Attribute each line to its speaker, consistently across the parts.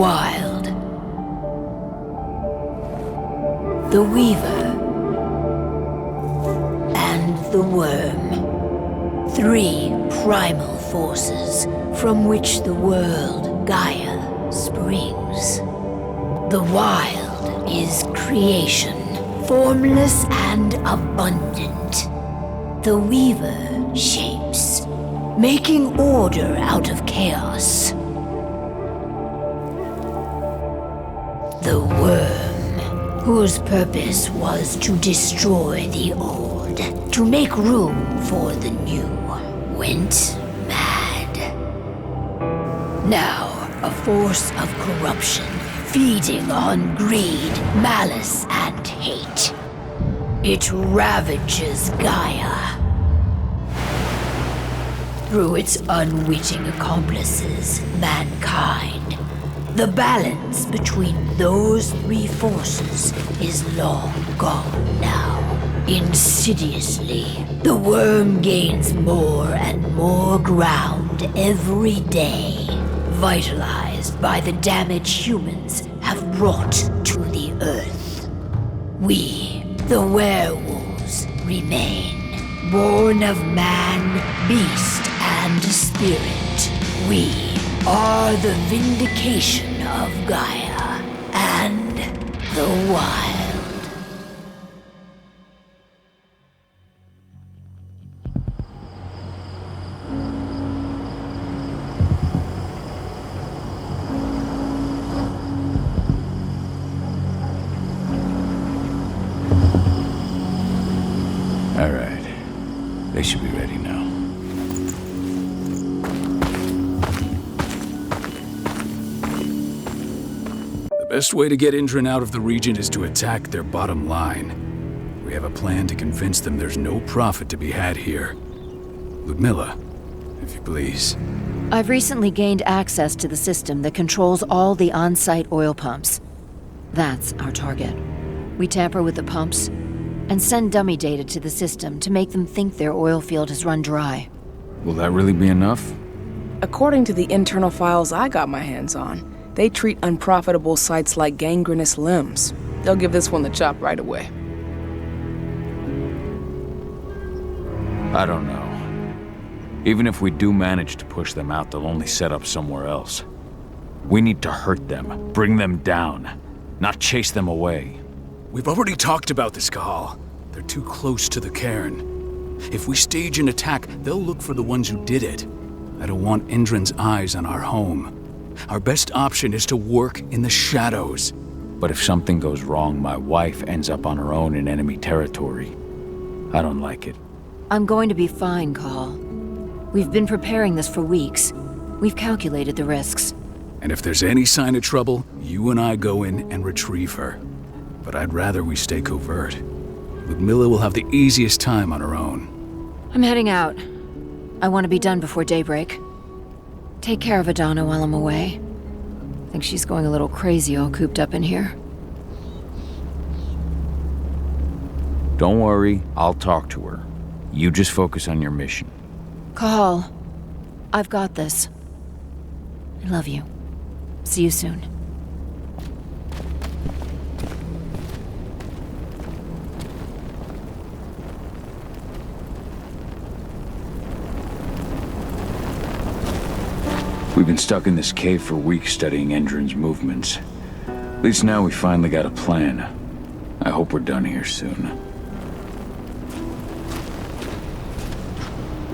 Speaker 1: wild. The Weaver. And the Worm. 3 primal forces from which the world, Gaia, springs. The wild is creation, formless and abundant. The Weaver shapes, making order out of chaos. The Worm, whose purpose was to destroy the old, to make room for the new, went mad. Now, a force of corruption, feeding on greed, malice, and hate. It ravages Gaia. Through its unwitting accomplices, mankind. The balance between those 3 forces is long gone now. Insidiously, the Worm gains more and more ground every day, vitalized by the damage humans have brought to the Earth. We, the werewolves, remain, born of man, beast, and spirit. We are the vindication of Gaia and the wild.
Speaker 2: All right. They should be ready now.
Speaker 3: The best way to get Indran out of the region is to attack their bottom line. We have a plan to convince them there's no profit to be had here. Ludmilla, if you please.
Speaker 4: I've recently gained access to the system that controls all the on-site oil pumps. That's our target. We tamper with the pumps and send dummy data to the system to make them think their oil field has run dry.
Speaker 2: Will that really be enough?
Speaker 5: According to the internal files I got my hands on, they treat unprofitable sites like gangrenous limbs. They'll give this one the chop right away.
Speaker 2: I don't know. Even if we do manage to push them out, they'll only set up somewhere else. We need to hurt them, bring them down, not chase them away.
Speaker 3: We've already talked about this, Kahal. They're too close to the cairn. If we stage an attack, they'll look for the ones who did it. I don't want Indran's eyes on our home. Our best option is to work in the shadows.
Speaker 2: But if something goes wrong, my wife ends up on her own in enemy territory. I don't like it.
Speaker 4: I'm going to be fine, Call. We've been preparing this for weeks. We've calculated the risks.
Speaker 3: And if there's any sign of trouble, you and I go in and retrieve her. But I'd rather we stay covert. Ludmilla will have the easiest time on her own.
Speaker 4: I'm heading out. I want to be done before daybreak. Take care of Adana while I'm away. I think she's going a little crazy all cooped up in here.
Speaker 2: Don't worry, I'll talk to her. You just focus on your mission.
Speaker 4: Call. I've got this. I love you. See you soon.
Speaker 2: We've been stuck in this cave for weeks studying Indran's movements. At least now we finally got a plan. I hope we're done here soon.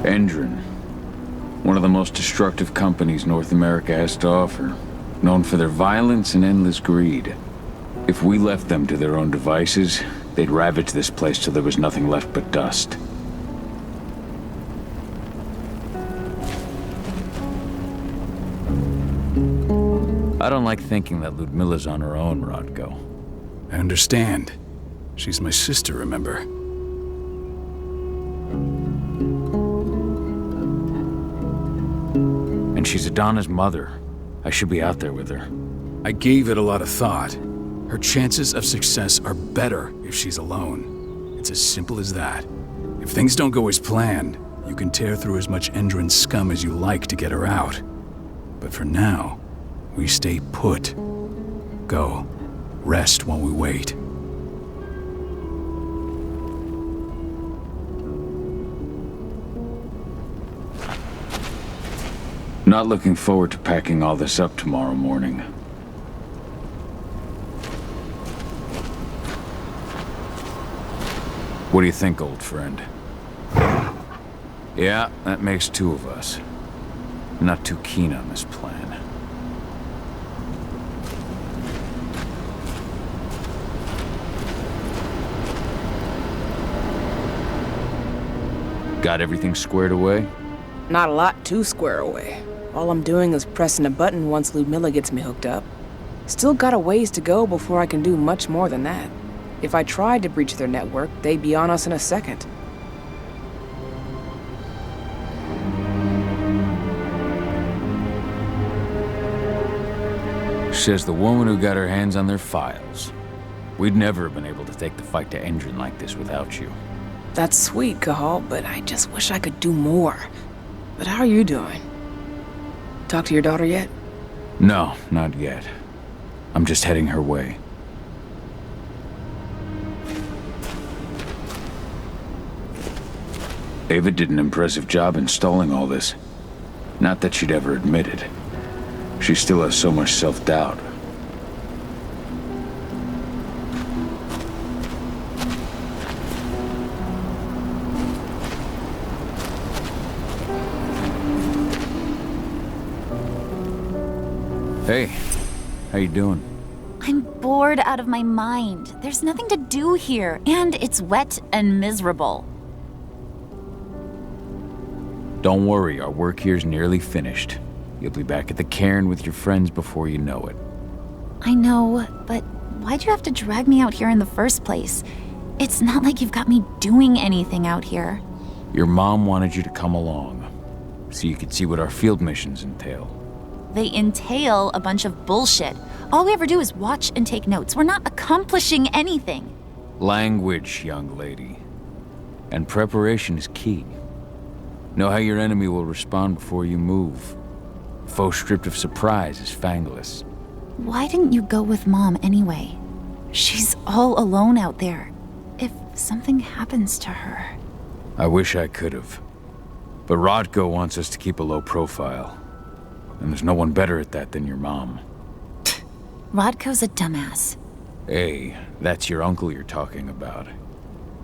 Speaker 2: Indran. One of the most destructive companies North America has to offer. Known for their violence and endless greed. If we left them to their own devices, they'd ravage this place till there was nothing left but dust. I don't like thinking that Ludmilla's on her own, Rodko.
Speaker 3: I understand. She's my sister, remember?
Speaker 2: And she's Adana's mother. I should be out there with her.
Speaker 3: I gave it a lot of thought. Her chances of success are better if she's alone. It's as simple as that. If things don't go as planned, you can tear through as much Indran scum as you like to get her out. But for now, We stay put. Go. Rest while we wait.
Speaker 2: Not looking forward to packing all this up tomorrow morning. What do you think, old friend? Yeah, that makes two of us. Not too keen on this plan. Got everything squared away?
Speaker 5: Not a lot to square away. All I'm doing is pressing a button once Ludmilla gets me hooked up. Still got a ways to go before I can do much more than that. If I tried to breach their network, they'd be on us in a second.
Speaker 2: Says the woman who got her hands on their files. We'd never have been able to take the fight to Endron like this without you.
Speaker 5: That's sweet, Cahal, but I just wish I could do more. But how are you doing? Talk to your daughter yet?
Speaker 2: No, not yet. I'm just heading her way. Ava did an impressive job installing all this. Not that she'd ever admit it. She still has so much self-doubt. Hey, how you doing?
Speaker 6: I'm bored out of my mind. There's nothing to do here, and it's wet and miserable.
Speaker 2: Don't worry, our work here's nearly finished. You'll be back at the cairn with your friends before you know it.
Speaker 6: I know, but why'd you have to drag me out here in the first place? It's not like you've got me doing anything out here.
Speaker 2: Your mom wanted you to come along, so you could see what our field missions entail.
Speaker 6: They entail a bunch of bullshit. All we ever do is watch and take notes. We're not accomplishing anything.
Speaker 2: Language, young lady. And preparation is key. Know how your enemy will respond before you move. Foe stripped of surprise is fangless.
Speaker 6: Why didn't you go with Mom anyway? She's all alone out there. If something happens to her...
Speaker 2: I wish I could have. But Rodko wants us to keep a low profile. And there's no one better at that than your mom.
Speaker 6: Rodko's a dumbass.
Speaker 2: Hey, that's your uncle you're talking about.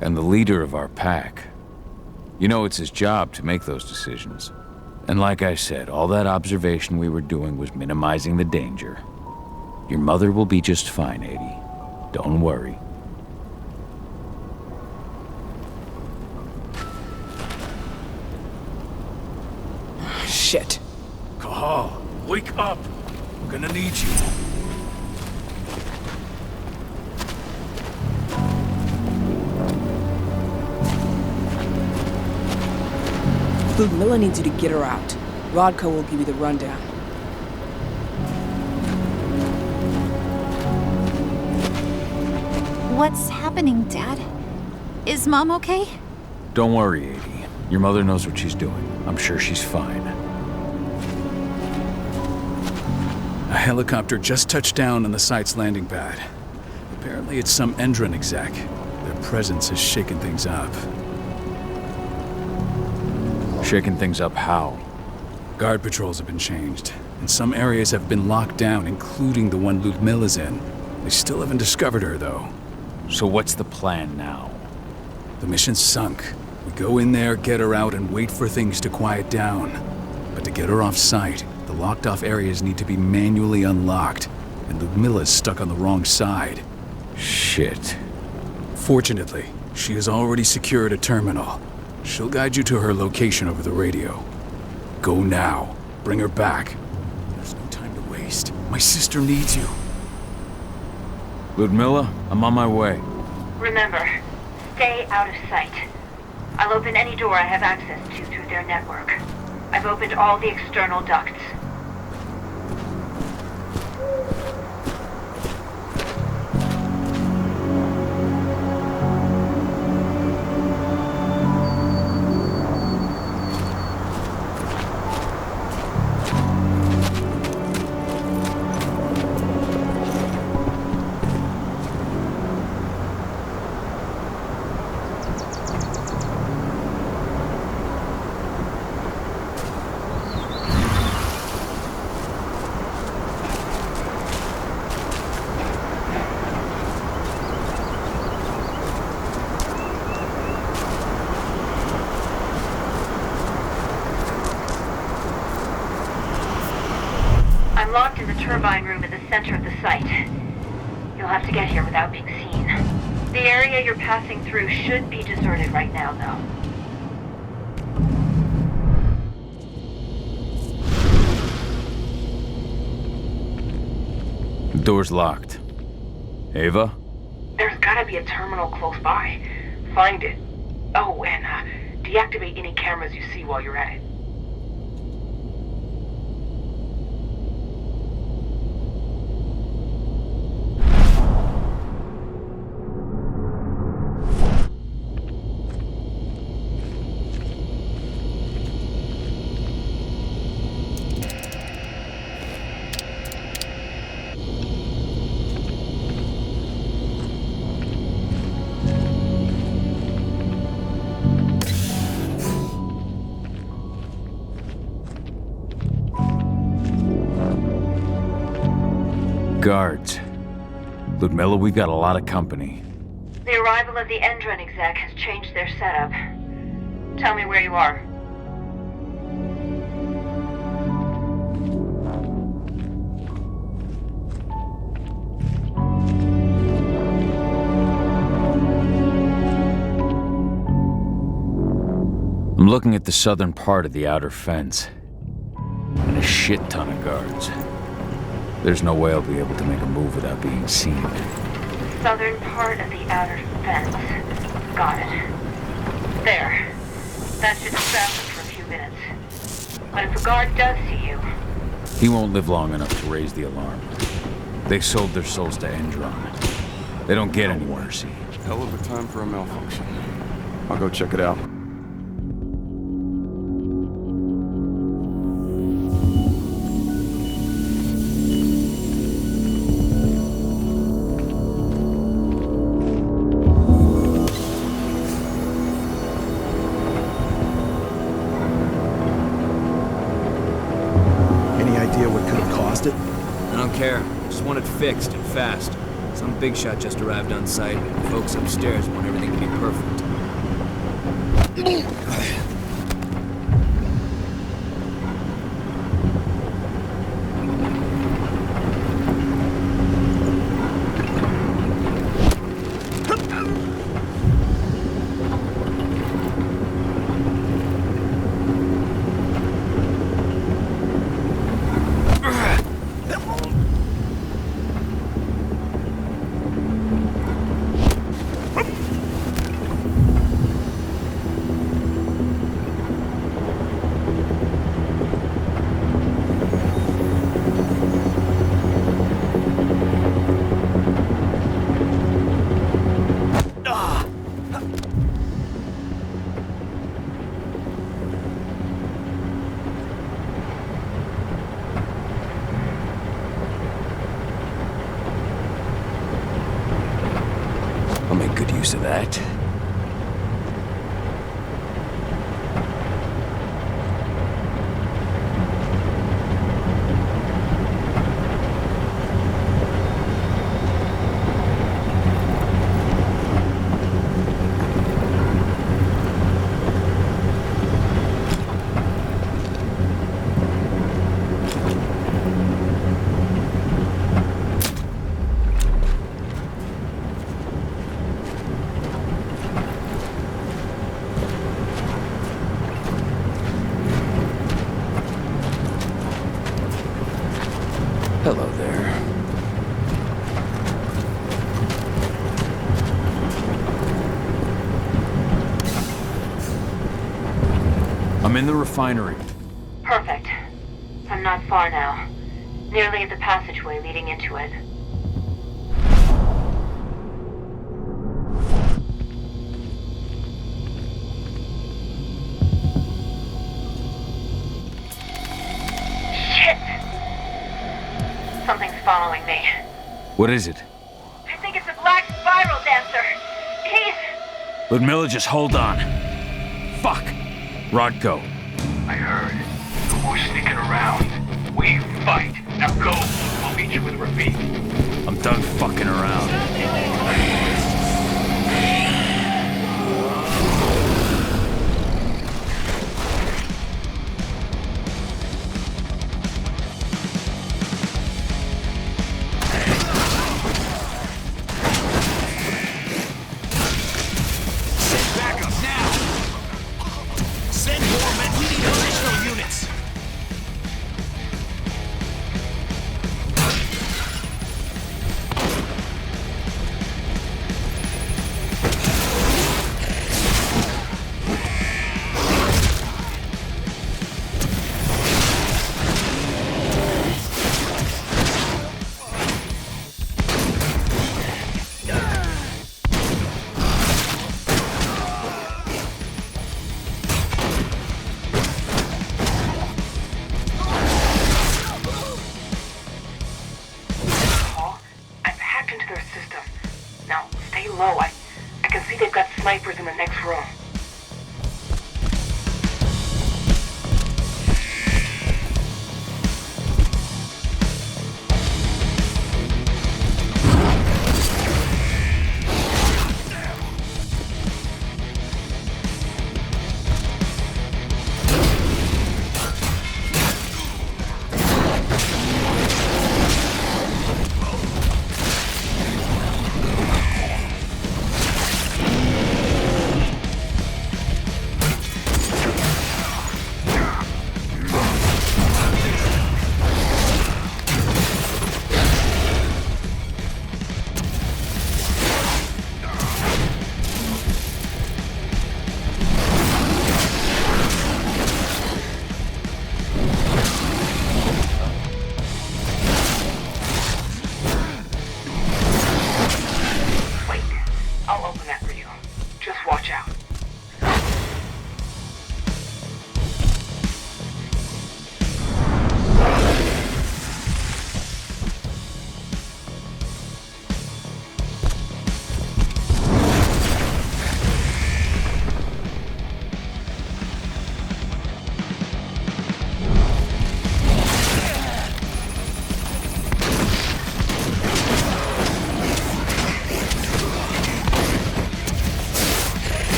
Speaker 2: And the leader of our pack. You know it's his job to make those decisions. And like I said, all that observation we were doing was minimizing the danger. Your mother will be just fine, Edie. Don't worry.
Speaker 5: Shit.
Speaker 3: Cahal, wake up! We're gonna need you.
Speaker 5: Ludmilla needs you to get her out. Rodko will give you the rundown.
Speaker 6: What's happening, Dad? Is Mom okay?
Speaker 2: Don't worry, Edie. Your mother knows what she's doing. I'm sure she's fine.
Speaker 3: A helicopter just touched down on the site's landing pad. Apparently it's some Endron exec. Their presence has shaken things up.
Speaker 2: Shaking things up how?
Speaker 3: Guard patrols have been changed, and some areas have been locked down, including the one Ludmilla's in. They still haven't discovered her, though.
Speaker 2: So what's the plan now?
Speaker 3: The mission's sunk. We go in there, get her out, and wait for things to quiet down. But to get her off site, the locked-off areas need to be manually unlocked, and Ludmilla's stuck on the wrong side.
Speaker 2: Shit.
Speaker 3: Fortunately, she has already secured a terminal. She'll guide you to her location over the radio. Go now. Bring her back. There's no time to waste. My sister needs you.
Speaker 2: Ludmilla, I'm on my way.
Speaker 7: Remember, stay out of sight. I'll open any door I have access to through their network. I've opened all the external ducts. turbine room at the center of the site. You'll have to get here without being seen. The area you're passing through should be deserted right now, though.
Speaker 2: The door's locked. Ava?
Speaker 5: There's gotta be a terminal close by. Find it. Oh, and deactivate any cameras you see while you're at it.
Speaker 2: Guards. Ludmilla, we've got a lot of company.
Speaker 7: The arrival of the Endron exec has changed their setup. Tell me where you are.
Speaker 2: I'm looking at the southern part of the outer fence. And a shit ton of guards. There's no way I'll be able to make a move without being seen.
Speaker 7: Southern part of the outer fence. Got it. There. That should distract them for a few minutes. But if a guard does see you...
Speaker 2: He won't live long enough to raise the alarm. They sold their souls to Endron. They don't get any mercy.
Speaker 8: Hell of a time for a malfunction. I'll go check it out.
Speaker 9: I don't care. Just want it fixed and fast. Some big shot just arrived on site. The folks upstairs want everything to be perfect.
Speaker 2: I'll make good use of that. Hello there. I'm in the refinery.
Speaker 7: Perfect. I'm not far now. Nearly at the passageway leading into it. Something's following me.
Speaker 2: What is it?
Speaker 7: I think it's a black spiral dancer. He's...
Speaker 2: Ludmilla, just hold on. Fuck! Rodko.
Speaker 3: I heard. No more sneaking around. We fight. Now go. I'll meet you with Rafik.
Speaker 2: I'm done fucking around.
Speaker 7: low. I can see they've got snipers in the next room.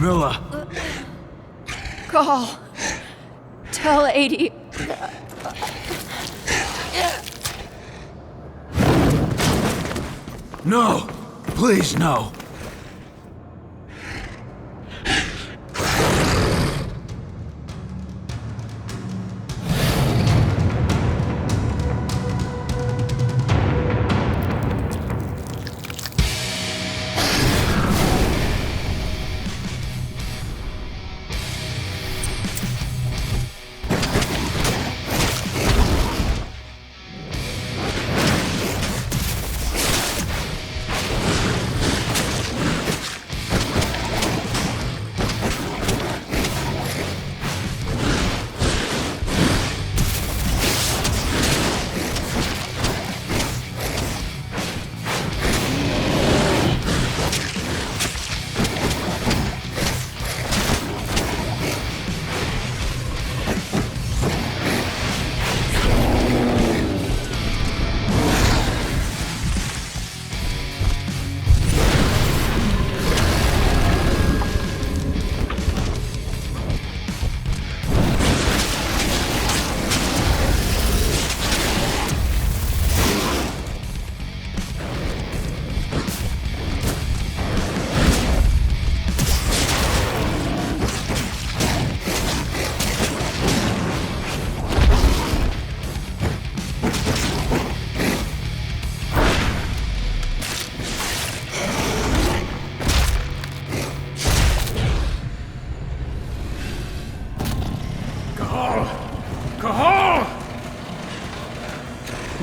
Speaker 3: Ludmilla!
Speaker 4: Call. Tell 80.
Speaker 3: No! Please, no!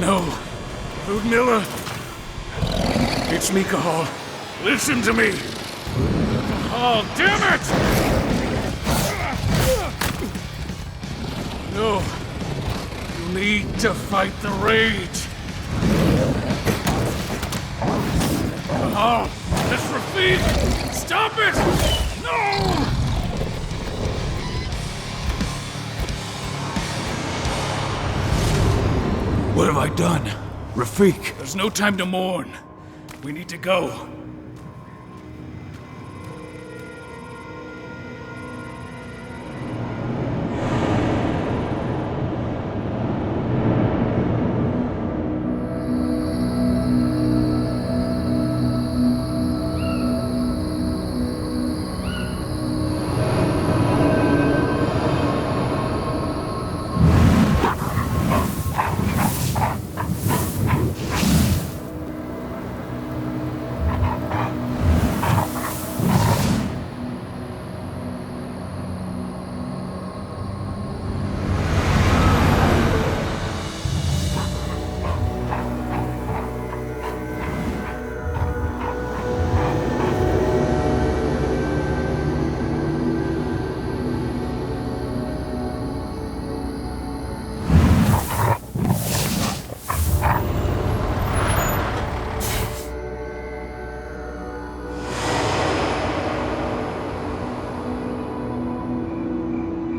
Speaker 3: No. Ludmilla. It's me, Cahal. Listen to me. Oh, damn it! No. You need to fight the rage. Cahal, this Rafik! Stop it! No! What have I done? Rafik! There's no time to mourn. We need to go.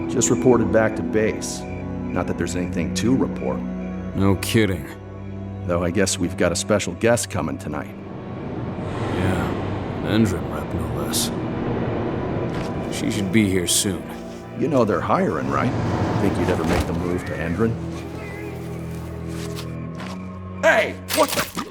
Speaker 10: Just reported back to base. Not that there's anything to report.
Speaker 9: No kidding.
Speaker 10: Though I guess we've got a special guest coming tonight.
Speaker 9: Yeah, Endrin rep no less. She should be here soon.
Speaker 10: You know they're hiring, right? Think you'd ever make the move to Endrin? Hey! What the...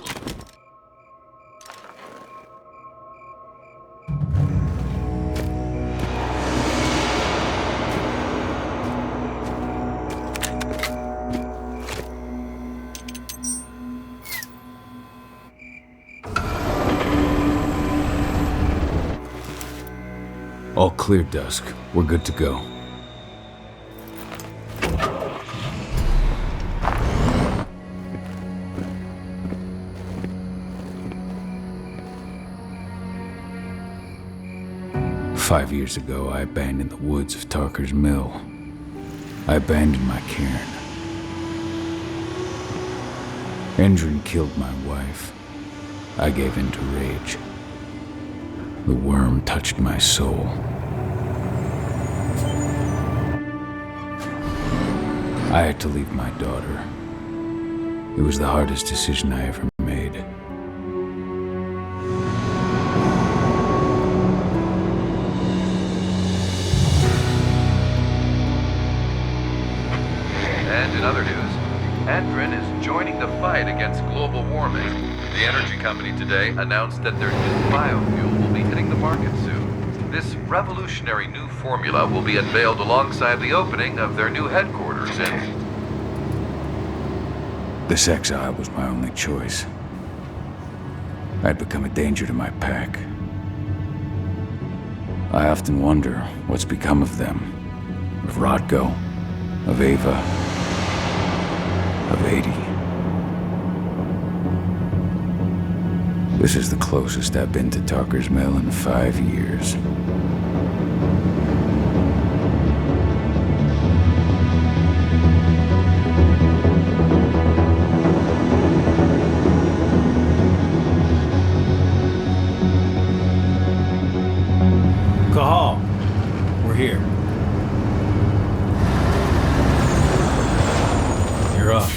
Speaker 2: All clear, Dusk. We're good to go. Five years ago, I abandoned the woods of Tarker's Mill. I abandoned my cairn. Endrin killed my wife. I gave in to rage. The worm touched my soul. I had to leave my daughter. It was the hardest decision I ever made.
Speaker 11: And in other news, Endrin is joining the fight against global warming. The energy company today announced that their new biofuel will be hitting the market soon. This revolutionary new formula will be unveiled alongside the opening of their new headquarters in...
Speaker 2: This exile was my only choice. I'd become a danger to my pack. I often wonder what's become of them. Of Rodko, of Ava, of 80. This is the closest I've been to Tarker's Mill in 5 years.
Speaker 9: Cahal, we're here. You're up.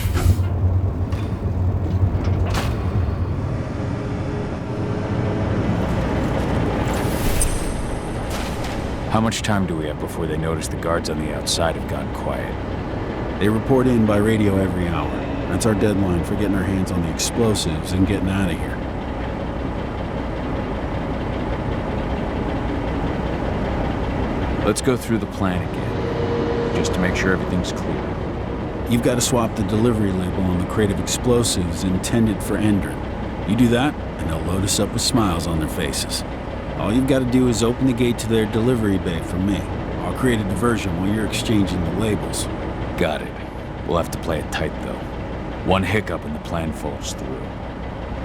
Speaker 2: How much time do we have before they notice the guards on the outside have gone quiet?
Speaker 12: They report in by radio every hour. That's our deadline for getting our hands on the explosives and getting out of here.
Speaker 2: Let's go through the plan again, just to make sure everything's clear.
Speaker 12: You've got to swap the delivery label on the crate of explosives intended for Endrin. You do that, and they'll load us up with smiles on their faces. All you've got to do is open the gate to their delivery bay for me. I'll create a diversion while you're exchanging the labels.
Speaker 2: Got it. We'll have to play it tight, though. One hiccup and the plan falls through.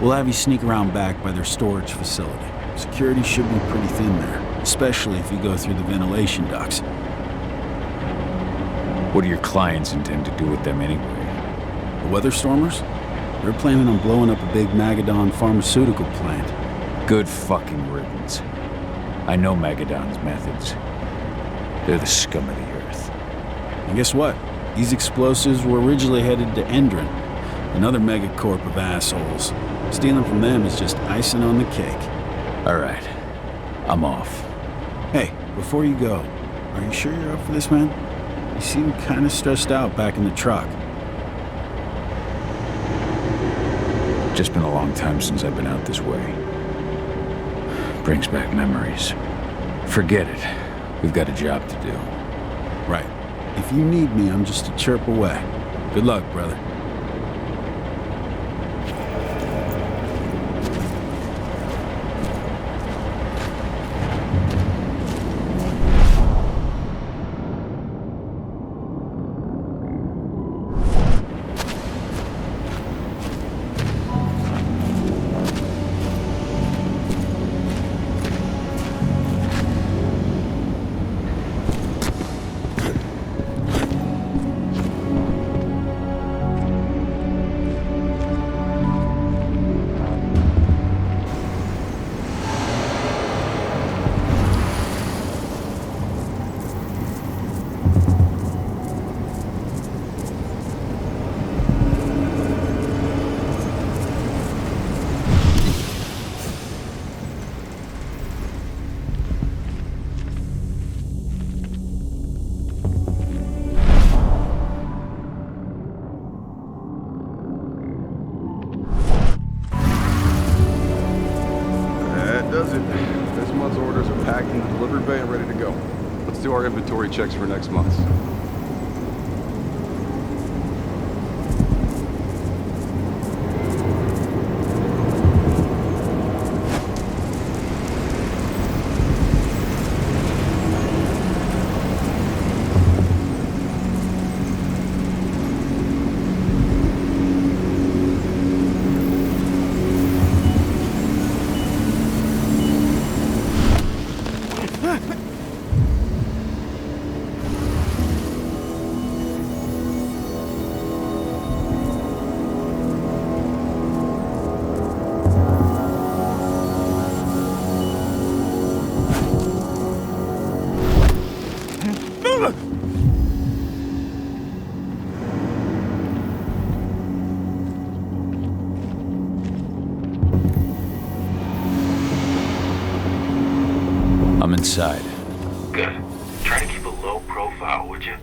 Speaker 12: We'll have you sneak around back by their storage facility. Security should be pretty thin there, especially if you go through the ventilation ducts.
Speaker 2: What do your clients intend to do with them anyway?
Speaker 12: The Weatherstormers? They're planning on blowing up a big Magadon pharmaceutical plant.
Speaker 2: Good fucking riddance. I know Magadon's methods. They're the scum of the earth.
Speaker 12: And guess what? These explosives were originally headed to Endron, another megacorp of assholes. Stealing from them is just icing on the cake.
Speaker 2: All right, I'm off.
Speaker 12: Hey, before you go, are you sure you're up for this, man? You seem kind of stressed out back in the truck.
Speaker 2: Just been a long time since I've been out this way. Brings back memories. Forget it. We've got a job to do.
Speaker 12: Right. If you need me, I'm just a chirp away. Good luck, brother.
Speaker 8: This month's orders are packed in the delivery bay and ready to go. Let's do our inventory checks for next month.
Speaker 2: I'm inside.
Speaker 13: Good. Try to keep a low profile, would you?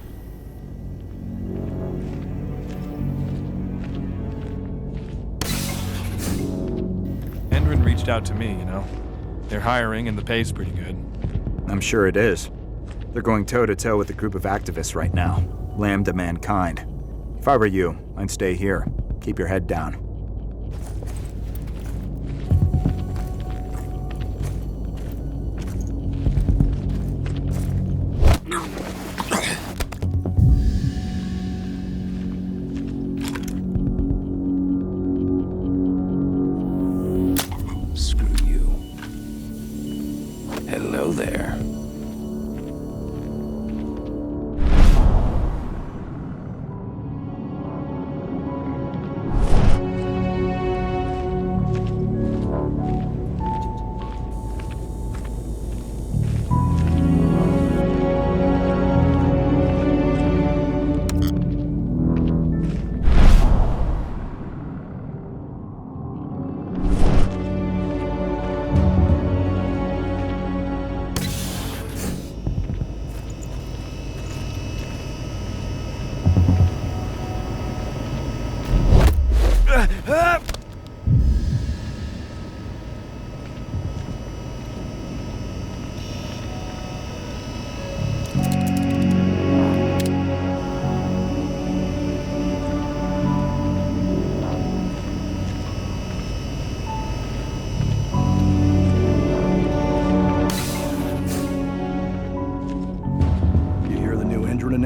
Speaker 14: Endron reached out to me, you know. They're hiring and the pay's pretty good.
Speaker 15: I'm sure it is. They're going toe-to-toe with a group of activists right now. Lambda Mankind. If I were you, I'd stay here. Keep your head down.
Speaker 2: Screw you. Hello there.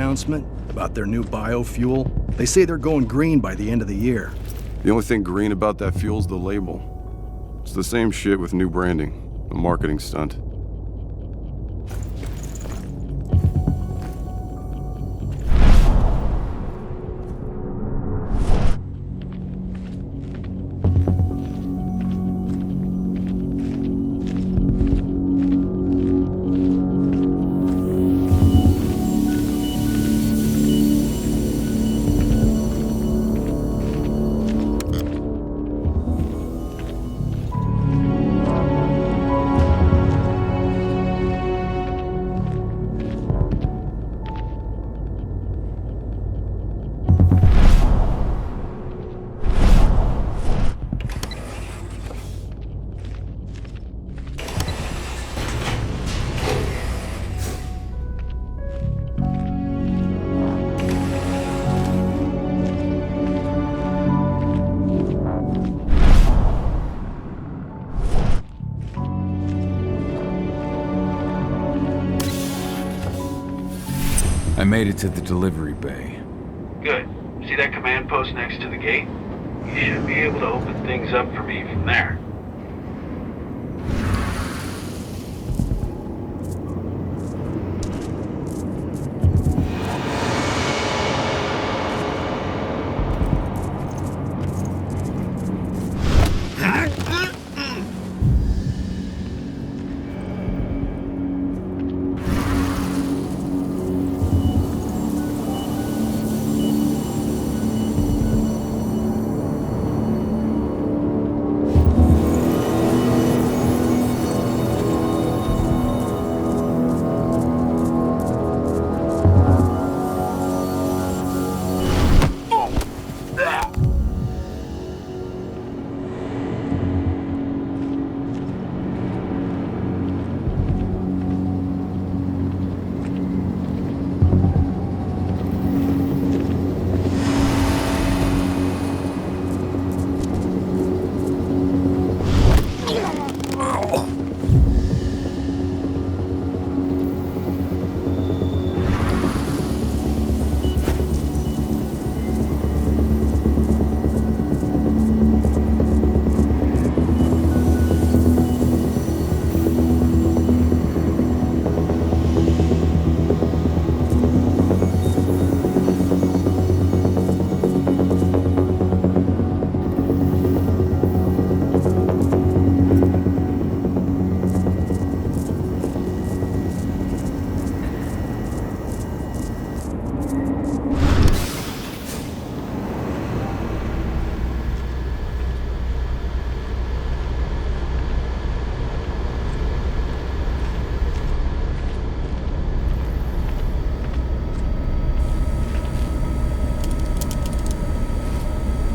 Speaker 10: announcement about their new biofuel? They say they're going green by the end of the year.
Speaker 8: The only thing green about that fuel's the label. It's the same shit with new branding. A marketing stunt.
Speaker 2: I made it to the delivery bay.
Speaker 13: Good. See that command post next to the gate? You should be able to open things up for me from there.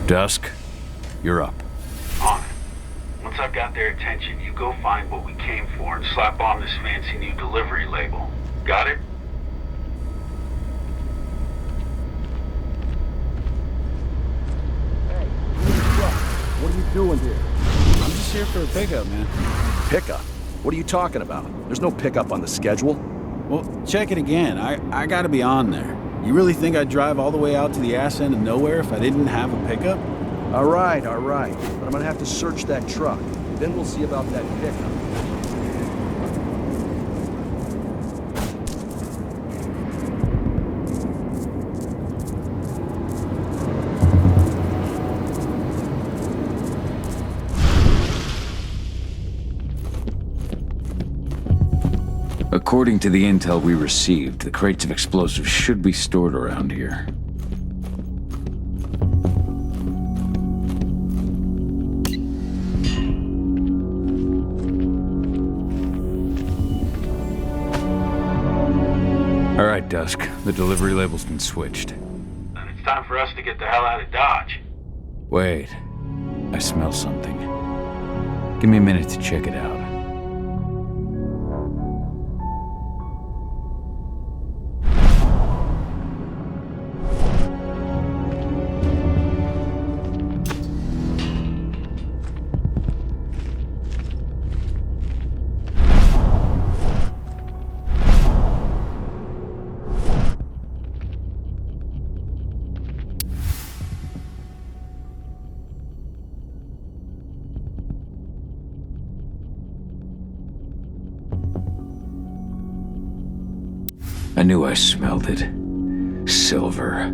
Speaker 2: Dusk, you're up.
Speaker 13: On it. Once I've got their attention, you go find what we came for and slap on this fancy new delivery label. Got it?
Speaker 10: Hey, what are you doing here?
Speaker 12: I'm just here for a pickup, man.
Speaker 10: Pickup? What are you talking about? There's no pickup on the schedule.
Speaker 12: Well, check it again. I gotta be on there. You really think I'd drive all the way out to the ass end of nowhere if I didn't have a pickup?
Speaker 10: All right. But I'm gonna have to search that truck. Then we'll see about that pickup.
Speaker 2: According to the intel we received, the crates of explosives should be stored around here. All right, Dusk. The delivery label's been switched.
Speaker 13: And it's time for us to get the hell out of Dodge.
Speaker 2: Wait. I smell something. Give me a minute to check it out. I knew I smelled it. Silver.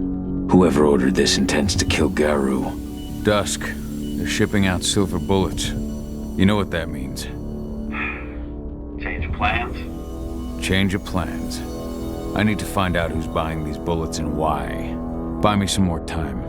Speaker 2: Whoever ordered this intends to kill Garou. Dusk. They're shipping out silver bullets. You know what that means.
Speaker 13: Change of plans?
Speaker 2: Change of plans. I need to find out who's buying these bullets and why. Buy me some more time.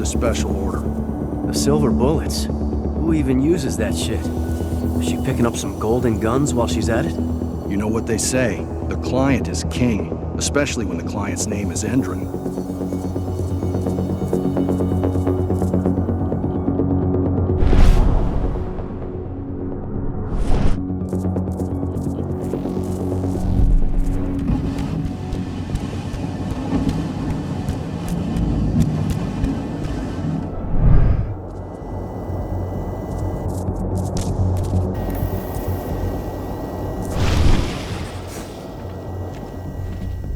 Speaker 10: Special order.
Speaker 16: The silver bullets? Who even uses that shit? Is she picking up some golden guns while she's at it?
Speaker 10: You know what they say, the client is king, especially when the client's name is Endron.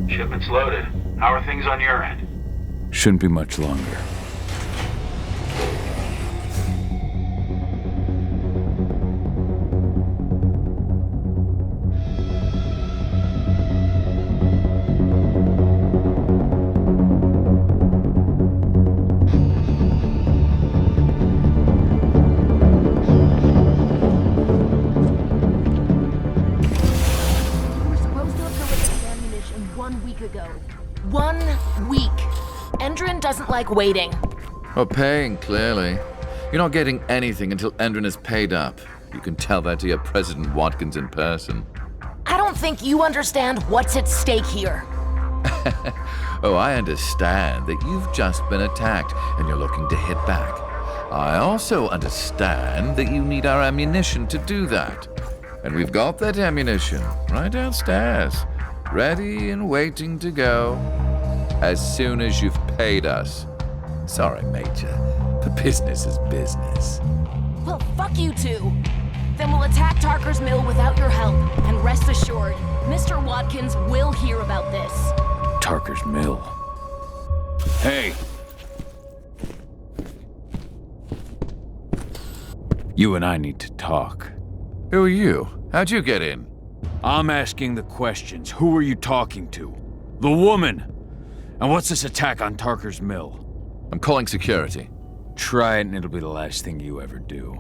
Speaker 13: Shipment's loaded. How are things on your end?
Speaker 2: Shouldn't be much longer.
Speaker 17: Like waiting.
Speaker 11: Well, paying, clearly. You're not getting anything until Endron is paid up. You can tell that to your President Watkins in person.
Speaker 17: I don't think you understand what's at stake here.
Speaker 11: Oh, I understand that you've just been attacked and you're looking to hit back. I also understand that you need our ammunition to do that. And we've got that ammunition right downstairs, ready and waiting to go. As soon as you've paid us. Sorry, Major, but business is business.
Speaker 17: Well, fuck you two. Then we'll attack Tarker's Mill without your help. And rest assured, Mr. Watkins will hear about this.
Speaker 2: Tarker's Mill. Hey! You and I need to talk.
Speaker 11: Who are you? How'd you get in?
Speaker 2: I'm asking the questions. Who are you talking to? The woman! And what's this attack on Tarker's Mill?
Speaker 11: I'm calling security.
Speaker 2: Try it and it'll be the last thing you ever do.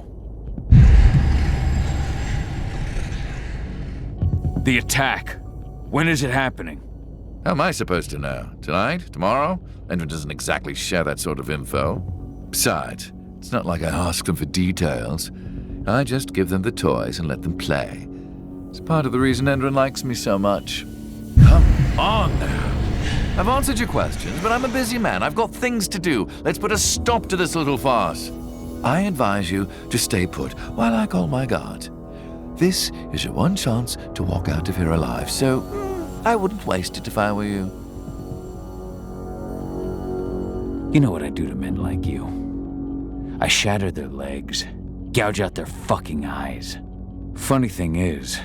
Speaker 2: The attack. When is it happening?
Speaker 11: How am I supposed to know? Tonight? Tomorrow? Endron doesn't exactly share that sort of info. Besides, it's not like I ask them for details. I just give them the toys and let them play. It's part of the reason Endron likes me so much. Come on now. I've answered your questions, but I'm a busy man. I've got things to do. Let's put a stop to this little farce. I advise you to stay put while I call my guard. This is your one chance to walk out of here alive, so I wouldn't waste it if I were you.
Speaker 2: You know what I do to men like you? I shatter their legs, gouge out their fucking eyes. Funny thing is,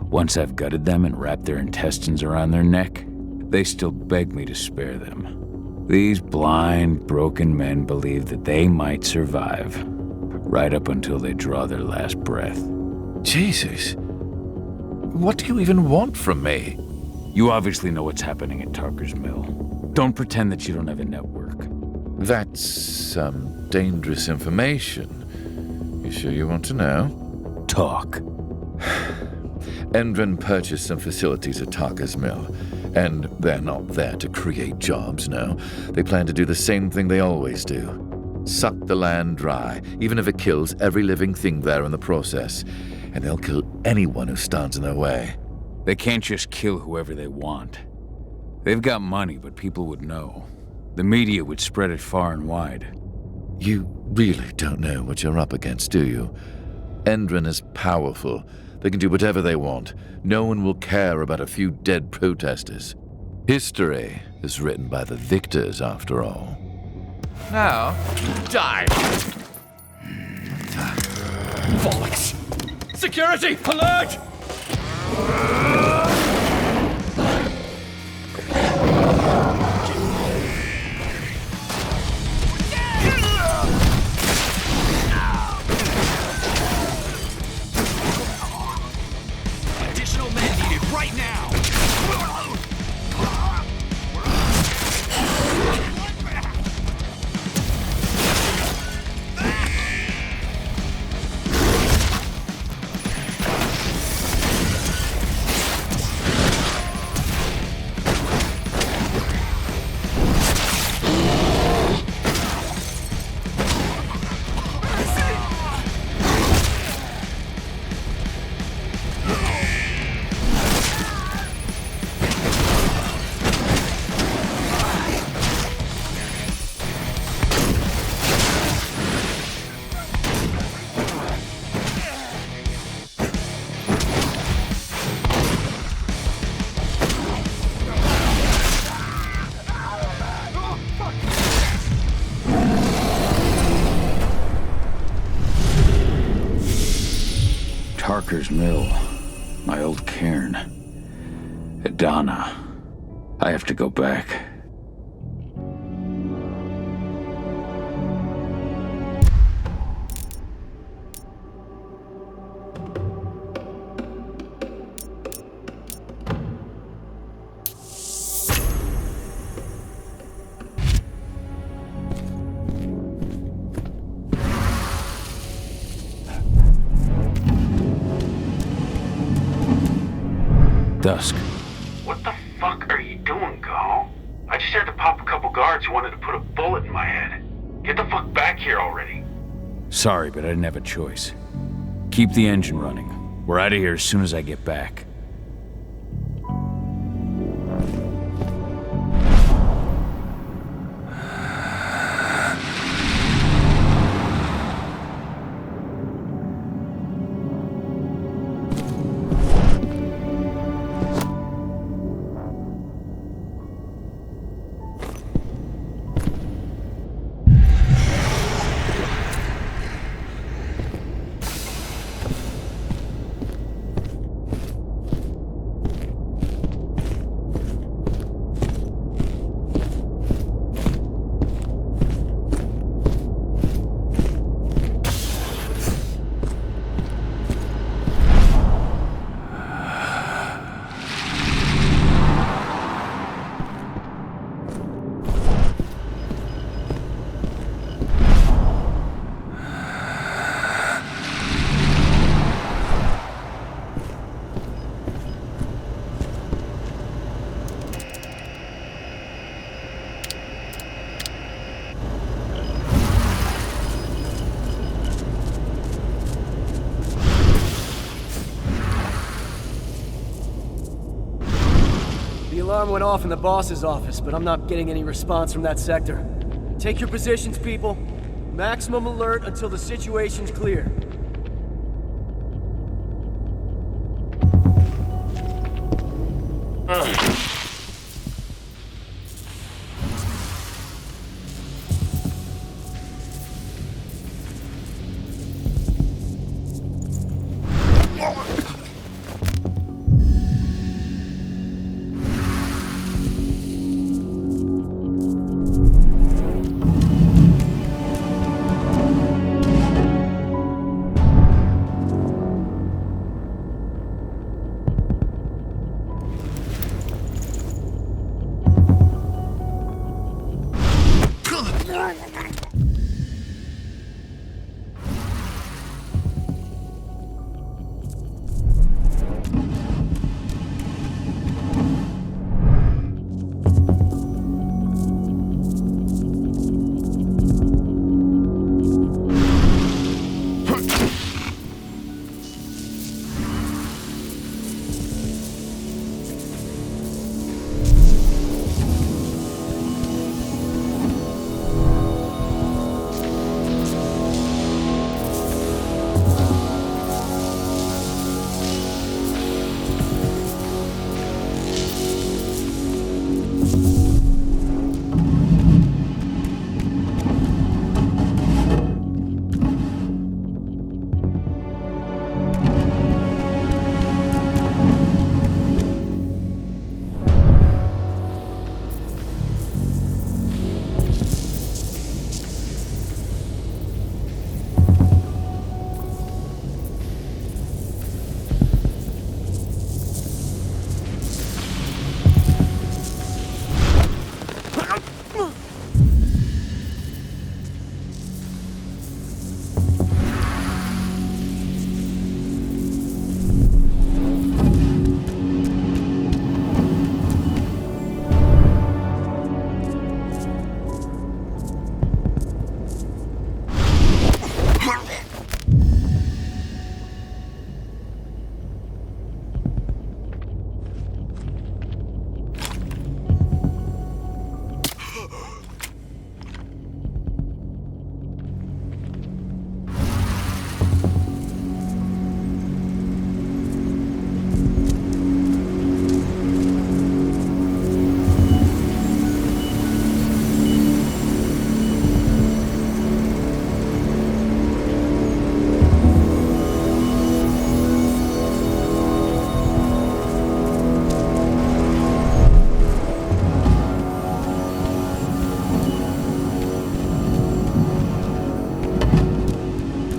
Speaker 2: once I've gutted them and wrapped their intestines around their neck, they still beg me to spare them. These blind, broken men believe that they might survive, right up until they draw their last breath.
Speaker 11: Jesus. What do you even want from me?
Speaker 2: You obviously know what's happening at Tarker's Mill. Don't pretend that you don't have a network.
Speaker 11: That's some dangerous information. You sure you want to know?
Speaker 2: Talk.
Speaker 11: Endron purchased some facilities at Tarker's Mill. And they're not there to create jobs, no. They plan to do the same thing they always do. Suck the land dry, even if it kills every living thing there in the process. And they'll kill anyone who stands in their way.
Speaker 2: They can't just kill whoever they want. They've got money, but people would know. The media would spread it far and wide.
Speaker 11: You really don't know what you're up against, do you? Endron is powerful,
Speaker 18: They can do whatever they want. No one will care about a few dead protesters. History is written by the victors, after all.
Speaker 11: Now, die!
Speaker 19: Bollocks! Security, alert!
Speaker 20: Additional men needed right now!
Speaker 2: Parker's Mill, my old cairn. Adana. I have to go back. Dusk.
Speaker 13: What the fuck are you doing, Go? I just had to pop a couple guards who wanted to put a bullet in my head. Get the fuck back here already.
Speaker 2: Sorry, but I didn't have a choice. Keep the engine running. We're out of here as soon as I get back.
Speaker 16: The alarm went off in the boss's office, but I'm not getting any response from that sector. Take your positions, people. Maximum alert until the situation's clear.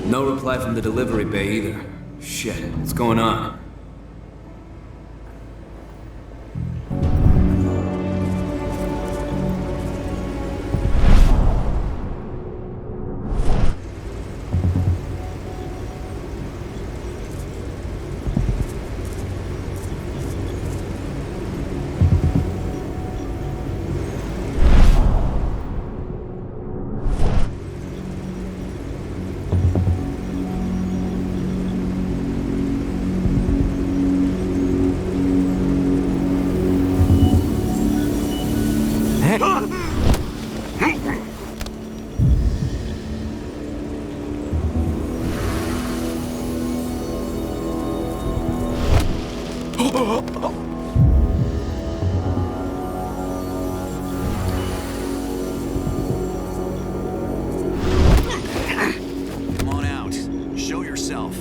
Speaker 9: No reply from the delivery bay either. Shit, what's going on?
Speaker 20: Come on out. Show yourself.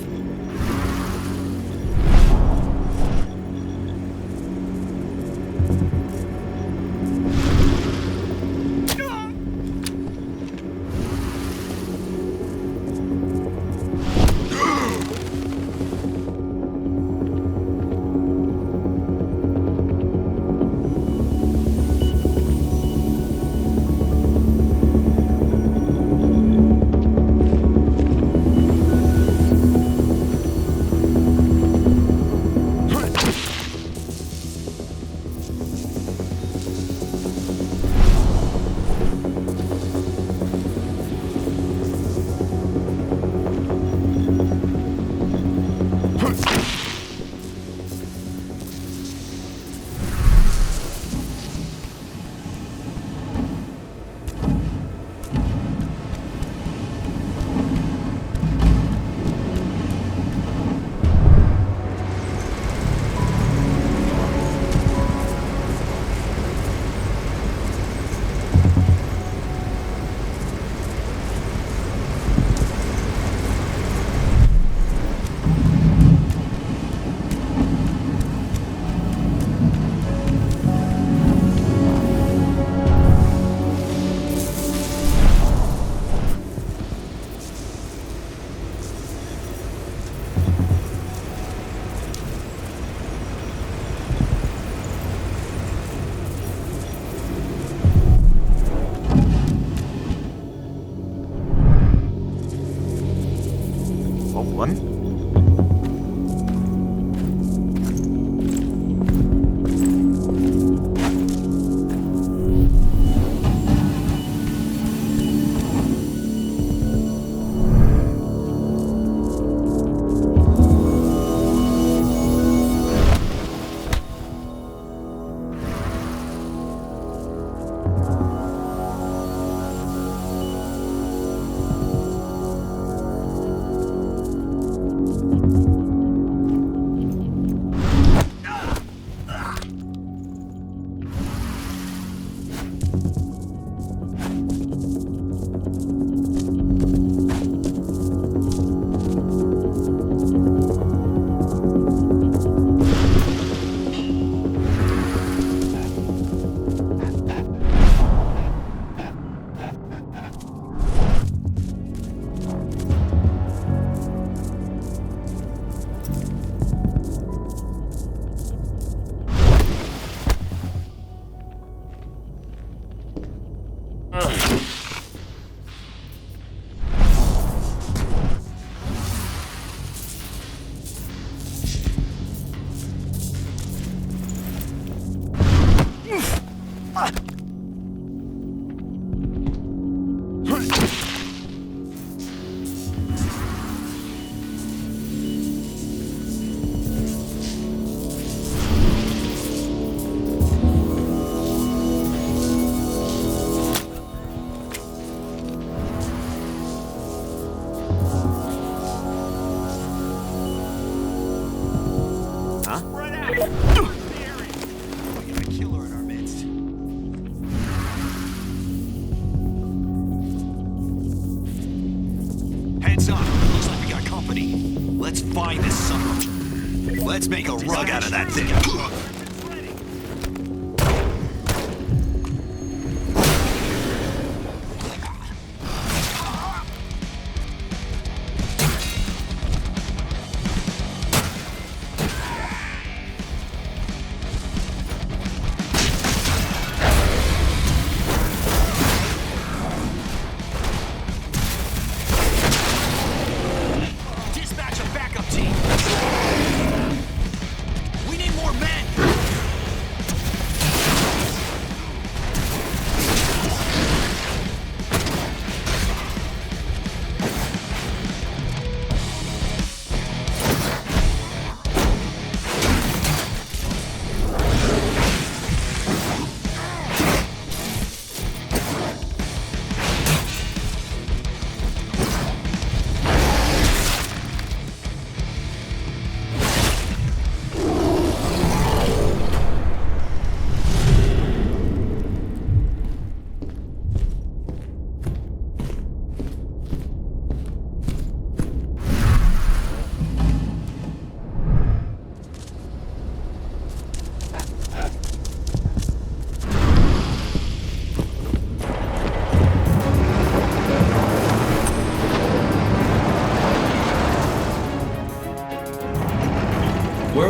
Speaker 20: Heads up. Looks like we got company. Let's find this sucker. Let's make a rug out of that thing.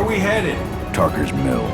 Speaker 12: we headed?
Speaker 2: Tarker's Mill.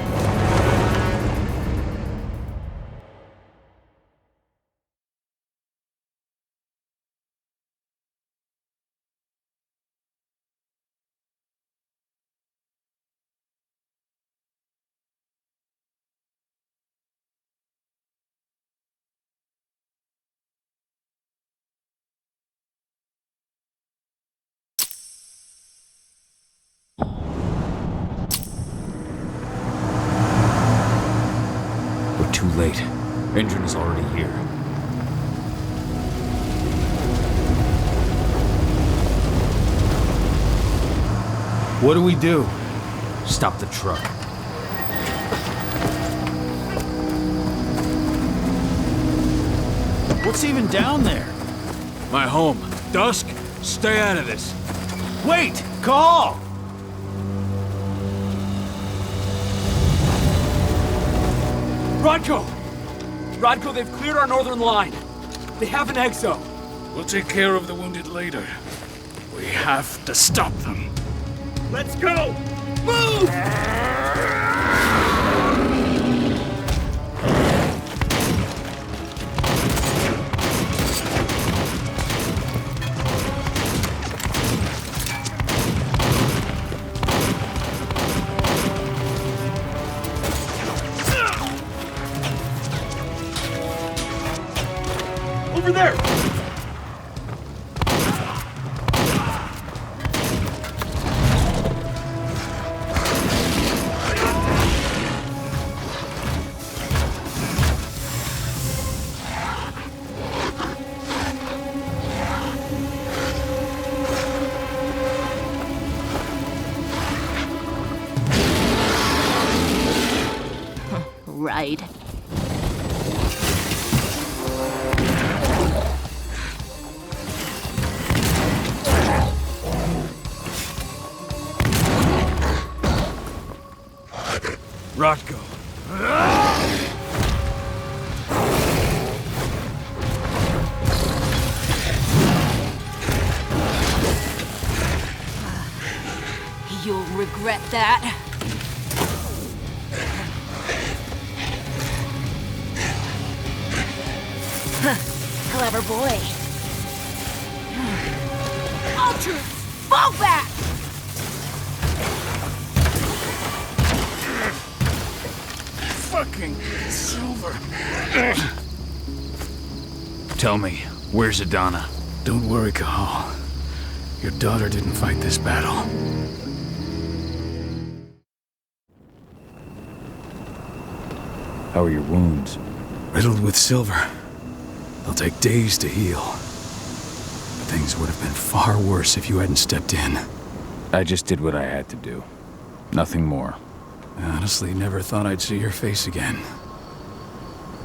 Speaker 3: We're too late. Engine is already here.
Speaker 12: What do we do?
Speaker 3: Stop the truck.
Speaker 12: What's even down there?
Speaker 3: My home. Dusk, stay out of this.
Speaker 12: Wait! Call!
Speaker 16: Rodko! Rodko, they've cleared our northern line. They have an exo.
Speaker 3: We'll take care of the wounded later. We have to stop them.
Speaker 16: Let's go! Move! Over there!
Speaker 17: Right.
Speaker 3: Rodko.
Speaker 17: You'll regret that. Clever boy. Ultra, fall back!
Speaker 3: Fucking Silver. Tell me, where's Adana? Don't worry, Cahal. Your daughter didn't fight this battle.
Speaker 2: How are your wounds?
Speaker 3: Riddled with silver. They'll take days to heal. But things would have been far worse if you hadn't stepped in.
Speaker 2: I just did what I had to do. Nothing more.
Speaker 3: I honestly never thought I'd see your face again.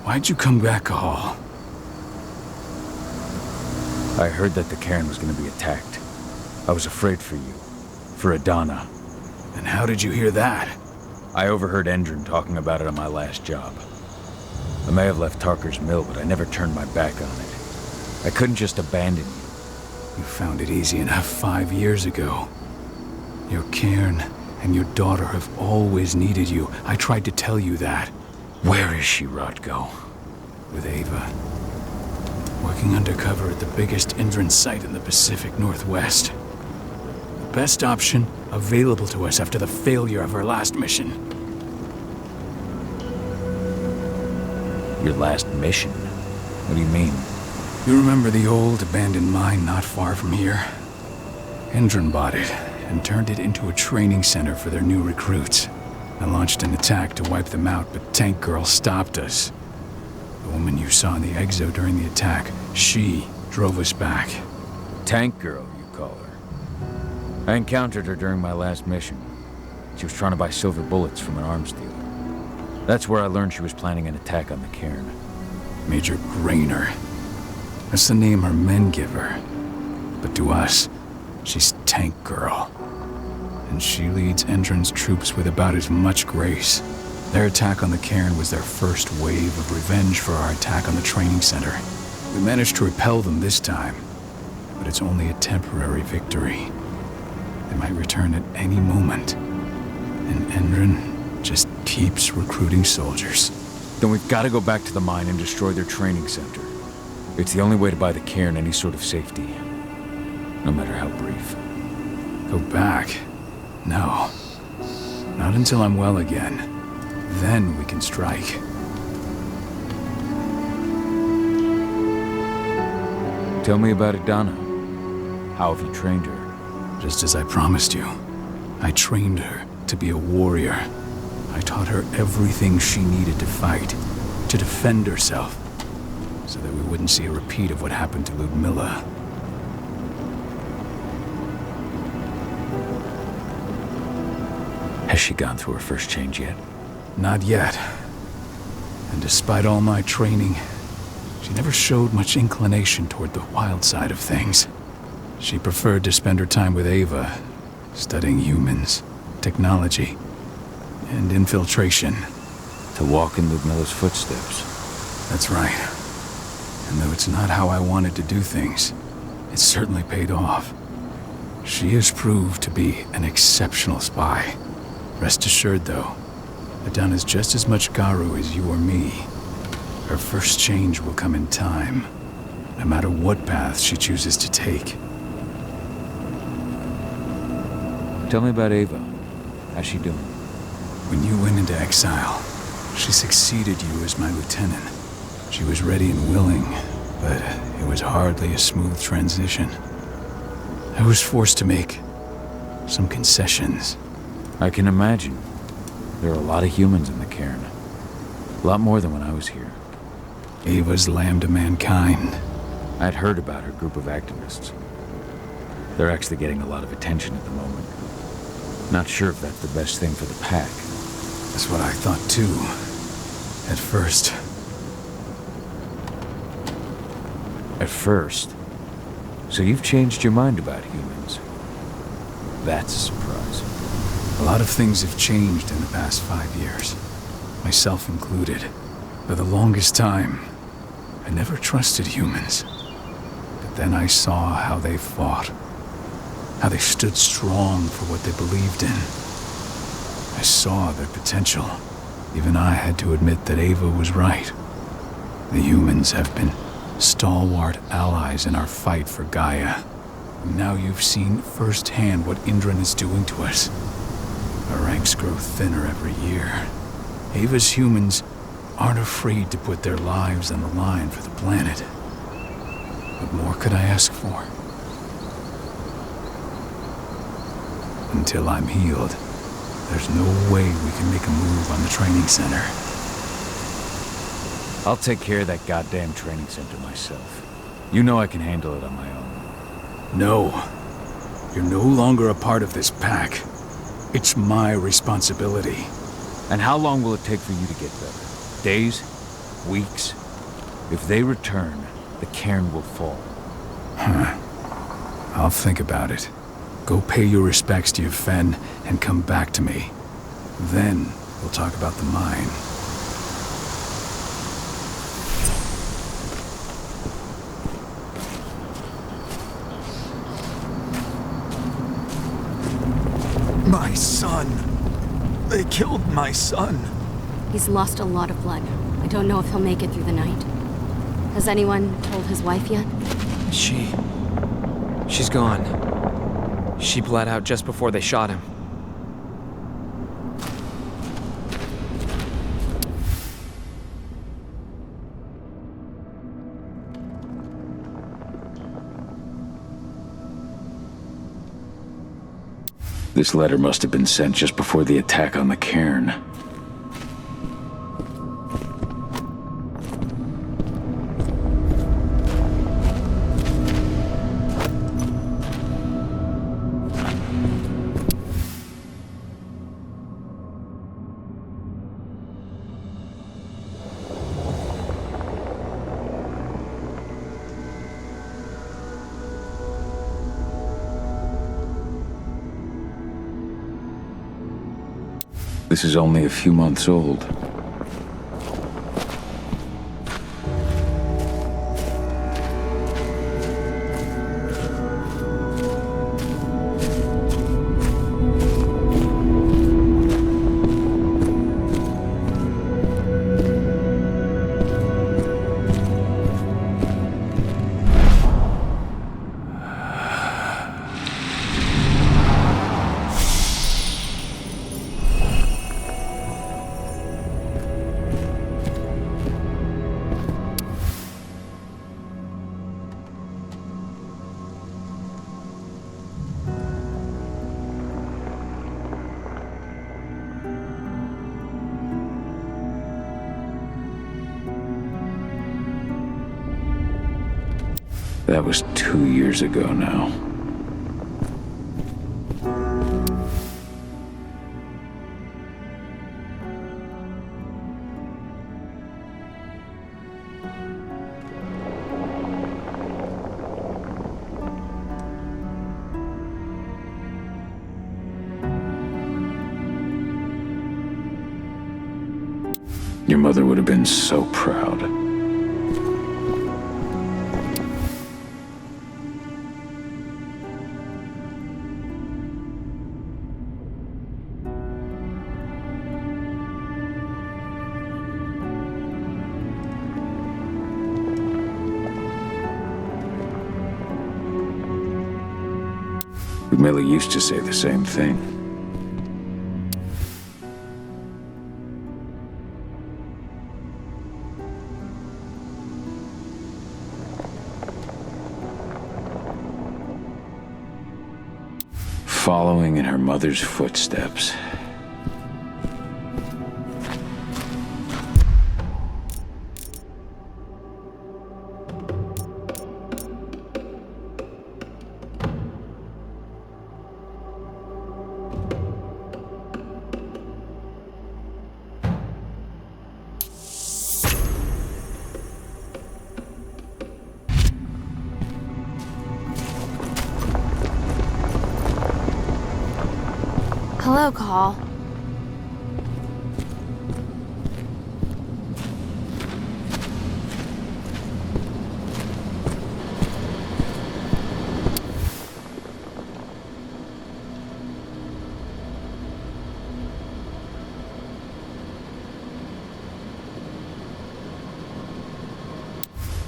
Speaker 3: Why'd you come back, Cahal?
Speaker 2: I heard that the cairn was going to be attacked. I was afraid for you. For Adana.
Speaker 3: And how did you hear that?
Speaker 2: I overheard Endron talking about it on my last job. I may have left Tarker's Mill, but I never turned my back on it. I couldn't just abandon you.
Speaker 3: You found it easy enough 5 years ago. Your cairn and your daughter have always needed you. I tried to tell you that.
Speaker 2: Where is she, Rodko?
Speaker 3: With Ava. Working undercover at the biggest Endron site in the Pacific Northwest. The best option available to us after the failure of our last mission.
Speaker 2: Your last mission? What do you mean?
Speaker 3: You remember the old abandoned mine not far from here? Endron bought it and turned it into a training center for their new recruits. I launched an attack to wipe them out, but Tank Girl stopped us. The woman you saw in the exo during the attack, she drove us back.
Speaker 2: Tank Girl, you call her. I encountered her during my last mission. She was trying to buy silver bullets from an arms dealer. That's where I learned she was planning an attack on the cairn.
Speaker 3: Major Grainer. That's the name her men give her. But to us, she's Tank Girl. And she leads Endron's troops with about as much grace. Their attack on the cairn was their first wave of revenge for our attack on the training center. We managed to repel them this time, but it's only a temporary victory. They might return at any moment. And Endron just keeps recruiting soldiers.
Speaker 2: Then we've got to go back to the mine and destroy their training center. It's the only way to buy the cairn any sort of safety. No matter how brief.
Speaker 3: Go back? No. Not until I'm well again. Then we can strike.
Speaker 2: Tell me about Adana. How have you trained her?
Speaker 3: Just as I promised you. I trained her to be a warrior. I taught her everything she needed to fight, to defend herself, so that we wouldn't see a repeat of what happened to Ludmilla.
Speaker 2: Has she gone through her first change yet?
Speaker 3: Not yet. And despite all my training, she never showed much inclination toward the wild side of things. She preferred to spend her time with Ava, studying humans, technology, and infiltration.
Speaker 2: To walk in Ludmilla's footsteps.
Speaker 3: That's right. And though it's not how I wanted to do things, it certainly paid off. She has proved to be an exceptional spy. Rest assured, though, Adana's just as much Garu as you or me. Her first change will come in time, no matter what path she chooses to take.
Speaker 2: Tell me about Ava. How's she doing?
Speaker 3: When you went into exile, she succeeded you as my lieutenant. She was ready and willing, but it was hardly a smooth transition. I was forced to make some concessions.
Speaker 2: I can imagine. There are a lot of humans in the cairn. A lot more than when I was here.
Speaker 3: Ava's lamb to mankind.
Speaker 2: I'd heard about her group of activists. They're actually getting a lot of attention at the moment. Not sure if that's the best thing for the pack.
Speaker 3: That's what I thought too, at first.
Speaker 2: At first? So you've changed your mind about humans? That's a surprise.
Speaker 3: A lot of things have changed in the past 5 years, myself included. For the longest time, I never trusted humans. But then I saw how they fought, how they stood strong for what they believed in. I saw their potential. Even I had to admit that Ava was right. The humans have been stalwart allies in our fight for Gaia. Now you've seen firsthand what Indran is doing to us. Our ranks grow thinner every year. Ava's humans aren't afraid to put their lives on the line for the planet. What more could I ask for? Until I'm healed, there's no way we can make a move on the training center.
Speaker 2: I'll take care of that goddamn training center myself. You know I can handle it on my own.
Speaker 3: No. You're no longer a part of this pack. It's my responsibility.
Speaker 2: And how long will it take for you to get better? Days? Weeks? If they return, the cairn will fall.
Speaker 3: Huh. I'll think about it. Go pay your respects to your Fen and come back to me. Then we'll talk about the mine.
Speaker 21: My son. They killed my son.
Speaker 22: He's lost a lot of blood. I don't know if he'll make it through the night. Has anyone told his wife yet?
Speaker 9: She's gone. She bled out just before they shot him.
Speaker 2: This letter must have been sent just before the attack on the cairn. This is only a few months old. That was 2 years ago now. Your mother would have been so proud. Millie used to say the same thing. Following in her mother's footsteps.
Speaker 22: Hello, Call.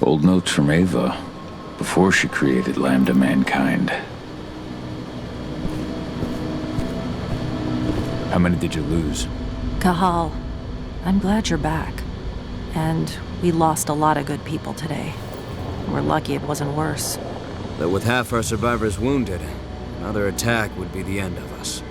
Speaker 2: Old notes from Ava, before she created Lambda Mankind.
Speaker 3: How many did you lose?
Speaker 1: Kahal, I'm glad you're back. And we lost a lot of good people today. We're lucky it wasn't worse.
Speaker 9: But with half our survivors wounded, another attack would be the end of us.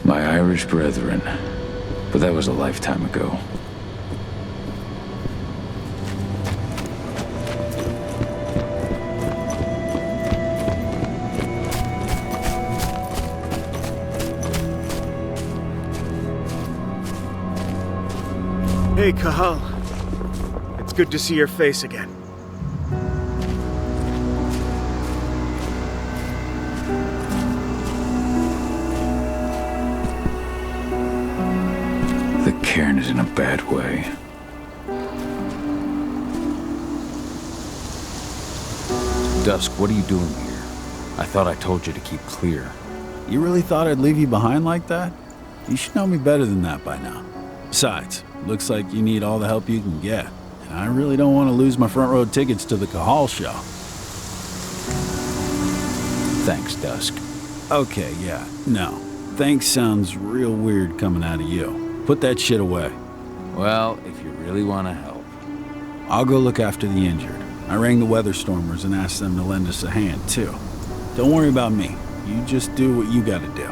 Speaker 2: My Irish brethren, but that was a lifetime ago.
Speaker 6: Hey, Kahal. It's good to see your face again.
Speaker 2: The cairn is in a bad way.
Speaker 3: Dusk, what are you doing here? I thought I told you to keep clear.
Speaker 12: You really thought I'd leave you behind like that? You should know me better than that by now. Besides, looks like you need all the help you can get. And I really don't want to lose my front row tickets to the Kahal show.
Speaker 3: Thanks, Dusk.
Speaker 12: Okay, yeah, no. Thanks sounds real weird coming out of you. Put that shit away.
Speaker 3: Well, if you really want to help.
Speaker 12: I'll go look after the injured. I rang the Weatherstormers and asked them to lend us a hand, too. Don't worry about me. You just do what you gotta do.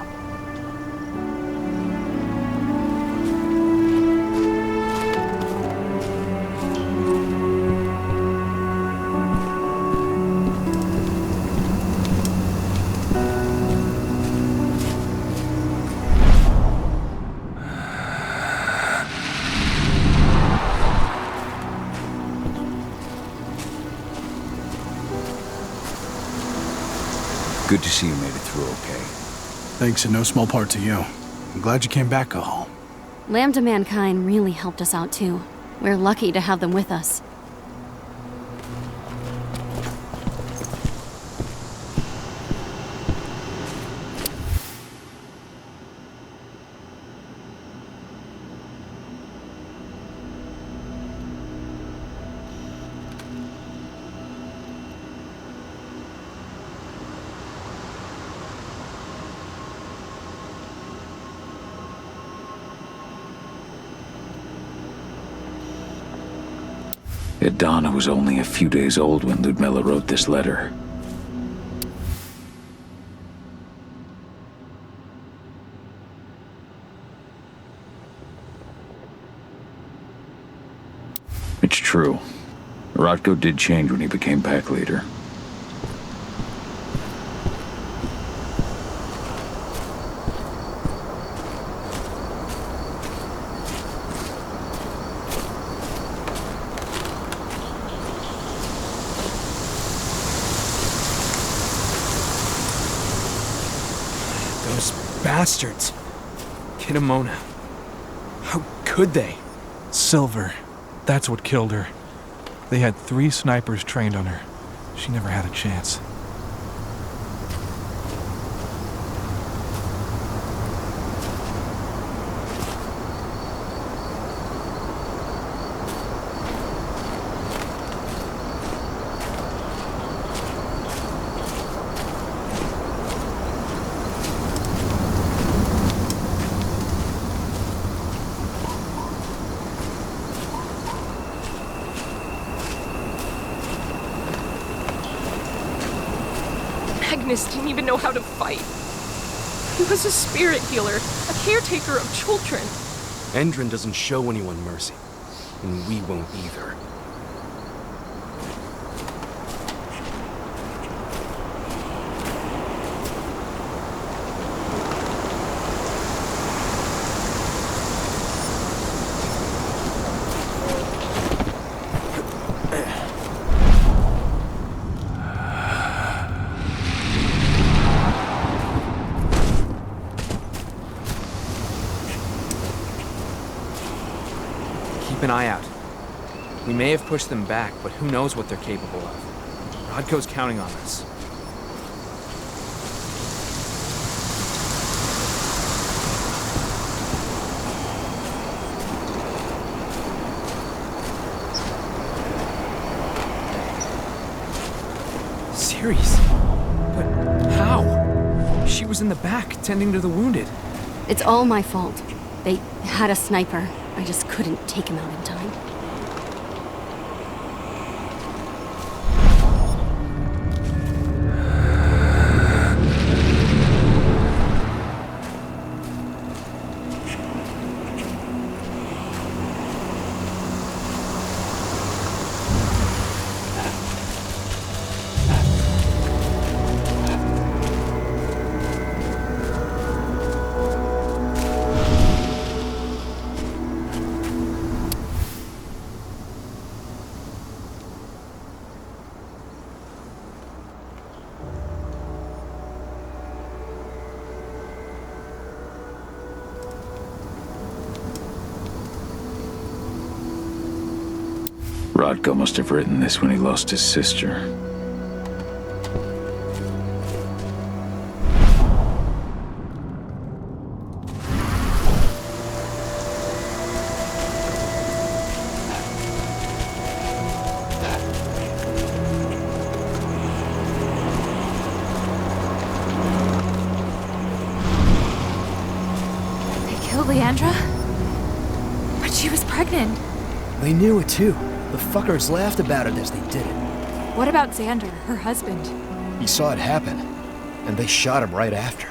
Speaker 3: Good to see you made it through okay.
Speaker 23: Thanks in no small part to you. I'm glad you came back, Kahal.
Speaker 22: Lambda Mankind really helped us out too. We're lucky to have them with us.
Speaker 2: Yet Donna was only a few days old when Ludmilla wrote this letter. It's true. Rodko did change when he became pack leader.
Speaker 9: Those bastards. Kitamona. How could they?
Speaker 14: Silver. That's what killed her. They had 3 snipers trained on her. She never had a chance.
Speaker 4: Magnus didn't even know how to fight. He was a spirit healer, a caretaker of children.
Speaker 10: Endrin doesn't show anyone mercy, and we won't either.
Speaker 9: Keep an eye out. We may have pushed them back, but who knows what they're capable of. Rodko's counting on us. Series? But how? She was in the back, tending to the wounded.
Speaker 22: It's all my fault. They had a sniper. I just couldn't take him out in time.
Speaker 2: Rodko must have written this when he lost his sister.
Speaker 1: They killed Leandra? But she was pregnant.
Speaker 16: They knew it too. The fuckers laughed about it as they did it.
Speaker 1: What about Xander, her husband?
Speaker 16: He saw it happen, and they shot him right after.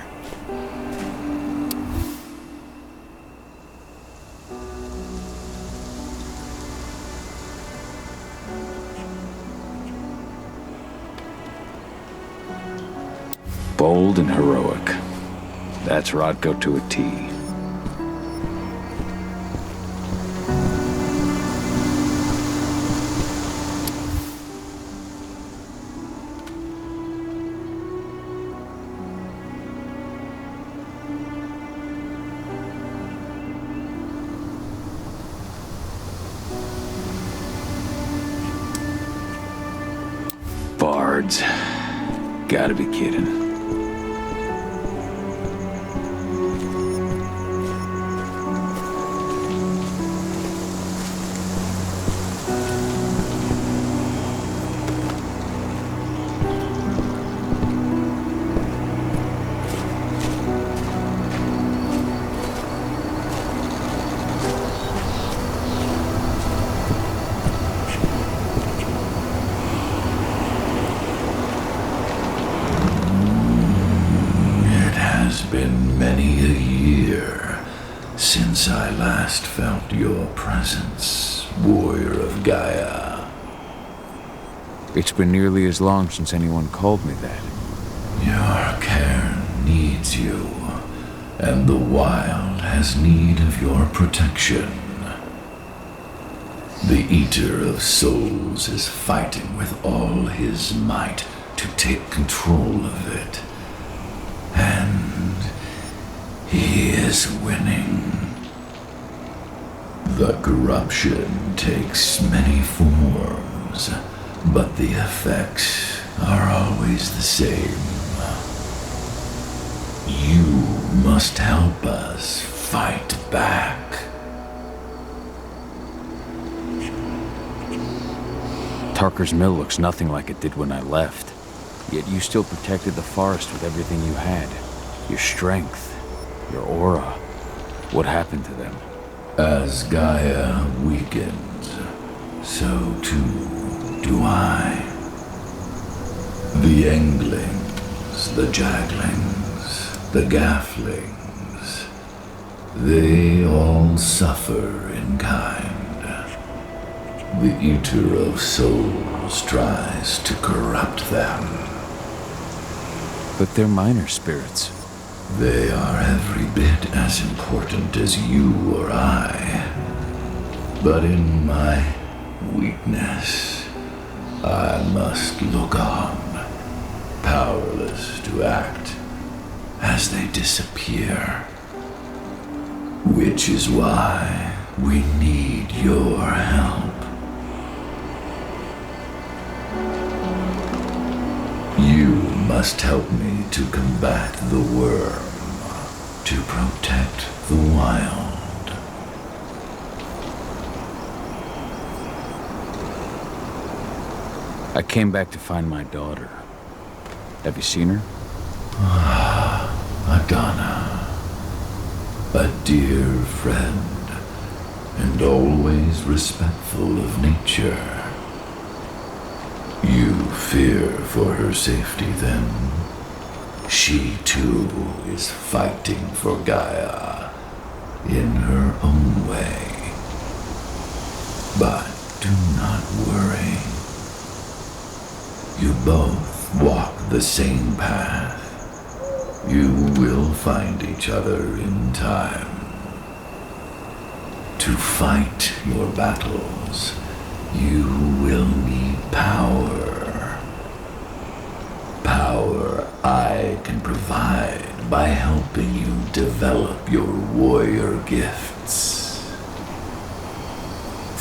Speaker 2: Bold and heroic. That's Rodko to a T. Bards. Gotta be kidding.
Speaker 18: many a year since I last felt your presence, warrior of Gaia.
Speaker 2: It's been nearly as long since anyone called me that.
Speaker 18: Your cairn needs you, and the wild has need of your protection. The Eater of Souls is fighting with all his might to take control of it. And he is winning. The corruption takes many forms, but the effects are always the same. You must help us fight back.
Speaker 2: Tarker's Mill looks nothing like it did when I left. Yet you still protected the forest with everything you had. Your strength, your aura. What happened to them?
Speaker 18: As Gaia weakens, so too do I. The Englings, the Jaglings, the Gafflings, they all suffer in kind. The Eater of Souls tries to corrupt them.
Speaker 2: But they're minor spirits.
Speaker 18: They are every bit as important as you or I. But in my weakness, I must look on, powerless to act as they disappear. Which is why we need your help. You must help me to combat the worm, to protect the wild.
Speaker 2: I came back to find my daughter. Have you seen her?
Speaker 18: Adana, a dear friend, and always respectful of nature. You fear for her safety, then? She, too, is fighting for Gaia in her own way. But do not worry. You both walk the same path. You will find each other in time. To fight your battles, you will need power. Power I can provide by helping you develop your warrior gifts.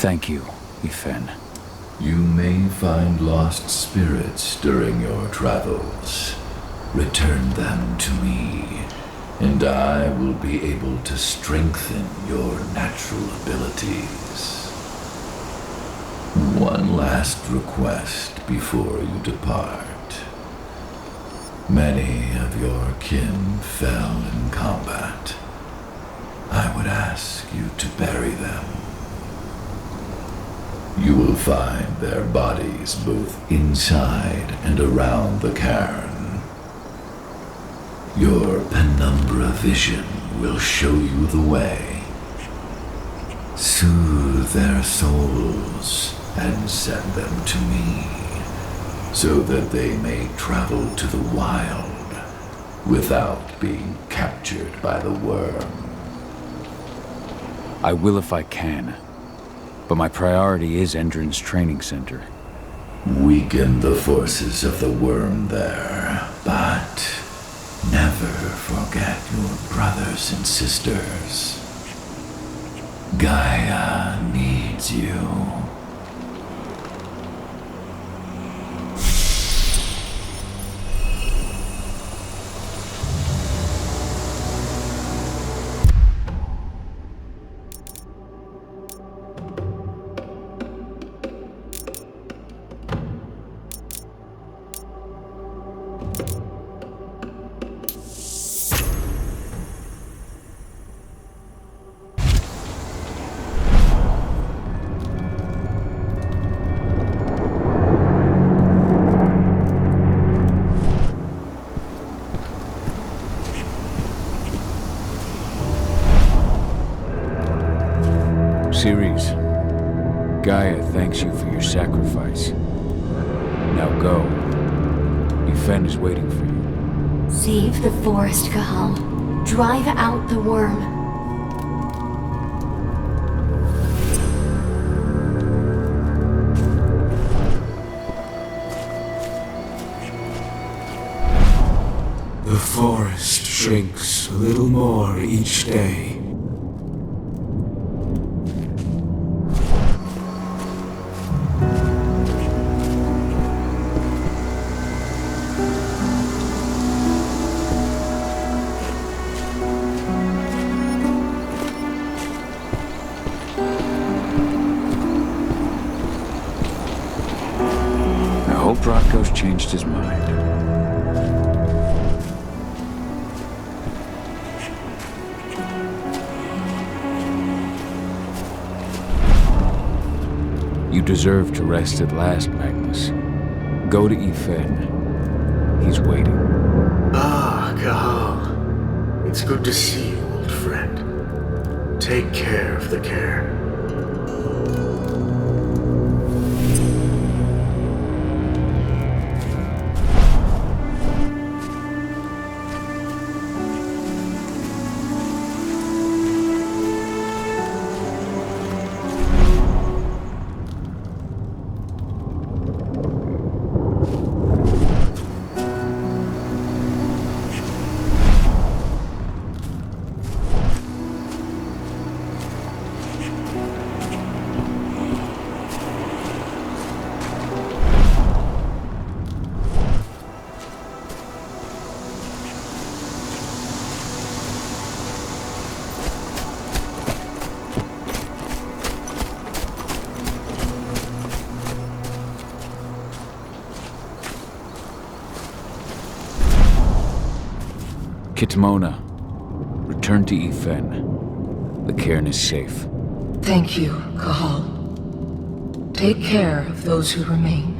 Speaker 2: Thank you, Ifen.
Speaker 18: You may find lost spirits during your travels. Return them to me, and I will be able to strengthen your natural abilities. One last request before you depart. Many of your kin fell in combat. I would ask you to bury them. You will find their bodies both inside and around the cairn. Your penumbra vision will show you the way. Soothe their souls and send them to me, so that they may travel to the wild without being captured by the worm.
Speaker 2: I will if I can, but my priority is Endron's training center.
Speaker 18: Weaken the forces of the worm there, but never forget your brothers and sisters. Gaia needs you.
Speaker 2: Series, Gaia thanks you for your sacrifice. Now go. Yfen is waiting for you.
Speaker 22: Save the forest, Cahal. Drive out the worm.
Speaker 5: The forest shrinks a little more each day.
Speaker 2: I hope Rocco's changed his mind. You deserve to rest at last, Magnus. Go to Yfen. He's waiting.
Speaker 6: Ah, Cahal. It's good to see you, old friend. Take care of the cairn.
Speaker 2: Kitmona, return to Yfen. The cairn is safe.
Speaker 7: Thank you, Cahal. Take care of those who remain.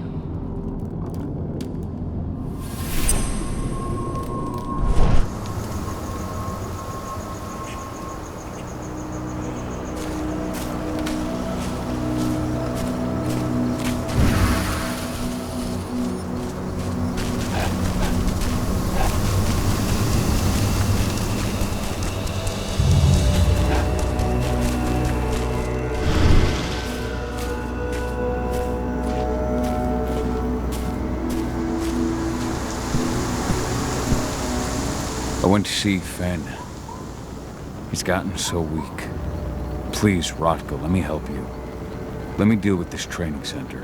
Speaker 2: I went to see Fen. He's gotten so weak. Please, Rotko, let me help you. Let me deal with this training center.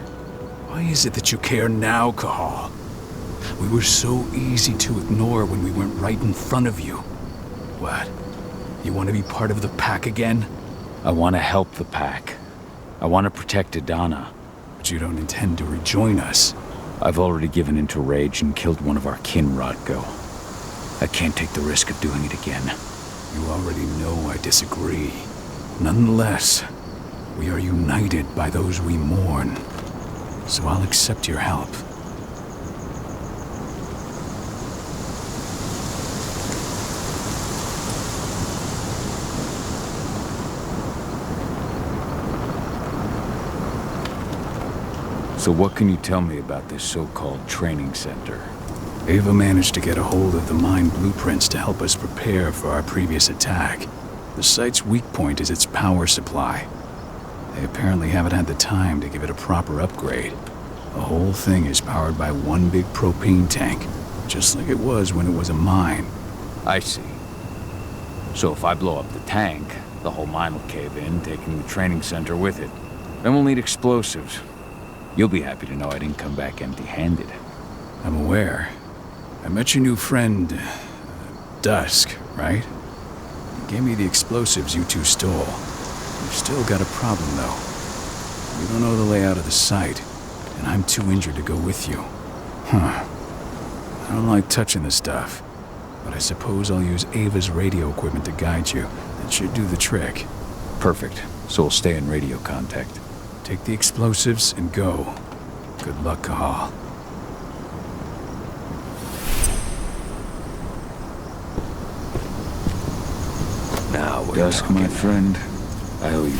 Speaker 3: Why is it that you care now, Cahal? We were so easy to ignore when we weren't right in front of you. What? You want to be part of the pack again?
Speaker 2: I want to help the pack. I want to protect Adana.
Speaker 3: But you don't intend to rejoin us.
Speaker 2: I've already given in to rage and killed one of our kin, Rotko. I can't take the risk of doing it again.
Speaker 3: You already know I disagree. Nonetheless, we are united by those we mourn. So I'll accept your help.
Speaker 2: So what can you tell me about this so-called training center?
Speaker 3: Ava managed to get a hold of the mine blueprints to help us prepare for our previous attack. The site's weak point is its power supply. They apparently haven't had the time to give it a proper upgrade. The whole thing is powered by one big propane tank, just like it was when it was a mine.
Speaker 2: I see. So if I blow up the tank, the whole mine will cave in, taking the training center with it. Then we'll need explosives. You'll be happy to know I didn't come back empty-handed.
Speaker 3: I'm aware. I met your new friend, Dusk, right? He gave me the explosives you two stole. We've still got a problem, though. We don't know the layout of the site, and I'm too injured to go with you. Huh. I don't like touching the stuff, but I suppose I'll use Ava's radio equipment to guide you. That should do the trick.
Speaker 2: Perfect. So we'll stay in radio contact.
Speaker 3: Take the explosives and go. Good luck, Cahal.
Speaker 2: Now, Dusk, my friend, I owe you.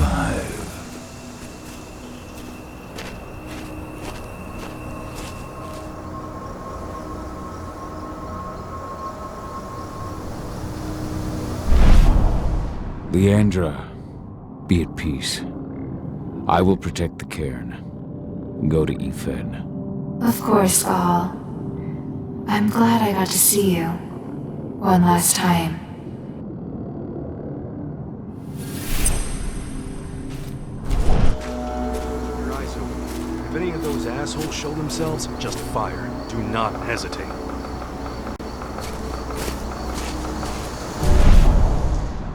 Speaker 18: survive.
Speaker 2: Leandra, be at peace. I will protect the cairn. Go to Efen.
Speaker 8: Of course, Gahal. I'm glad I got to see you. One last time.
Speaker 10: Your eyes open. If any of those assholes show themselves, just fire. Do not hesitate.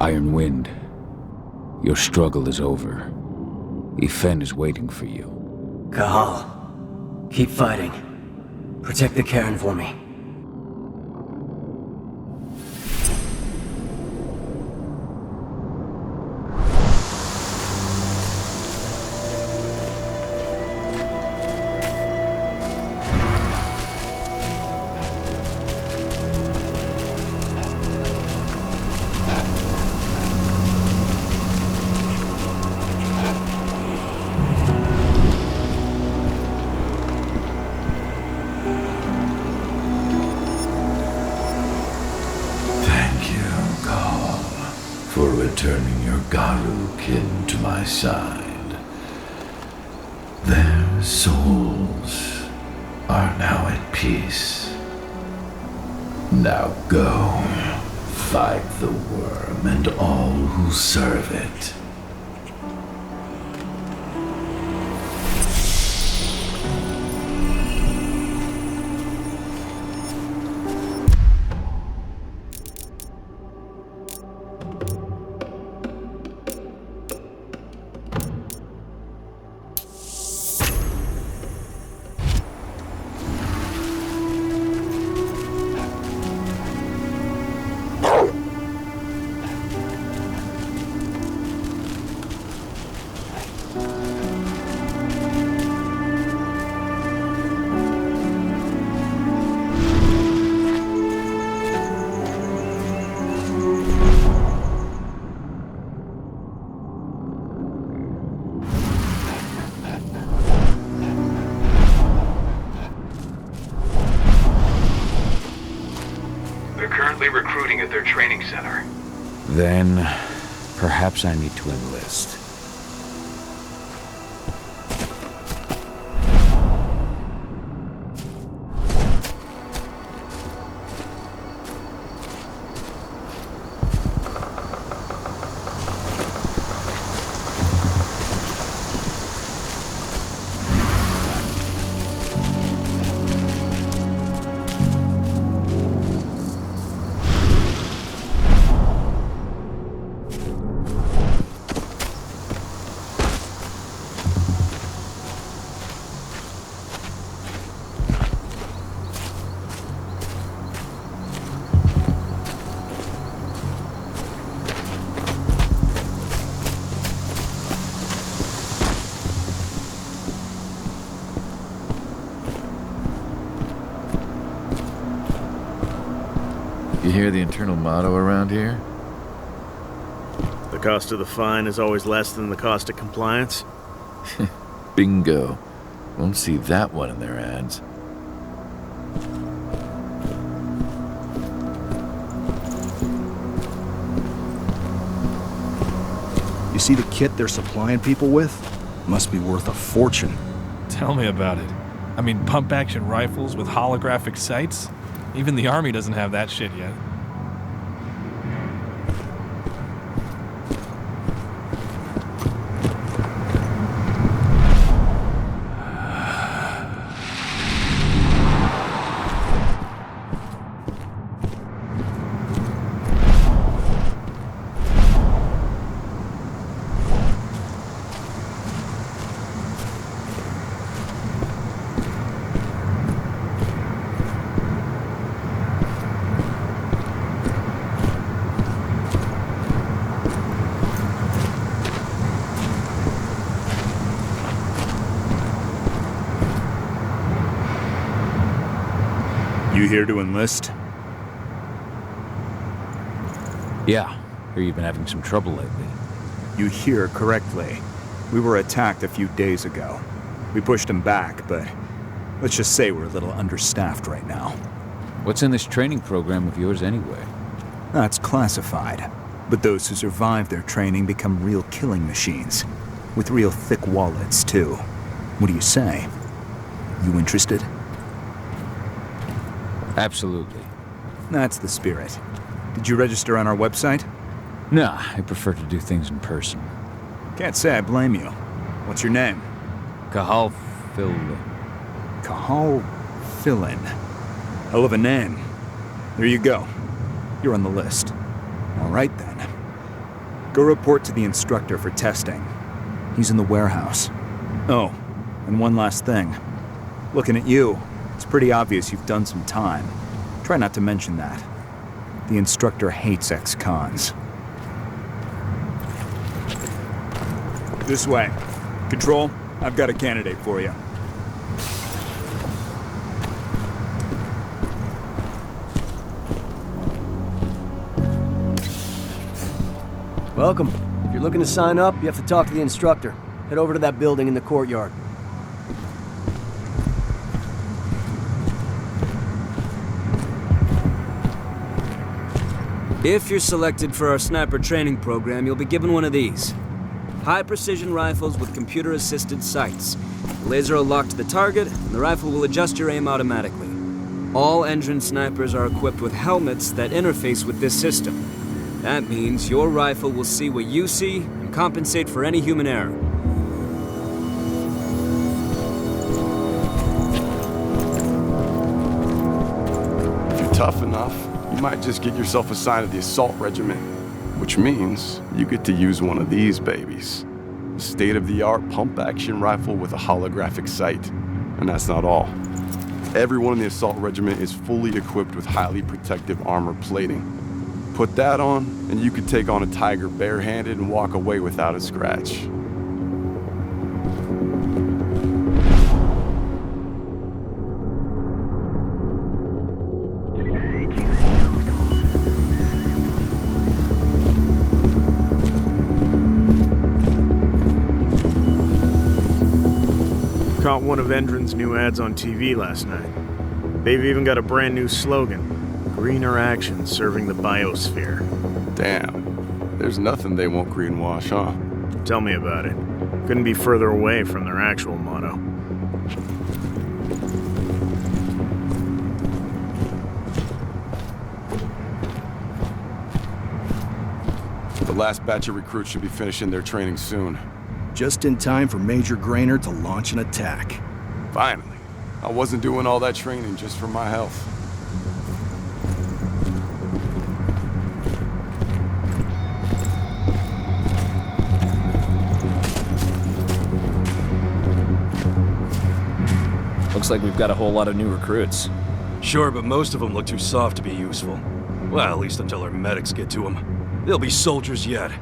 Speaker 2: Iron Wind, your struggle is over. Efen is waiting for you.
Speaker 16: Gahal, keep fighting. Protect the cairn for me.
Speaker 18: For returning your Garu kin to my side. Their souls are now at peace. Now go, fight the worm and all who serve it.
Speaker 13: Recruiting at their training center.
Speaker 2: Then, perhaps I need to enlist.
Speaker 11: You hear the internal motto around here?
Speaker 15: The cost of the fine is always less than the cost of compliance?
Speaker 11: Bingo. Won't see that one in their ads.
Speaker 10: You see the kit they're supplying people with? Must be worth a fortune.
Speaker 14: Tell me about it. I mean, pump-action rifles with holographic sights? Even the Army doesn't have that shit yet.
Speaker 3: You here to enlist?
Speaker 2: Yeah, hear you've been having some trouble lately.
Speaker 17: You hear correctly. We were attacked a few days ago. We pushed them back, but let's just say we're a little understaffed right now.
Speaker 2: What's in this training program of yours anyway?
Speaker 17: That's classified. But those who survive their training become real killing machines. With real thick wallets, too. What do you say? You interested?
Speaker 2: Absolutely.
Speaker 17: That's the spirit. Did you register on our website?
Speaker 2: Nah, I prefer to do things in person.
Speaker 17: Can't say I blame you. What's your name?
Speaker 2: Cahal Philin.
Speaker 17: Cahal Philin. Hell of a name. There you go. You're on the list. All right, then. Go report to the instructor for testing. He's in the warehouse. Oh, and one last thing. Looking at you, it's pretty obvious you've done some time. Try not to mention that. The instructor hates ex-cons. This way. Control, I've got a candidate for you.
Speaker 16: Welcome. If you're looking to sign up, you have to talk to the instructor. Head over to that building in the courtyard.
Speaker 9: If you're selected for our sniper training program, you'll be given one of these. High-precision rifles with computer-assisted sights. The laser will lock to the target, and the rifle will adjust your aim automatically. All engine snipers are equipped with helmets that interface with this system. That means your rifle will see what you see and compensate for any human error.
Speaker 19: If you're tough enough, you might just get yourself assigned to the assault regiment, which means you get to use one of these babies. A state-of-the-art pump-action rifle with a holographic sight. And that's not all. Everyone in the assault regiment is fully equipped with highly protective armor plating. Put that on, and you could take on a tiger barehanded and walk away without a scratch.
Speaker 6: Caught one of Endron's new ads on TV last night. They've even got a brand new slogan. Greener action serving the biosphere.
Speaker 19: Damn. There's nothing they won't greenwash, huh?
Speaker 6: Tell me about it. Couldn't be further away from their actual motto.
Speaker 19: The last batch of recruits should be finishing their training soon.
Speaker 10: Just in time for Major Grainer to launch an attack.
Speaker 19: Finally. I wasn't doing all that training just for my health.
Speaker 9: Looks like we've got a whole lot of new recruits.
Speaker 10: Sure, but most of them look too soft to be useful. Well, at least until our medics get to them. They'll be soldiers yet.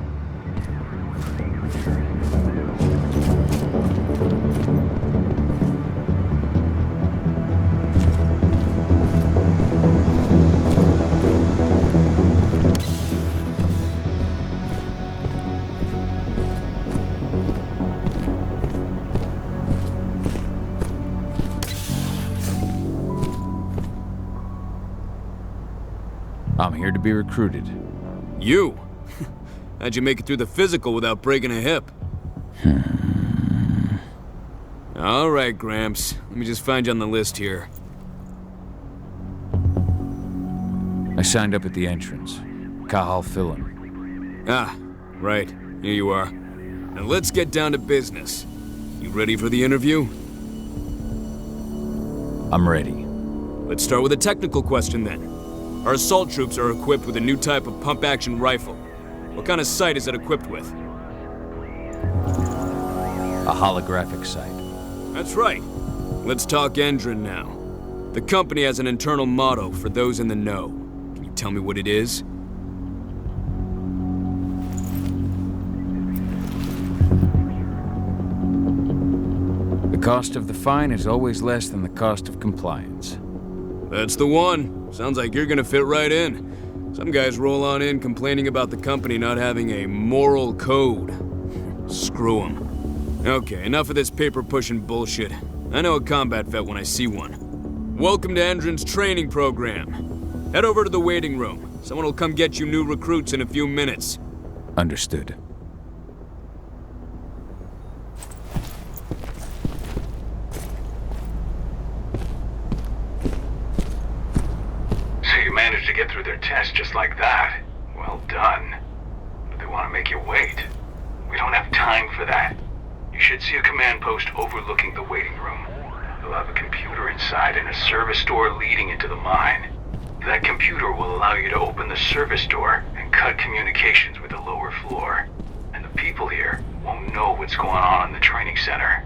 Speaker 2: I'm here to be recruited.
Speaker 9: You? How'd you make it through the physical without breaking a hip? All right, Gramps. Let me just find you on the list here.
Speaker 2: I signed up at the entrance. Cahal Philin.
Speaker 9: Ah, right. Here you are. Now let's get down to business. You ready for the interview?
Speaker 2: I'm ready.
Speaker 9: Let's start with a technical question then. Our assault troops are equipped with a new type of pump-action rifle. What kind of sight is it equipped with?
Speaker 2: A holographic sight.
Speaker 9: That's right. Let's talk Endron now. The company has an internal motto for those in the know. Can you tell me what it is?
Speaker 2: The cost of the fine is always less than the cost of compliance.
Speaker 9: That's the one. Sounds like you're gonna fit right in. Some guys roll on in complaining about the company not having a moral code. Screw him. Okay, enough of this paper-pushing bullshit. I know a combat vet when I see one. Welcome to Endron's training program. Head over to the waiting room. Someone will come get you new recruits in a few minutes.
Speaker 2: Understood.
Speaker 13: So you managed to get through their test just like that. Well done. But they want to make you wait. We don't have time for that. You should see a command post overlooking the waiting room. You'll have a computer inside and a service door leading into the mine. That computer will allow you to open the service door and cut communications with the lower floor. And the people here won't know what's going on in the training center.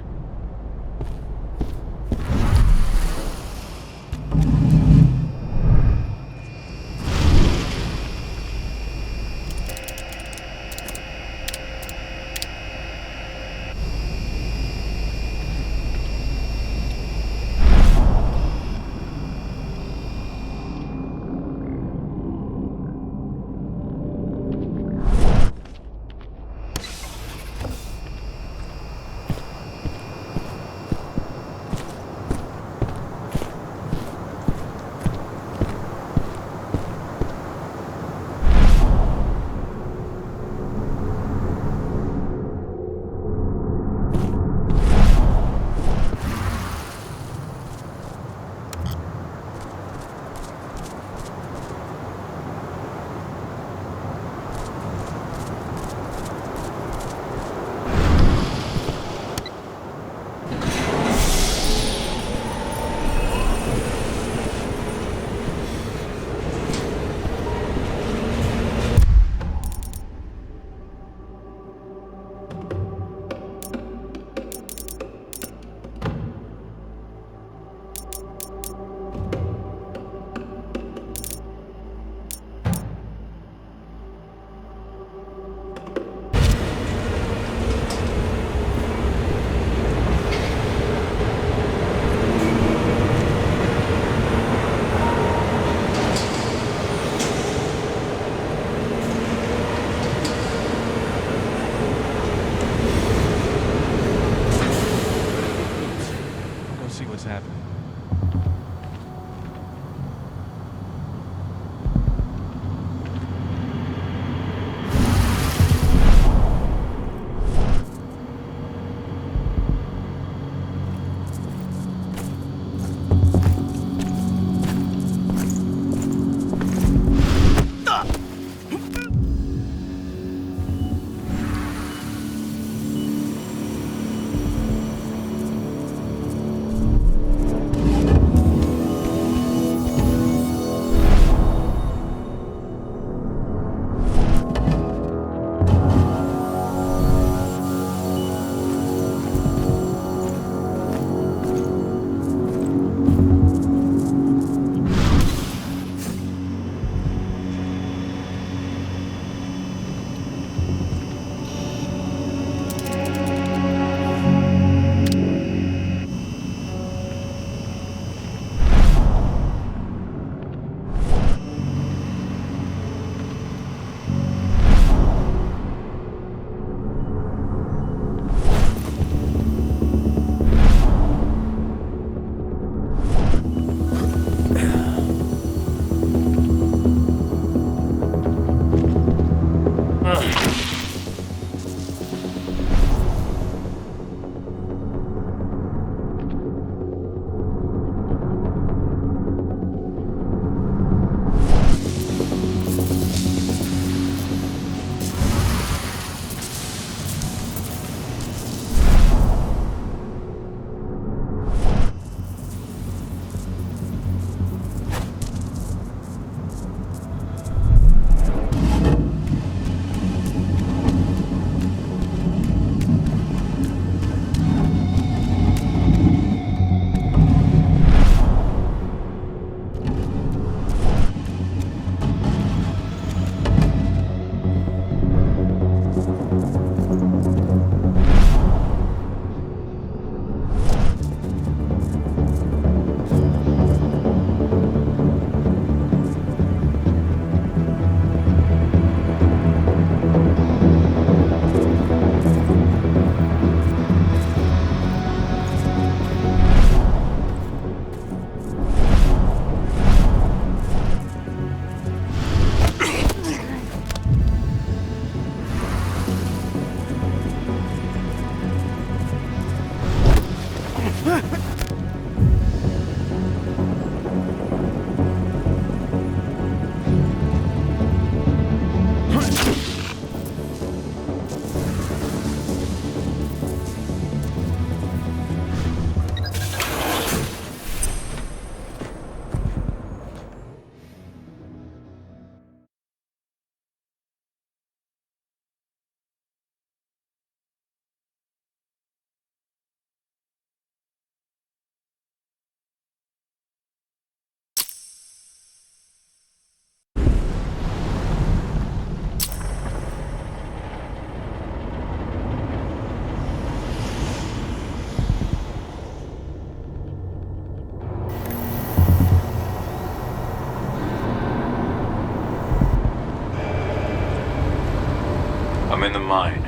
Speaker 2: I'm in the mine.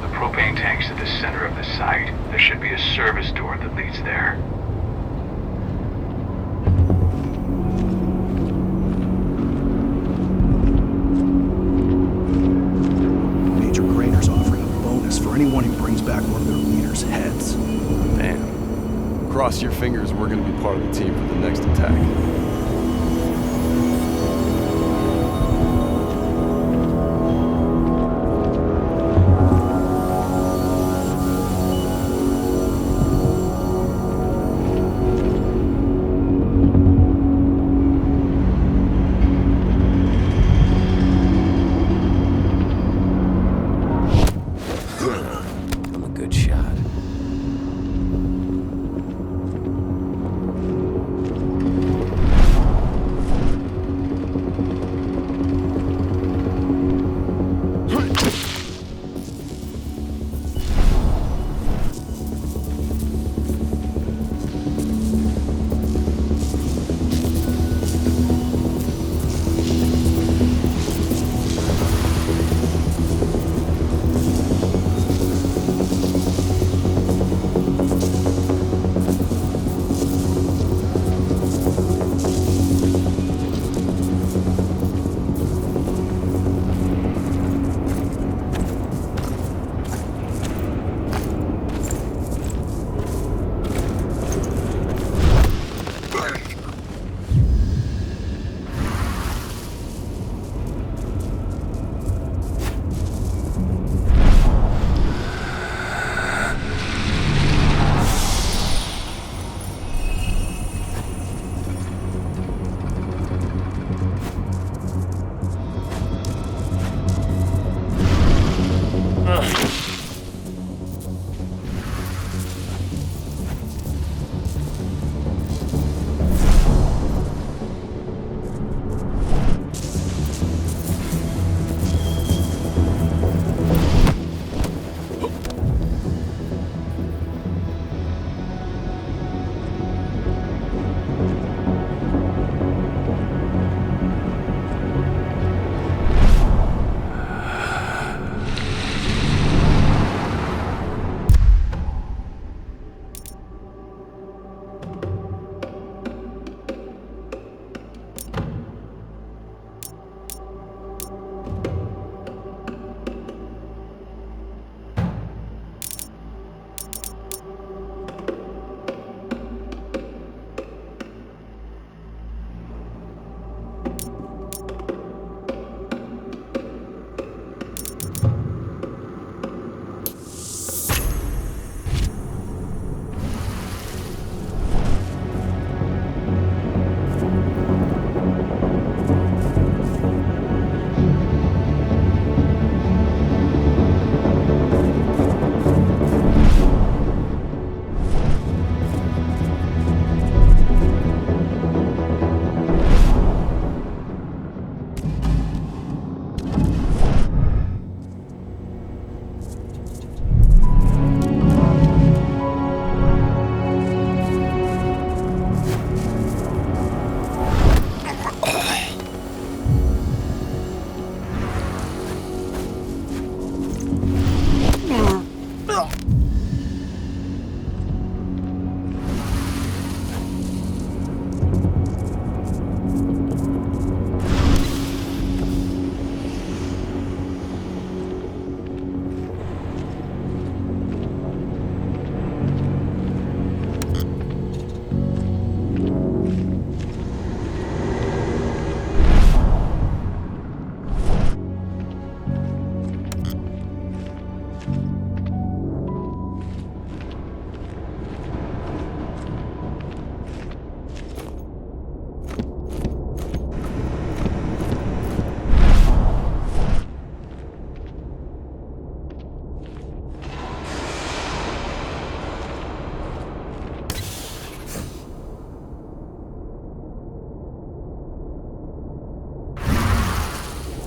Speaker 13: The propane tank's at the center of the site. There should be a service door that leads there.
Speaker 23: Major Grader's offering a bonus for anyone who brings back one of their leaders' heads.
Speaker 19: Damn. Cross your fingers, we're gonna be part of the team for the next attack.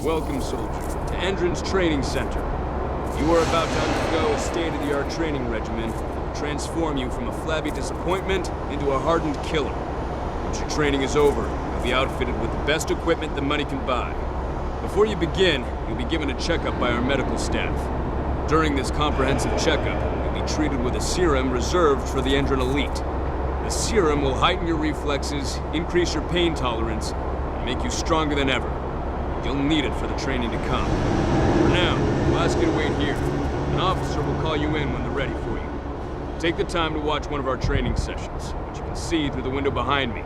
Speaker 12: Welcome, soldier, to Endron's training center. You are about to undergo a state-of-the-art training regimen that will transform you from a flabby disappointment into a hardened killer. Once your training is over, you'll be outfitted with the best equipment the money can buy. Before you begin, you'll be given a checkup by our medical staff. During this comprehensive checkup, you'll be treated with a serum reserved for the Endron Elite. The serum will heighten your reflexes, increase your pain tolerance, and make you stronger than ever. You'll need it for the training to come. For now, we'll ask you to wait here. An officer will call you in when they're ready for you. Take the time to watch one of our training sessions, which you can see through the window behind me.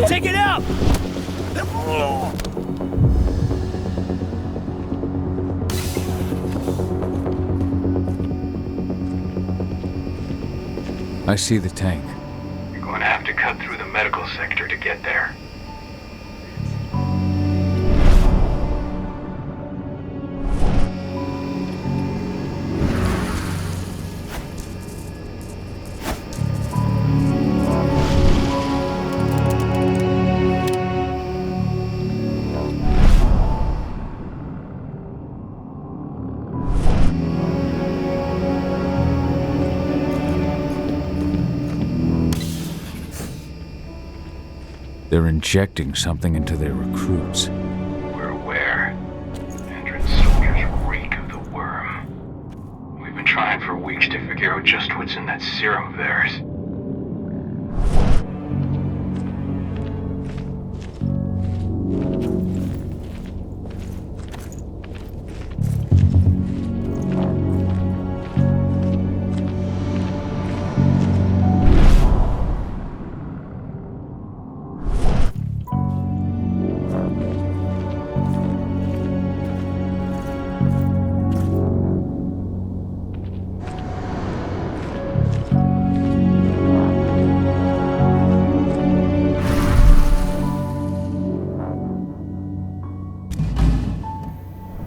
Speaker 16: Take it out!
Speaker 2: I see the tank.
Speaker 13: You're going to have to cut through the medical sector to get there.
Speaker 2: They're injecting something into their recruits.
Speaker 13: We're aware. Endron soldiers reek of the worm. We've been trying for weeks to figure out just what's in that serum of theirs.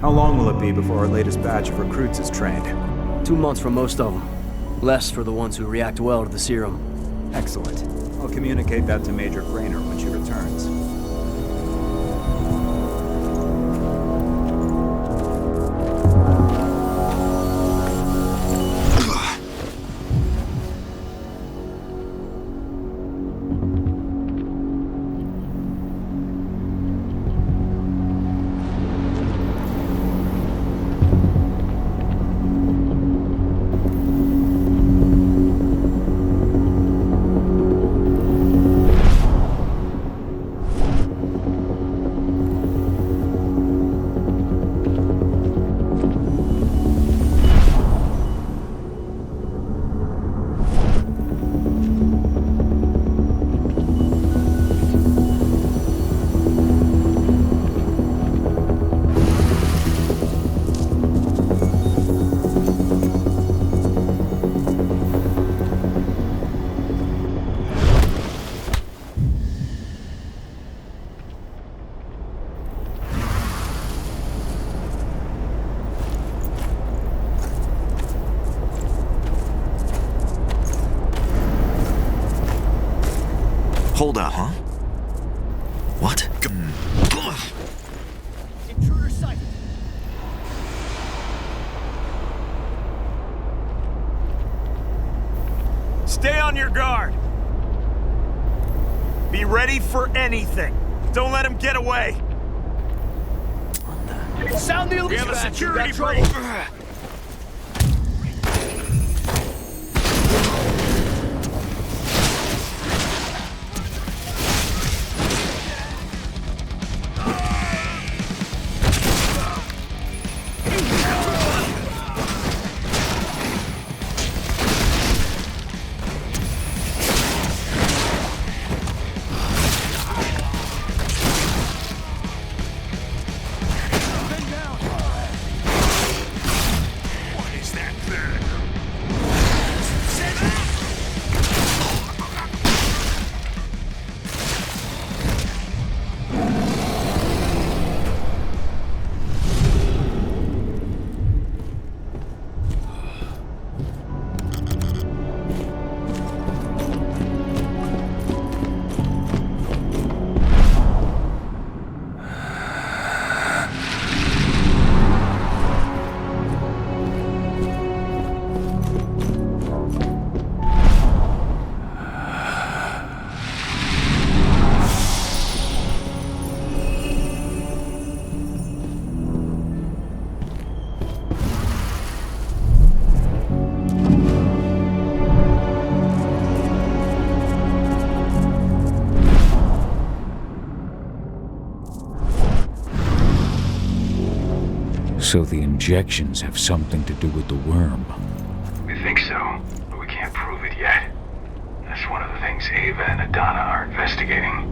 Speaker 17: How long will it be before our latest batch of recruits is trained?
Speaker 16: 2 months for most of them. Less for the ones who react well to the serum.
Speaker 17: Excellent. I'll communicate that to Major Grainer when she returns.
Speaker 4: Hold up, huh? What?
Speaker 16: Intruder sighted.
Speaker 1: Stay on your guard. Be ready for anything. Don't let him get away.
Speaker 16: Sound the
Speaker 1: We have a
Speaker 16: dispatch,
Speaker 1: security
Speaker 16: you got trouble.
Speaker 1: breach.
Speaker 2: So the injections have something to do with the worm.
Speaker 13: We think so, but we can't prove it yet. That's one of the things Ava and Adana are investigating.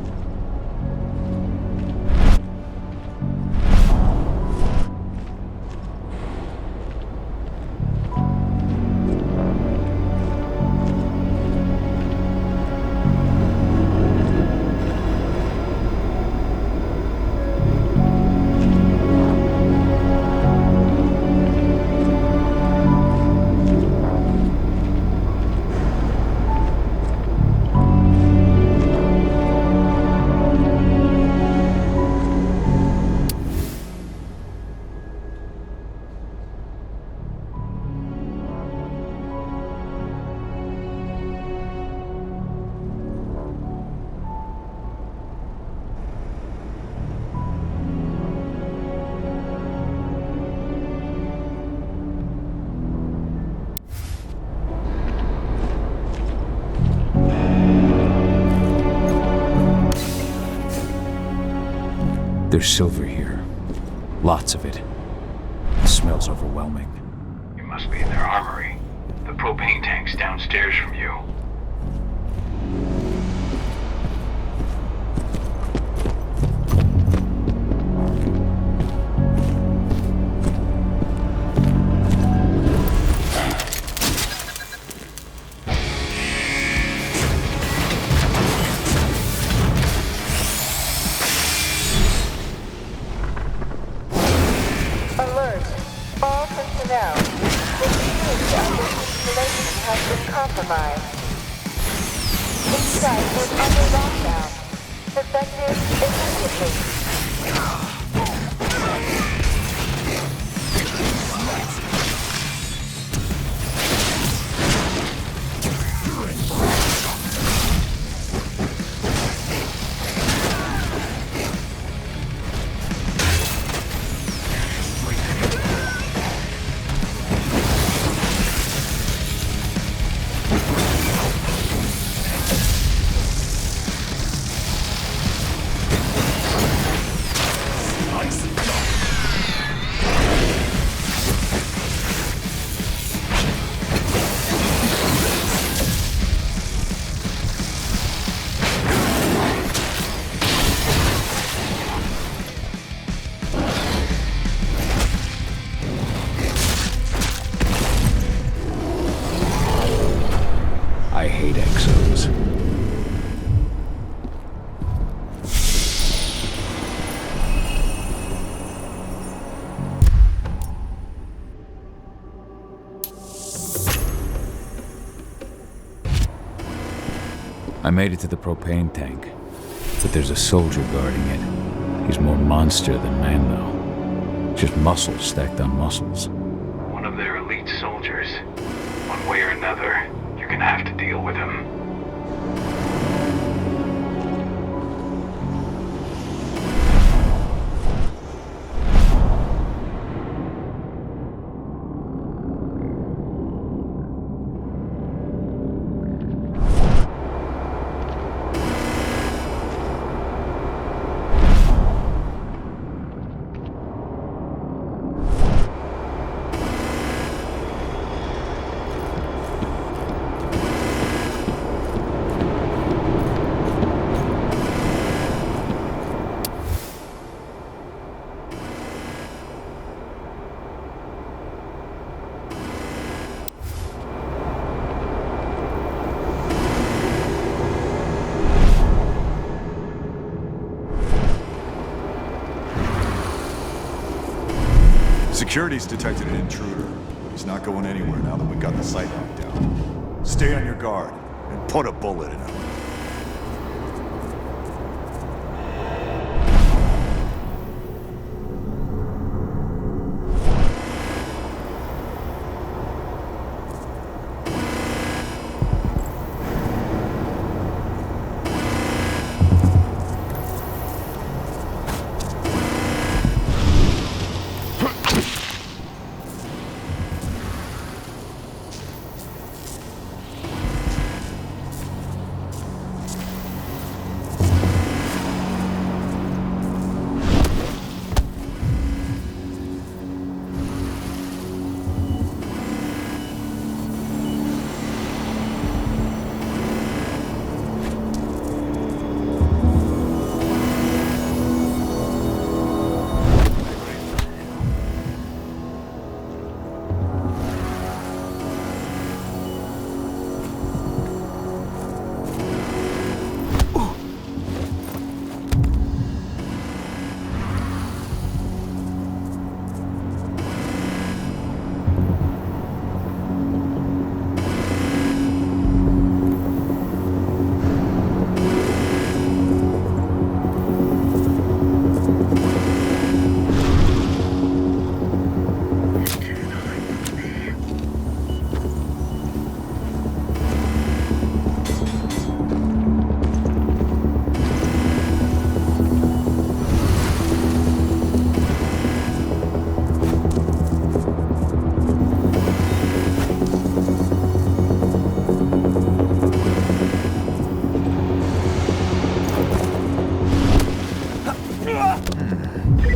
Speaker 2: There's silver here. Lots of it. It smells overwhelming.
Speaker 13: It must be in their armory. The propane tank's downstairs from you.
Speaker 20: Alert. All personnel. The security of this installation has been compromised. This site is under lockdown. Effective immediately.
Speaker 2: I hate exos. I made it to the propane tank, but there's a soldier guarding it. He's more monster than man, though. Just muscles stacked on muscles.
Speaker 13: One of their elite soldiers. One way or another, you're gonna have to deal with him.
Speaker 5: Security's detected an intruder. He's not going anywhere now that we got the site locked down. Stay on your guard and put a bullet in him.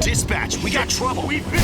Speaker 4: Dispatch, we got trouble. We've been...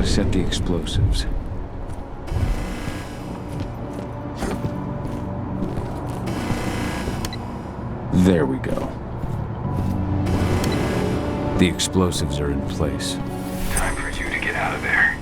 Speaker 2: Set the explosives. There we go. The explosives are in place.
Speaker 13: Time for you to get out of there.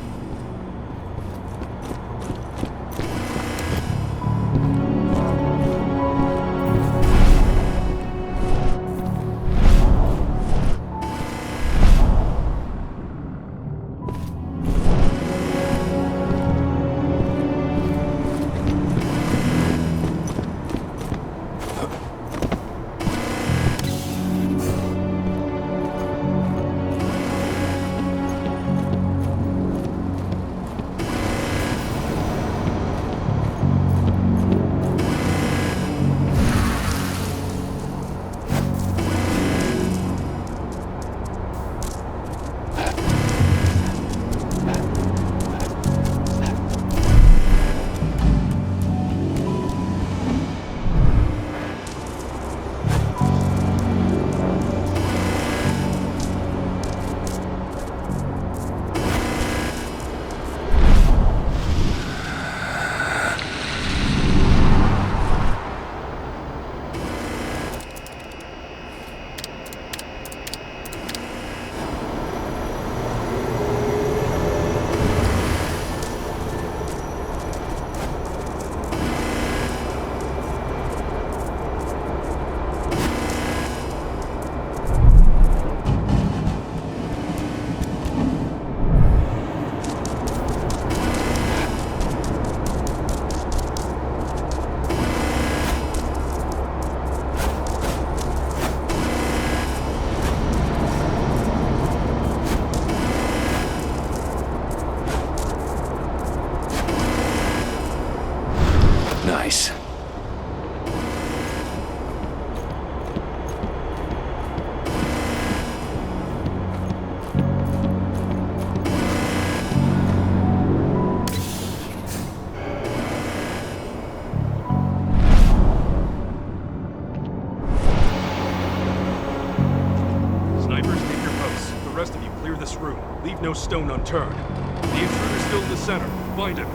Speaker 12: leave no stone unturned. The intruder's still in the center. Find him.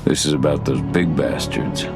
Speaker 2: This is about those big bastards.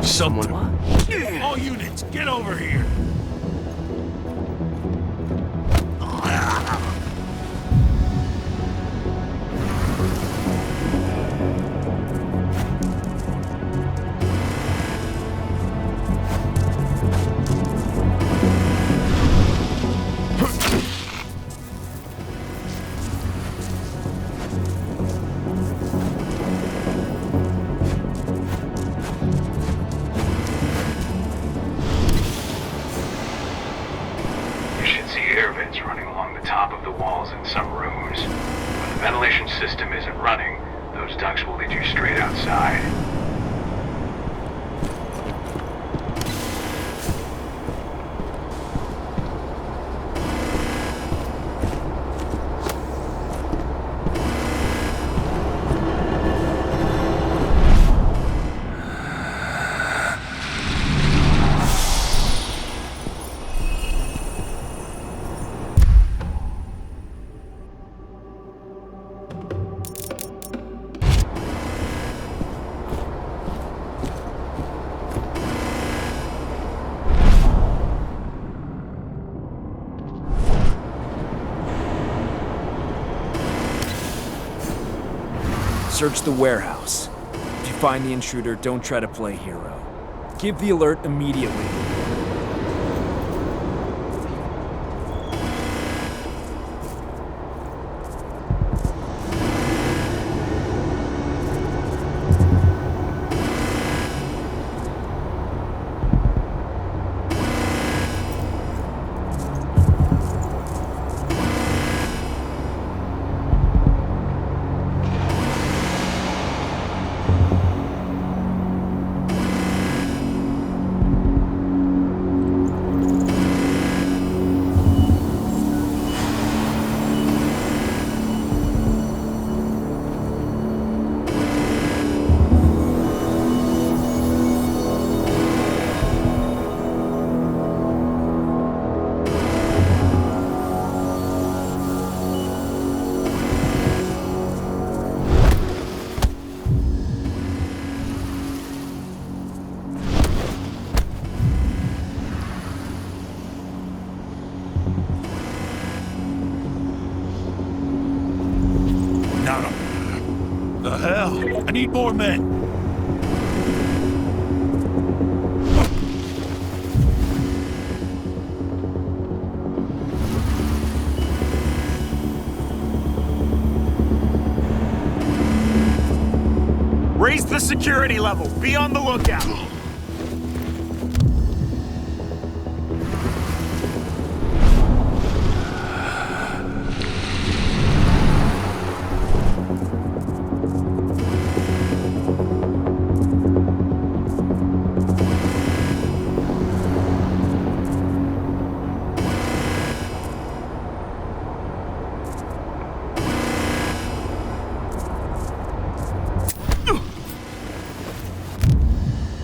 Speaker 12: Someone. All units, get over here.
Speaker 13: System isn't running, those ducts will lead you straight outside.
Speaker 17: Search the warehouse. If you find the intruder, don't try to play hero. Give the alert immediately.
Speaker 4: The hell? I need more men.
Speaker 1: Raise the security level. Be on the lookout.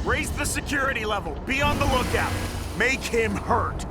Speaker 1: Raise the security level. Be on the lookout. Make him hurt.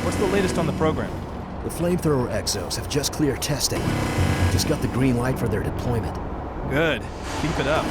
Speaker 14: What's the latest on the program?
Speaker 23: The flamethrower exos have just cleared testing. Just got the green light for their deployment.
Speaker 14: Good. Keep it up.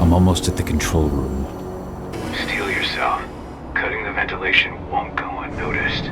Speaker 2: I'm almost at the control room.
Speaker 13: Steel yourself. Cutting the ventilation won't go unnoticed.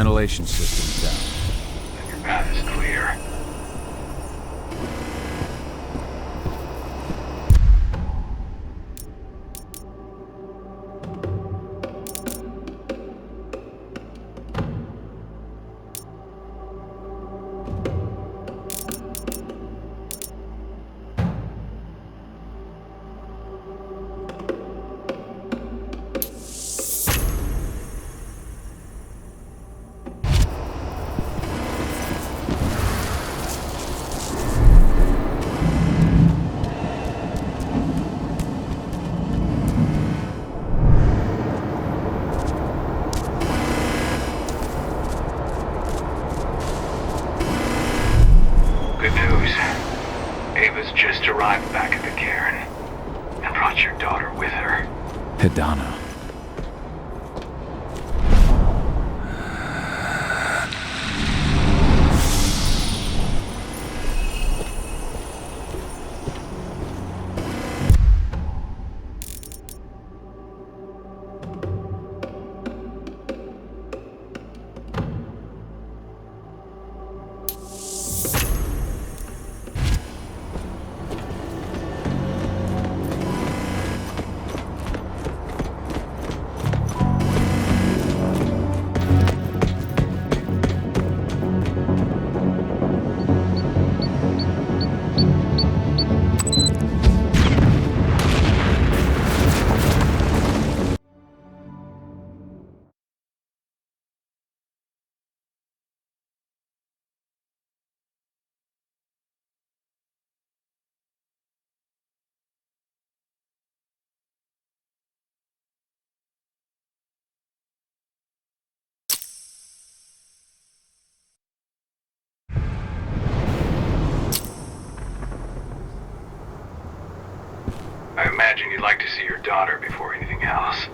Speaker 2: ventilation system's down.
Speaker 13: Then your path is clear. Good news. Ava's just arrived back at the cairn and brought your daughter with her.
Speaker 2: Hidana.
Speaker 13: I imagine you'd like to see your daughter before anything else.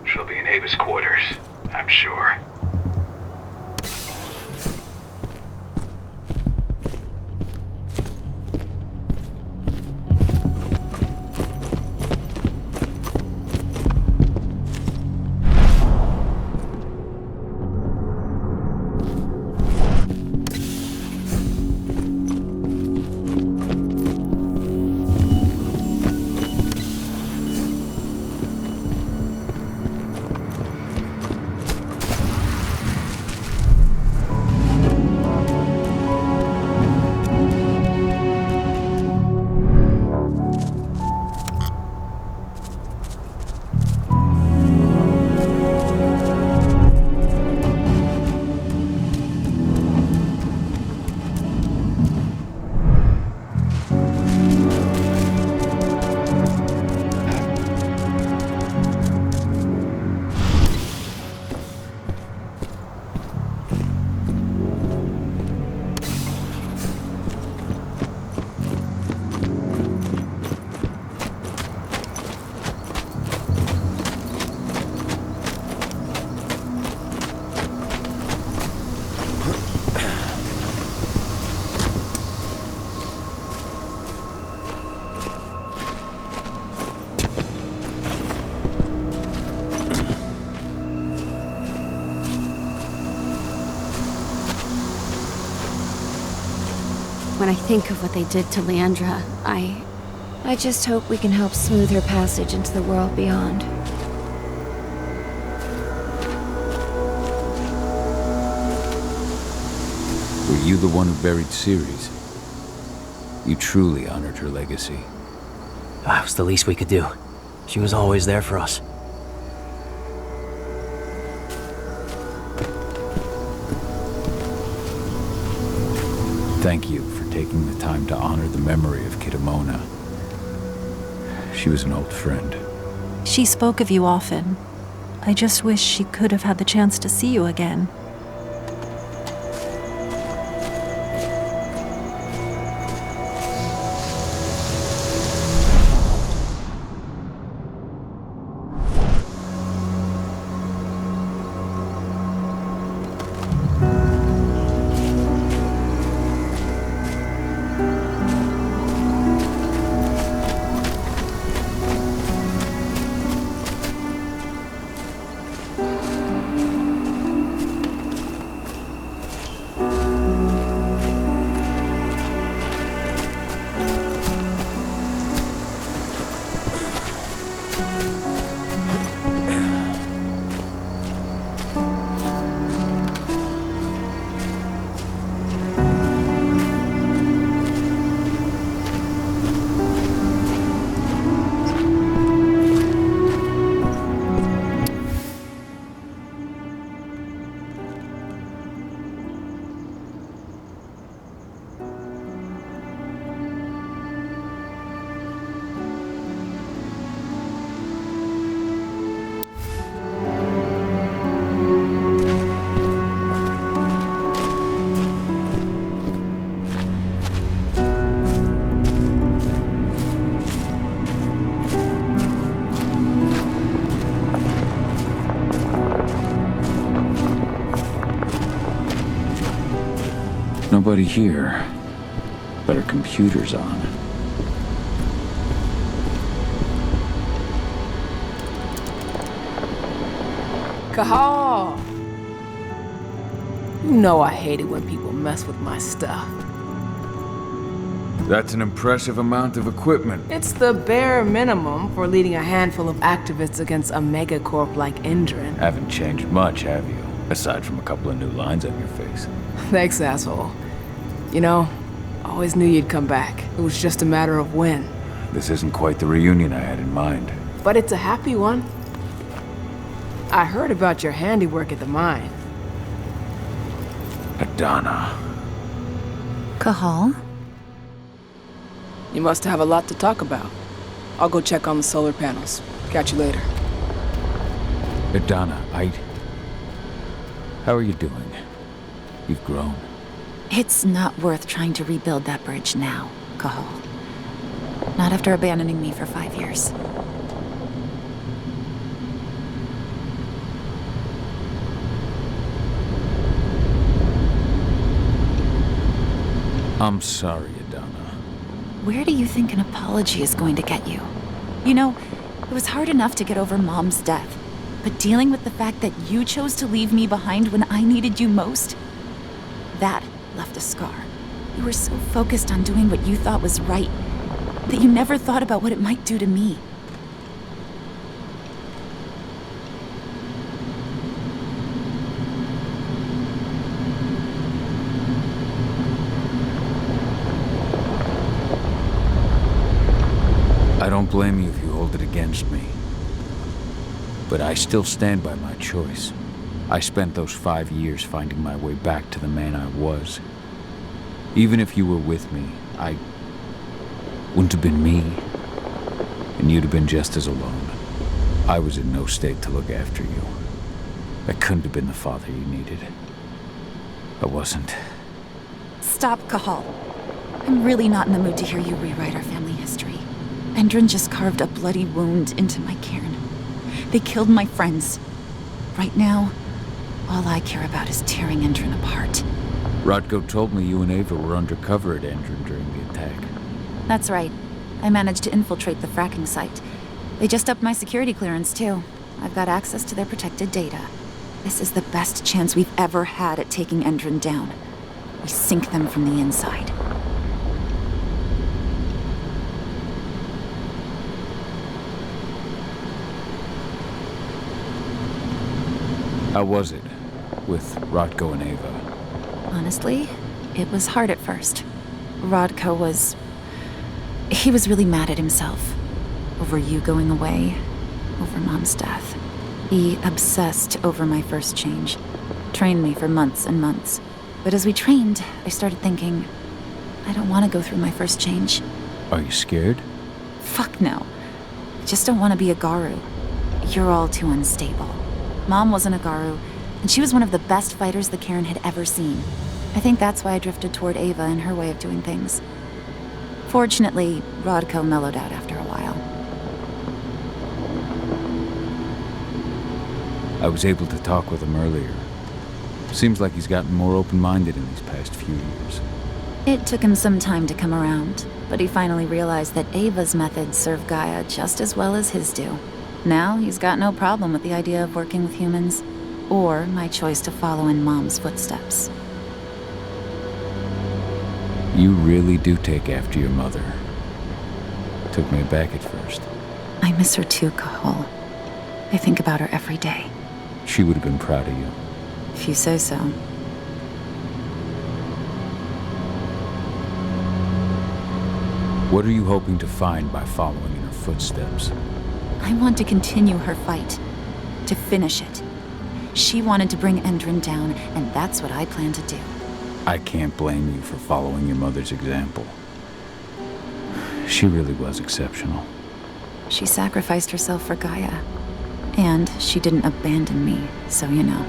Speaker 13: She'll be in Ava's quarters, I'm sure.
Speaker 7: When I think of what they did to Leandra,
Speaker 8: I just hope we can help smooth her passage into the world beyond.
Speaker 2: Were you the one who buried Ceres? You truly honored her legacy.
Speaker 21: That was the least we could do. She was always there for us.
Speaker 2: Thank you for taking the time to honor the memory of Kitamona. She was an old friend.
Speaker 22: She spoke of you often. I just wish she could have had the chance to see you again.
Speaker 2: nobody here, but our computer's on.
Speaker 11: Cahal! You know I hate it when people mess with my stuff.
Speaker 2: That's an impressive amount of equipment.
Speaker 11: It's the bare minimum for leading a handful of activists against a megacorp like Endron.
Speaker 2: Haven't changed much, have you? Aside from a couple of new lines on your face.
Speaker 11: Thanks, asshole. You know, I always knew you'd come back. It was just a matter of when.
Speaker 2: This isn't quite the reunion I had in mind.
Speaker 11: But it's a happy one. I heard about your handiwork at the mine.
Speaker 2: Adana.
Speaker 22: Cahal?
Speaker 11: You must have a lot to talk about. I'll go check on the solar panels. Catch you later.
Speaker 2: Adana, how are you doing? You've grown.
Speaker 22: It's not worth trying to rebuild that bridge now, Cahal. Not after abandoning me for 5 years.
Speaker 2: I'm sorry, Adana.
Speaker 22: Where do you think an apology is going to get you? You know, it was hard enough to get over Mom's death, but dealing with the fact that you chose to leave me behind when I needed you most, that left a scar. You were so focused on doing what you thought was right that you never thought about what it might do to me.
Speaker 2: I don't blame you if you hold it against me. But I still stand by my choice. I spent those 5 years finding my way back to the man I was. Even if you were with me, I wouldn't have been me. And you'd have been just as alone. I was in no state to look after you. I couldn't have been the father you needed. I wasn't.
Speaker 22: Stop, Cahal. I'm really not in the mood to hear you rewrite our family history. Endron just carved a bloody wound into my cairn. They killed my friends. Right now, all I care about is tearing Endron apart.
Speaker 2: Rodko told me you and Ava were undercover at Endron during the attack.
Speaker 22: That's right. I managed to infiltrate the fracking site. They just upped my security clearance, too. I've got access to their protected data. This is the best chance we've ever had at taking Endron down. We sink them from the inside.
Speaker 2: How was it with Rodko and Ava?
Speaker 22: Honestly, it was hard at first. Rodko was... he was really mad at himself. Over you going away, over Mom's death. He obsessed over my first change. Trained me for months and months. But as we trained, I started thinking, I don't want to go through my first change.
Speaker 2: Are you scared?
Speaker 22: Fuck no. I just don't want to be a Garu. You're all too unstable. Mom wasn't a Garu, and she was one of the best fighters the Cairn had ever seen. I think that's why I drifted toward Ava and her way of doing things. Fortunately, Rodko mellowed out after a while.
Speaker 2: I was able to talk with him earlier. Seems like he's gotten more open-minded in these past few years.
Speaker 22: It took him some time to come around, but he finally realized that Ava's methods serve Gaia just as well as his do. Now he's got no problem with the idea of working with humans, or my choice to follow in Mom's footsteps.
Speaker 2: You really do take after your mother. Took me aback at first.
Speaker 22: I miss her too, Cahal. I think about her every day.
Speaker 2: She would have been proud of you.
Speaker 22: If you say so.
Speaker 2: What are you hoping to find by following in her footsteps?
Speaker 22: I want to continue her fight. To finish it. She wanted to bring Endron down, and that's what I plan to do.
Speaker 2: I can't blame you for following your mother's example. She really was exceptional.
Speaker 22: She sacrificed herself for Gaia. And she didn't abandon me, so you know.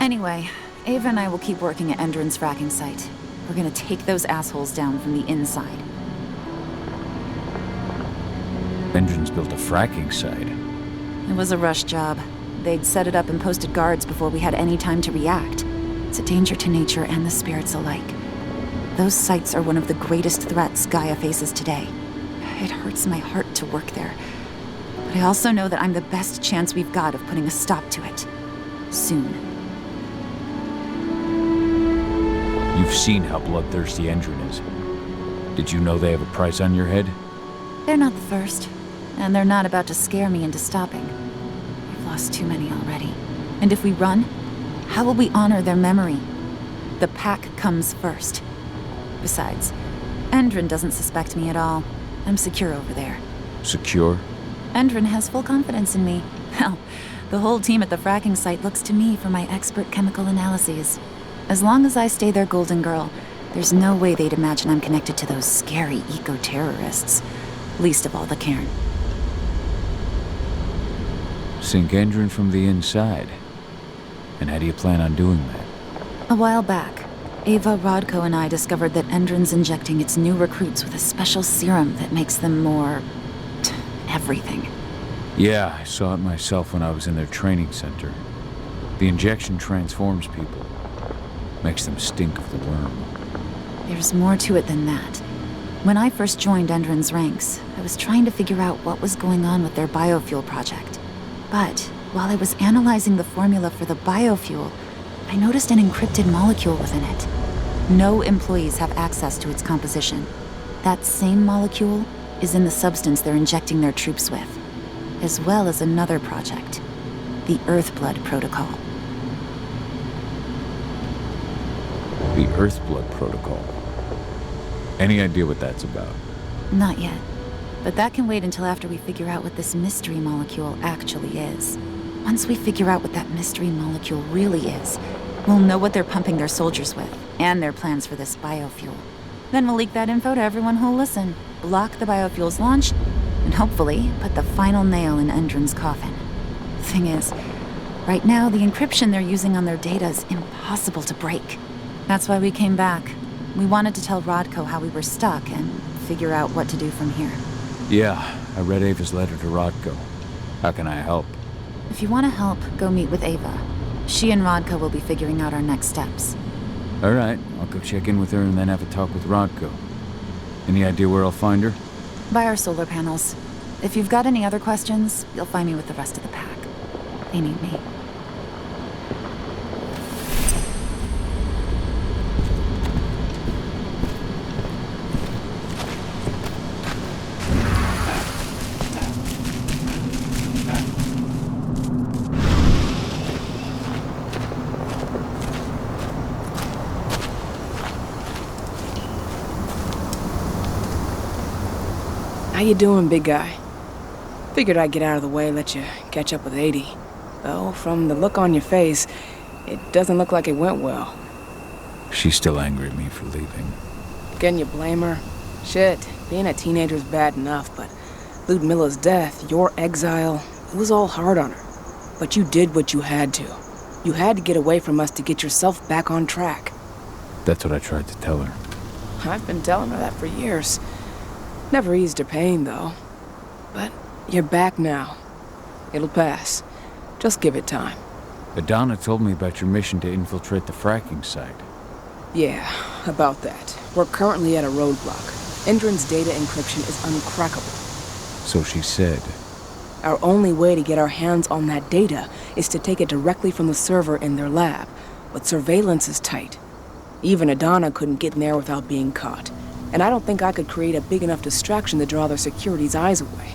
Speaker 22: Anyway, Ava and I will keep working at Endron's fracking site. We're gonna take those assholes down from the inside.
Speaker 2: Endron's built a fracking site.
Speaker 22: It was a rush job. They'd set it up and posted guards before we had any time to react. It's a danger to nature and the spirits alike. Those sites are one of the greatest threats Gaia faces today. It hurts my heart to work there. But I also know that I'm the best chance we've got of putting a stop to it. Soon.
Speaker 2: You've seen how bloodthirsty Endron is. Did you know they have a price on your head?
Speaker 22: They're not the first, and they're not about to scare me into stopping. We've lost too many already. And if we run, how will we honor their memory? The pack comes first. Besides, Endron doesn't suspect me at all. I'm secure over there.
Speaker 2: Secure?
Speaker 22: Endron has full confidence in me. Hell, the whole team at the fracking site looks to me for my expert chemical analyses. As long as I stay their golden girl, there's no way they'd imagine I'm connected to those scary eco-terrorists. Least of all the Cairn.
Speaker 2: Sink Endron from the inside. And how do you plan on doing that?
Speaker 22: A while back, Ava, Rodko, and I discovered that Endron's injecting its new recruits with a special serum that makes them more... everything.
Speaker 2: Yeah, I saw it myself when I was in their training center. The injection transforms people. Makes them stink of the worm.
Speaker 22: There's more to it than that. When I first joined Endron's ranks, I was trying to figure out what was going on with their biofuel project. But while I was analyzing the formula for the biofuel, I noticed an encrypted molecule within it. No employees have access to its composition. That same molecule is in the substance they're injecting their troops with, as well as another project, the Earthblood Protocol.
Speaker 2: The Earthblood Protocol. Any idea what that's about?
Speaker 22: Not yet. But that can wait until after we figure out what this mystery molecule actually is. Once we figure out what that mystery molecule really is, we'll know what they're pumping their soldiers with, and their plans for this biofuel. Then we'll leak that info to everyone who'll listen, block the biofuel's launch, and hopefully put the final nail in Endron's coffin. Thing is, right now the encryption they're using on their data is impossible to break. That's why we came back. We wanted to tell Rodko how we were stuck and figure out what to do from here.
Speaker 2: Yeah, I read Ava's letter to Rodko. How can I help?
Speaker 22: If you want to help, go meet with Ava. She and Rodko will be figuring out our next steps.
Speaker 2: All right, I'll go check in with her and then have a talk with Rodko. Any idea where I'll find her?
Speaker 22: By our solar panels. If you've got any other questions, you'll find me with the rest of the pack. They need me.
Speaker 11: How you doing, big guy? Figured I'd get out of the way, let you catch up with 80. Though, from the look on your face, it doesn't look like it went well.
Speaker 2: She's still angry at me for leaving.
Speaker 11: Can you blame her? Shit, being a teenager's bad enough, but Ludmilla's death, your exile, it was all hard on her. But you did what you had to. You had to get away from us to get yourself back on track.
Speaker 2: That's what I tried to tell her.
Speaker 11: I've been telling her that for years. Never eased her pain, though. But you're back now. It'll pass. Just give it time.
Speaker 2: Adana told me about your mission to infiltrate the fracking site.
Speaker 11: Yeah, about that. We're currently at a roadblock. Endron's data encryption is uncrackable.
Speaker 2: So she said.
Speaker 11: Our only way to get our hands on that data is to take it directly from the server in their lab. But surveillance is tight. Even Adana couldn't get in there without being caught. And I don't think I could create a big enough distraction to draw their security's eyes away.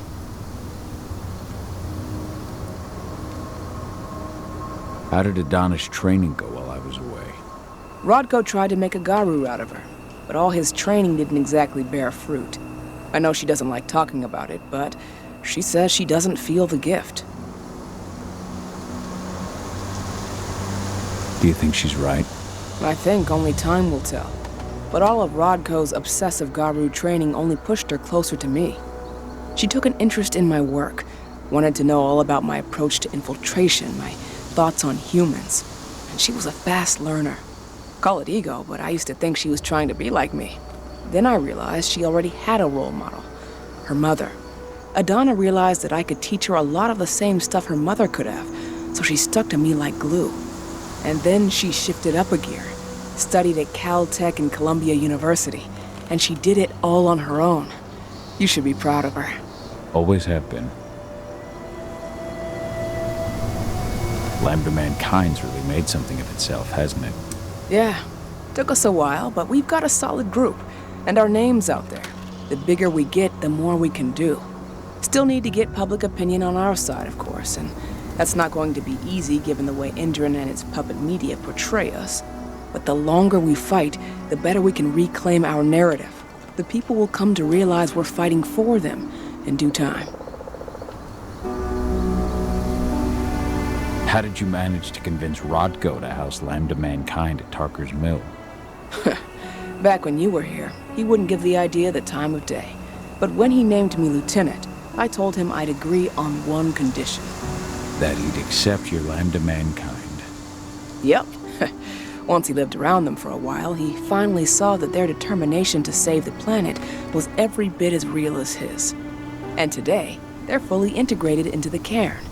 Speaker 2: How did Adana's training go while I was away?
Speaker 11: Rodko tried to make a Garu out of her, but all his training didn't exactly bear fruit. I know she doesn't like talking about it, but she says she doesn't feel the gift.
Speaker 2: Do you think she's right?
Speaker 11: I think only time will tell. But all of Rodko's obsessive Garu training only pushed her closer to me. She took an interest in my work, wanted to know all about my approach to infiltration, my thoughts on humans, and she was a fast learner. Call it ego, but I used to think she was trying to be like me. Then I realized she already had a role model, her mother. Adana realized that I could teach her a lot of the same stuff her mother could have, so she stuck to me like glue. And then she shifted up a gear, studied at Caltech and Columbia University, and she did it all on her own. You should be proud of her.
Speaker 2: Always have been. Lambda Mankind's really made something of itself, hasn't it?
Speaker 11: Yeah. Took us a while, but we've got a solid group, and our name's out there. The bigger we get, the more we can do. Still need to get public opinion on our side, of course, and that's not going to be easy given the way Indran and its puppet media portray us. But the longer we fight, the better we can reclaim our narrative. The people will come to realize we're fighting for them in due time.
Speaker 2: How did you manage to convince Rodko to house Lambda Mankind at Tarker's Mill?
Speaker 11: Back when you were here, he wouldn't give the idea the time of day. But when he named me lieutenant, I told him I'd agree on one condition.
Speaker 2: That he'd accept your Lambda Mankind.
Speaker 11: Yep. Once he lived around them for a while, he finally saw that their determination to save the planet was every bit as real as his. And today, they're fully integrated into the cairn.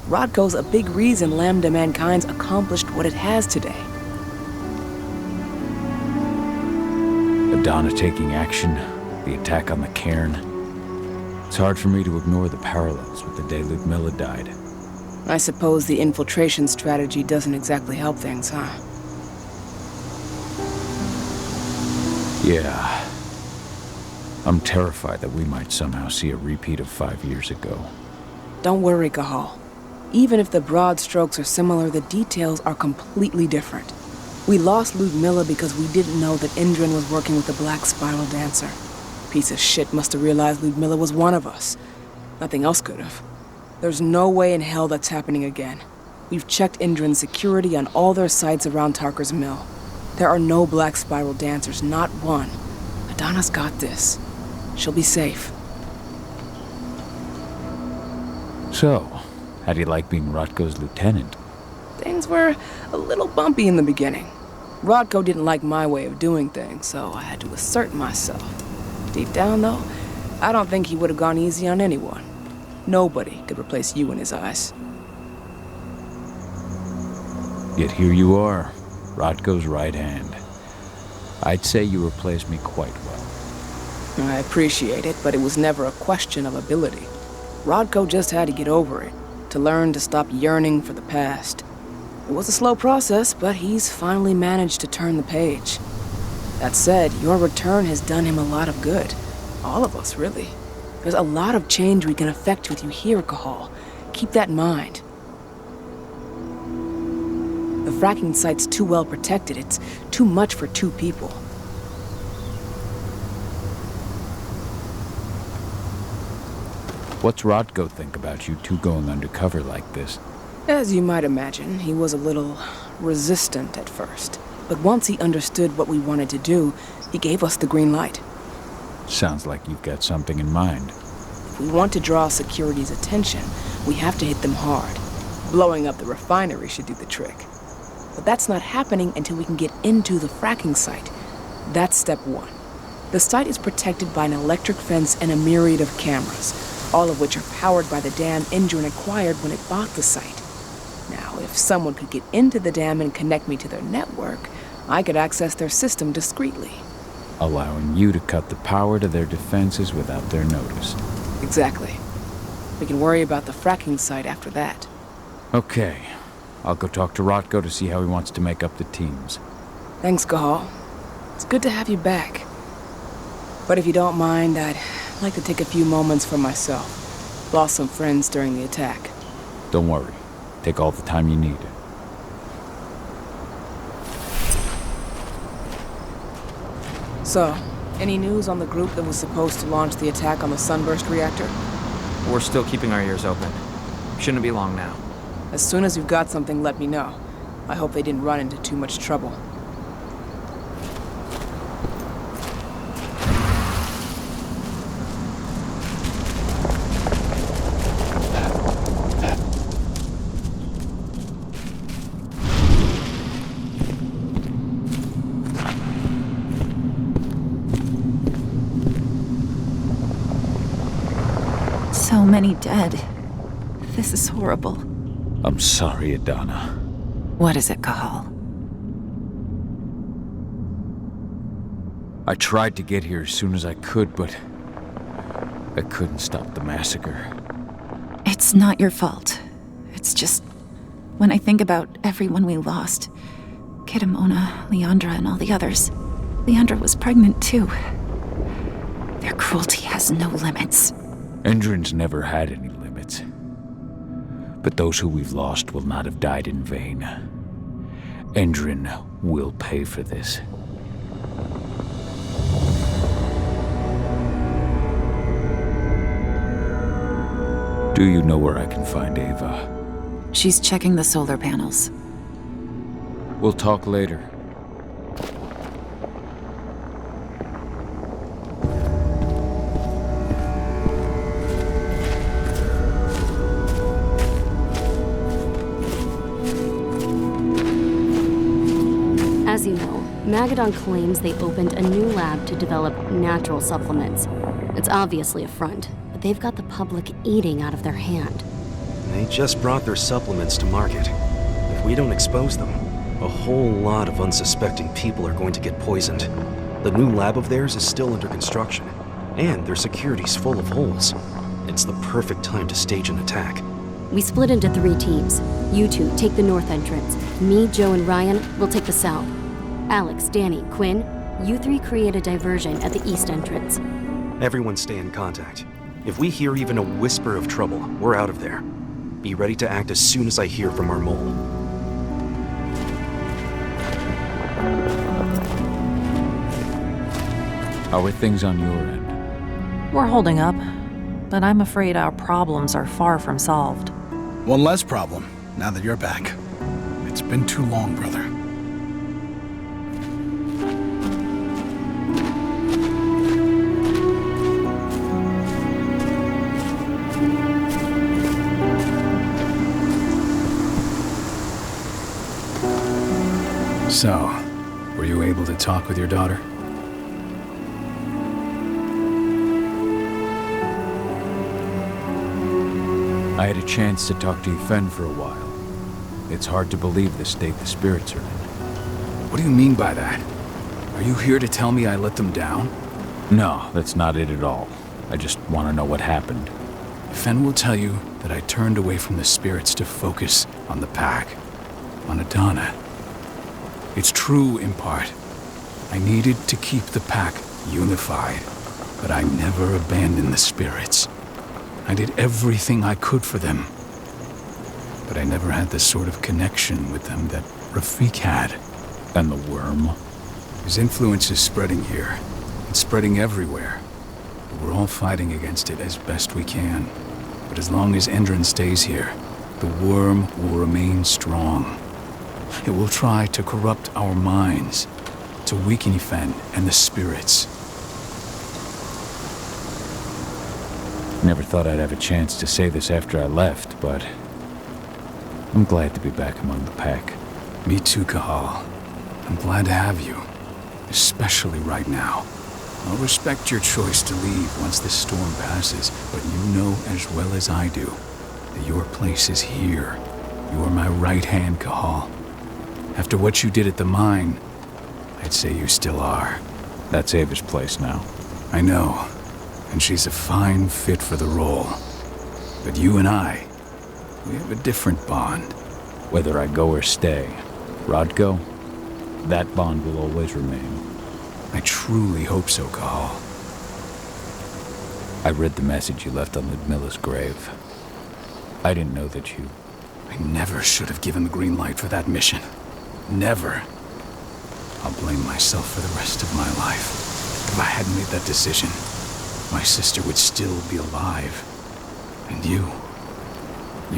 Speaker 11: Rodko's a big reason Lambda Mankind's accomplished what it has today.
Speaker 2: Adana taking action, the attack on the cairn. It's hard for me to ignore the parallels with the day Ludmilla died.
Speaker 11: I suppose the infiltration strategy doesn't exactly help things, huh?
Speaker 2: Yeah. I'm terrified that we might somehow see a repeat of 5 years ago.
Speaker 11: Don't worry, Cahal. Even if the broad strokes are similar, the details are completely different. We lost Ludmilla because we didn't know that Indran was working with the Black Spiral Dancer. Piece of shit must have realized Ludmilla was one of us. Nothing else could have. There's no way in hell that's happening again. We've checked Indran's security on all their sites around Tarker's Mill. There are no Black Spiral Dancers, not one. Adana's got this. She'll be safe.
Speaker 2: So, how do you like being Rodko's lieutenant?
Speaker 11: Things were a little bumpy in the beginning. Rodko didn't like my way of doing things, so I had to assert myself. Deep down, though, I don't think he would have gone easy on anyone. Nobody could replace you in his eyes.
Speaker 2: Yet here you are, Rodko's right hand. I'd say you replaced me quite well.
Speaker 11: I appreciate it, but it was never a question of ability. Rodko just had to get over it, to learn to stop yearning for the past. It was a slow process, but he's finally managed to turn the page. That said, your return has done him a lot of good. All of us, really. There's a lot of change we can effect with you here, Cahal. Keep that in mind. The fracking site's too well protected. It's too much for 2 people.
Speaker 2: What's Rodko think about you two going undercover like this?
Speaker 11: As you might imagine, he was a little resistant at first. But once he understood what we wanted to do, he gave us the green light.
Speaker 2: Sounds like you've got something in mind.
Speaker 11: If we want to draw security's attention, we have to hit them hard. Blowing up the refinery should do the trick. But that's not happening until we can get into the fracking site. That's step 1. The site is protected by an electric fence and a myriad of cameras, all of which are powered by the dam Indran acquired when it bought the site. Now, if someone could get into the dam and connect me to their network, I could access their system discreetly.
Speaker 2: Allowing you to cut the power to their defenses without their notice.
Speaker 11: Exactly. We can worry about the fracking site after that.
Speaker 2: Okay. I'll go talk to Rodko to see how he wants to make up the teams.
Speaker 11: Thanks, Cahal. It's good to have you back. But if you don't mind, I'd like to take a few moments for myself. Lost some friends during the attack.
Speaker 2: Don't worry. Take all the time you need.
Speaker 11: So, any news on the group that was supposed to launch the attack on the Sunburst reactor?
Speaker 3: We're still keeping our ears open. Shouldn't be long now.
Speaker 11: As soon as you've got something, let me know. I hope they didn't run into too much trouble.
Speaker 22: So many dead. This is horrible.
Speaker 2: I'm sorry, Adana.
Speaker 22: What is it, Cahal?
Speaker 2: I tried to get here as soon as I could, but I couldn't stop the massacre.
Speaker 22: It's not your fault. It's just... when I think about everyone we lost... Kitamona, Leandra, and all the others... Leandra was pregnant, too. Their cruelty has no limits.
Speaker 2: Endron's never had any limits. But those who we've lost will not have died in vain. Endron will pay for this. Do you know where I can find Ava?
Speaker 22: She's checking the solar panels.
Speaker 2: We'll talk later.
Speaker 7: As you know, Magadon claims they opened a new lab to develop natural supplements. It's obviously a front, but they've got the public eating out of their hand.
Speaker 6: They just brought their supplements to market. If we don't expose them, a whole lot of unsuspecting people are going to get poisoned. The new lab of theirs is still under construction, and their security's full of holes. It's the perfect time to stage an attack.
Speaker 7: We split into 3 teams. You two take the north entrance. Me, Joe, and Ryan will take the south. Alex, Danny, Quinn, you 3 create a diversion at the east entrance.
Speaker 6: Everyone stay in contact. If we hear even a whisper of trouble, we're out of there. Be ready to act as soon as I hear from our mole.
Speaker 2: How are things on your end?
Speaker 15: We're holding up, but I'm afraid our problems are far from solved.
Speaker 23: One less problem, now that you're back. It's been too long, brother. So, were you able to talk with your daughter?
Speaker 2: I had a chance to talk to Yfen for a while. It's hard to believe the state the spirits are in.
Speaker 23: What do you mean by that? Are you here to tell me I let them down?
Speaker 2: No, that's not it at all. I just want to know what happened.
Speaker 23: Yfen will tell you that I turned away from the spirits to focus on the pack, on Adana. It's true in part. I needed to keep the pack unified, but I never abandoned the spirits. I did everything I could for them, but I never had the sort of connection with them that Rafik had.
Speaker 2: And the worm?
Speaker 23: His influence is spreading here. It's spreading everywhere. We're all fighting against it as best we can. But as long as Endron stays here, the worm will remain strong. It will try to corrupt our minds, to weaken Yfen and the spirits.
Speaker 2: Never thought I'd have a chance to say this after I left, but I'm glad to be back among the pack.
Speaker 23: Me too, Cahal. I'm glad to have you, especially right now. I'll respect your choice to leave once this storm passes, but you know as well as I do that your place is here. You are my right hand, Cahal. After what you did at the mine, I'd say you still are.
Speaker 2: That's Ava's place now.
Speaker 23: I know, and she's a fine fit for the role. But you and I, we have a different bond.
Speaker 2: Whether I go or stay, Rodko, that bond will always remain.
Speaker 23: I truly hope so, Cahal.
Speaker 2: I read the message you left on Ludmilla's grave. I didn't know that you...
Speaker 23: I never should have given the green light for that mission. Never. I'll blame myself for the rest of my life. If I hadn't made that decision, my sister would still be alive. And you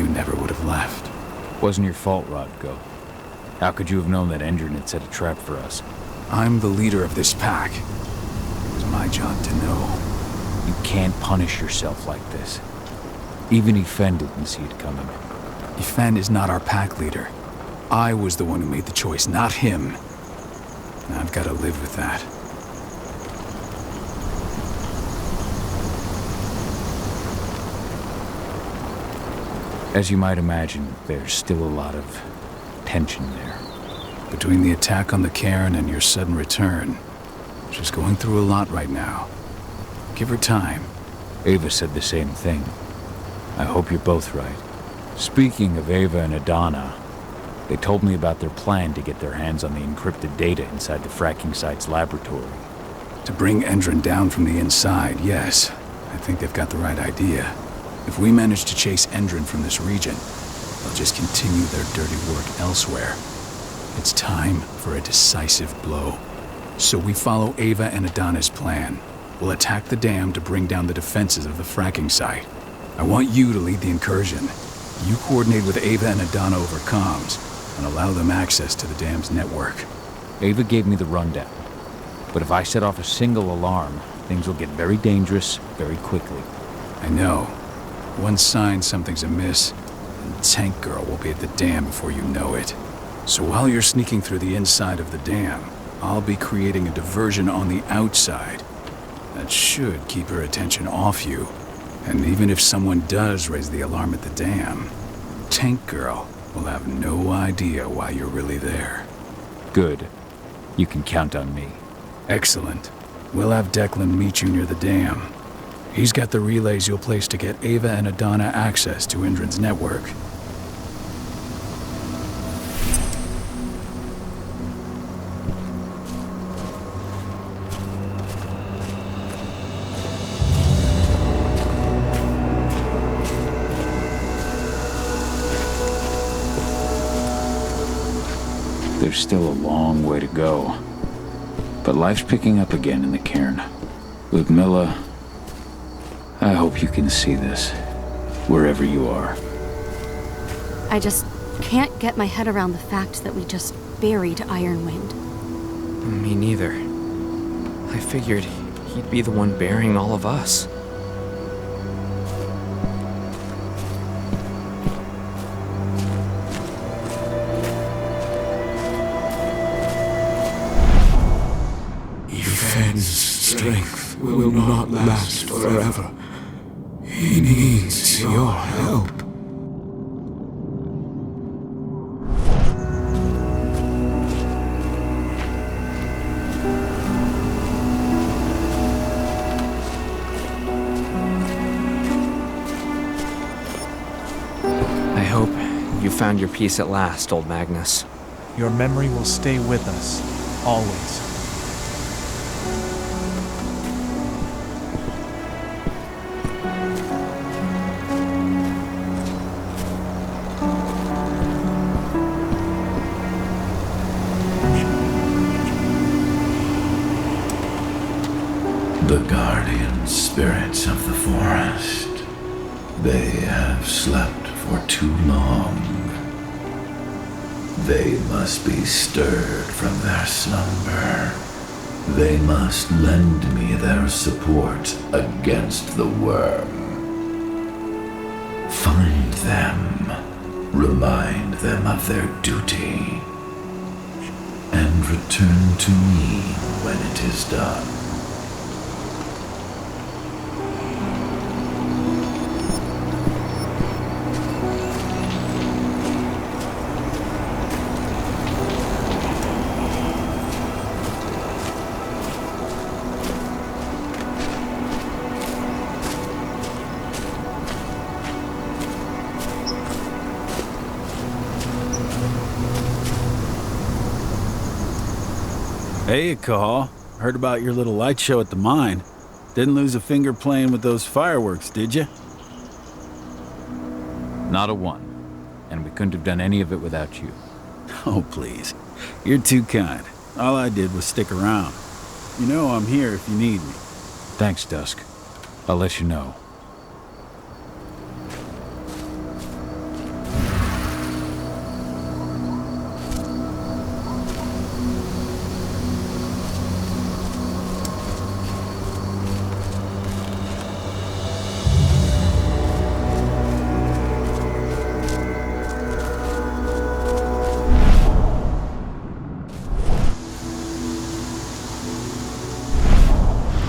Speaker 23: never would have left.
Speaker 2: Wasn't your fault, Rodko. How could you have known that Endron had set a trap for us?
Speaker 23: I'm the leader of this pack. It was my job to know.
Speaker 2: You can't punish yourself like this. Even Yfen didn't see it coming.
Speaker 23: Yfen is not our pack leader. I was the one who made the choice, not him. And I've got to live with that.
Speaker 2: As you might imagine, there's still a lot of tension there.
Speaker 23: Between the attack on the cairn and your sudden return, she's going through a lot right now. Give her time.
Speaker 2: Ava said the same thing. I hope you're both right. Speaking of Ava and Adana, they told me about their plan to get their hands on the encrypted data inside the fracking site's laboratory.
Speaker 23: To bring Endron down from the inside, yes. I think they've got the right idea. If we manage to chase Endron from this region, they'll just continue their dirty work elsewhere. It's time for a decisive blow. So we follow Ava and Adana's plan. We'll attack the dam to bring down the defenses of the fracking site. I want you to lead the incursion. You coordinate with Ava and Adana over comms, and allow them access to the dam's network.
Speaker 2: Ava gave me the rundown. But if I set off a single alarm, things will get very dangerous very quickly.
Speaker 23: I know. One sign something's amiss, and Tank Girl will be at the dam before you know it. So while you're sneaking through the inside of the dam, I'll be creating a diversion on the outside. That should keep her attention off you. And even if someone does raise the alarm at the dam, Tank Girl will have no idea why you're really there.
Speaker 2: Good. You can count on me.
Speaker 23: Excellent. We'll have Declan meet you near the dam. He's got the relays you'll place to get Ava and Adana access to Endron's network.
Speaker 2: There's still a long way to go. But life's picking up again in the cairn. Ludmilla, I hope you can see this, wherever you are.
Speaker 7: I just can't get my head around the fact that we just buried Ironwind.
Speaker 3: Me neither. I figured he'd be the one burying all of us.
Speaker 9: Strength will not last forever. He needs your help.
Speaker 3: I hope you found your peace at last, old Magnus.
Speaker 14: Your memory will stay with us, always.
Speaker 9: The guardian spirits of the forest. They have slept for too long. They must be stirred from their slumber. They must lend me their support against the worm. Find them, remind them of their duty, and return to me when it is done.
Speaker 10: Hey, Cahal. Heard about your little light show at the mine. Didn't lose a finger playing with those fireworks, did you?
Speaker 2: Not a one. And we couldn't have done any of it without you.
Speaker 10: Oh, please. You're too kind. All I did was stick around. You know I'm here if you need me.
Speaker 2: Thanks, Dusk. I'll let you know.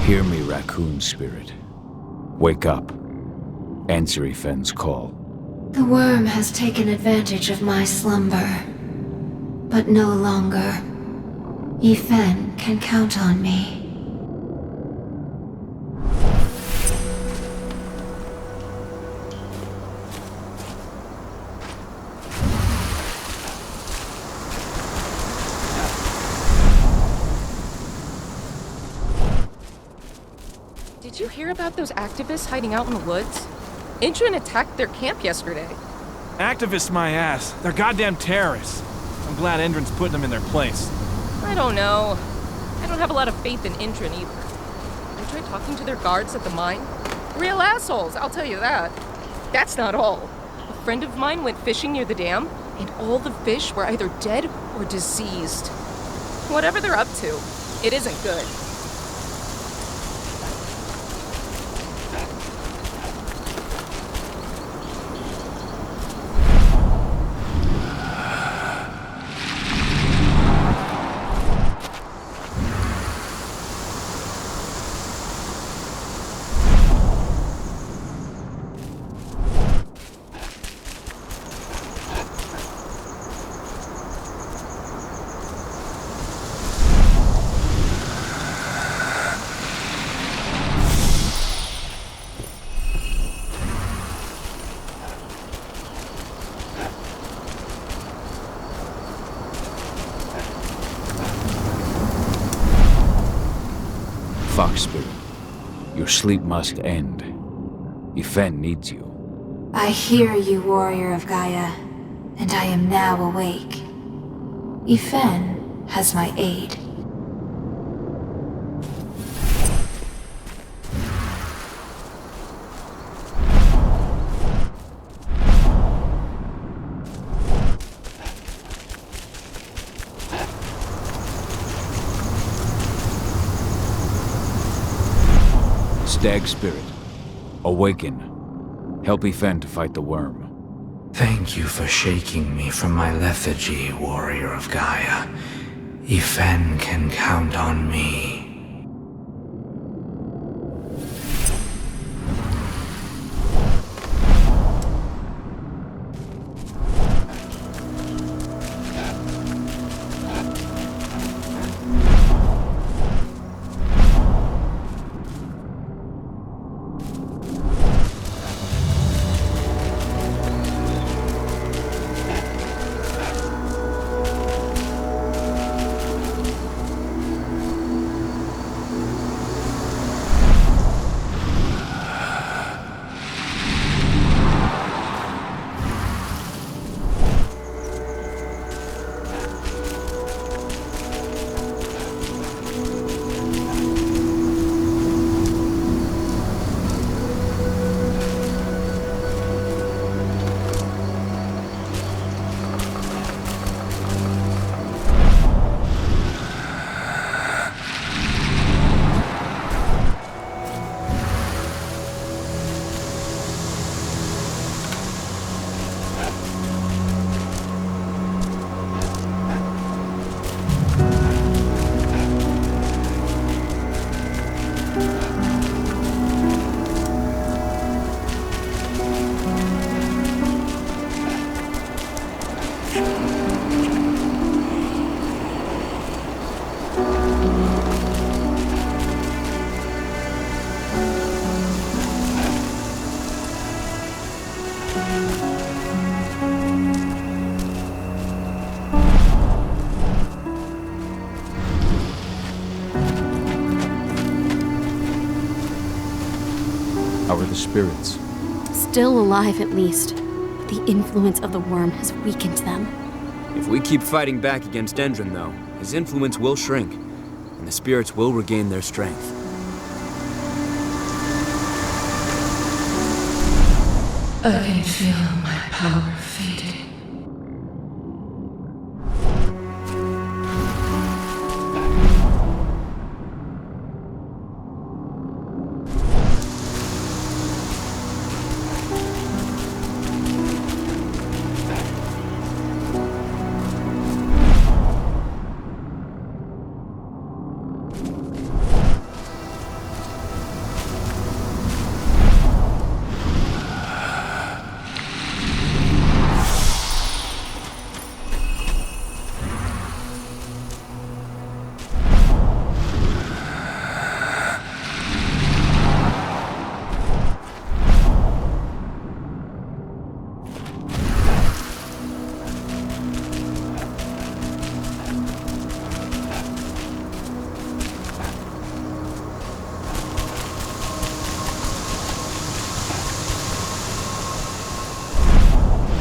Speaker 2: Hear me, raccoon spirit. Wake up. Answer Ifen's call.
Speaker 8: The worm has taken advantage of my slumber. but no longer. Yifen can count on me.
Speaker 16: Did you hear about those activists hiding out in the woods? Intron attacked their camp yesterday.
Speaker 14: Activists my ass. They're goddamn terrorists. I'm glad Endron's putting them in their place.
Speaker 16: I don't know. I don't have a lot of faith in Intron either. I tried talking to their guards at the mine. Real assholes, I'll tell you that. That's not all. A friend of mine went fishing near the dam, and all the fish were either dead or diseased. Whatever they're up to, it isn't good.
Speaker 2: Fuck, Spirit. Your sleep must end. Yifen needs you.
Speaker 8: I hear you, warrior of Gaia, and I am now awake. Yifen has my aid.
Speaker 2: Stag Spirit, awaken. Help Yifen to fight the worm.
Speaker 9: Thank you for shaking me from my lethargy, warrior of Gaia. Yifen can count on me.
Speaker 2: How are the spirits?
Speaker 7: Still alive at least, but the influence of the worm has weakened them.
Speaker 3: If we keep fighting back against Endron, though, his influence will shrink, and the spirits will regain their strength.
Speaker 8: I can feel my power fading.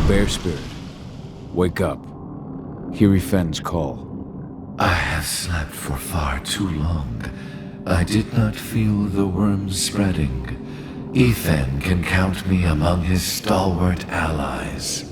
Speaker 2: Bear Spirit, wake up. Hear Ifen's call.
Speaker 9: I have slept for far too long. I did not feel the worms spreading. Ifen can count me among his stalwart allies.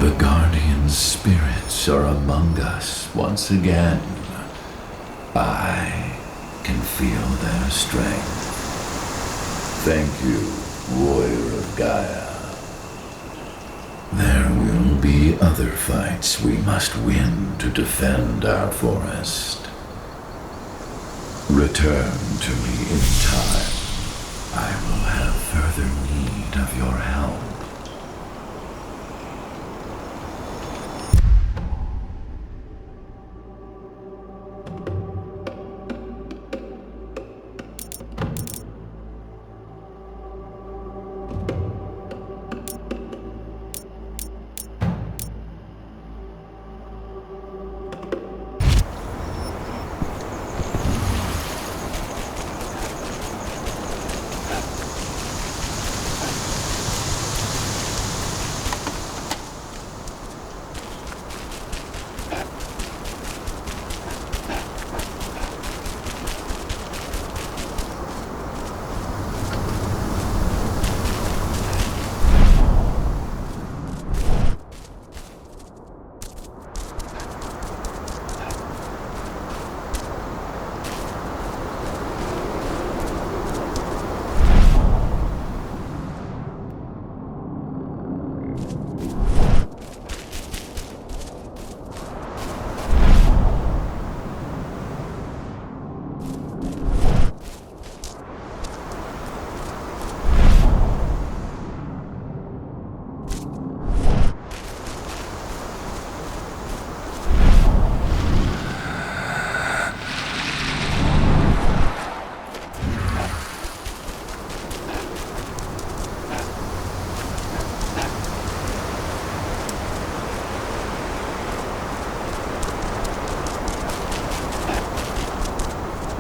Speaker 9: The Guardian's spirits are among us once again. I can feel their strength. Thank you, Warrior of Gaia. There will be other fights we must win to defend our forest. Return to me in time. I will have further need of your help.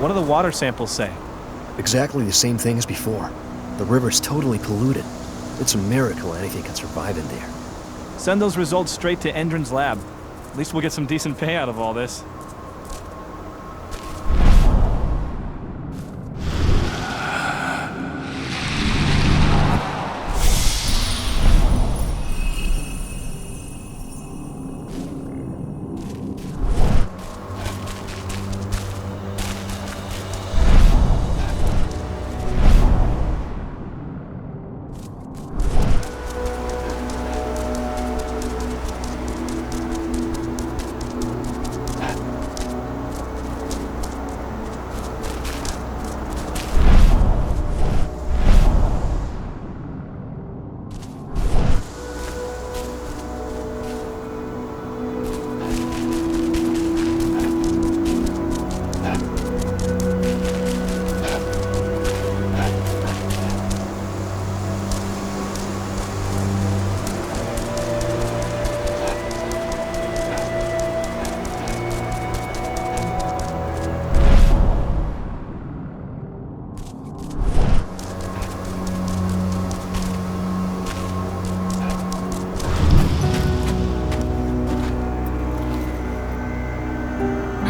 Speaker 14: What do the water samples say?
Speaker 18: Exactly the same thing as before. The river's totally polluted. It's a miracle anything can survive in there.
Speaker 14: Send those results straight to Endron's lab. At least we'll get some decent pay out of all this.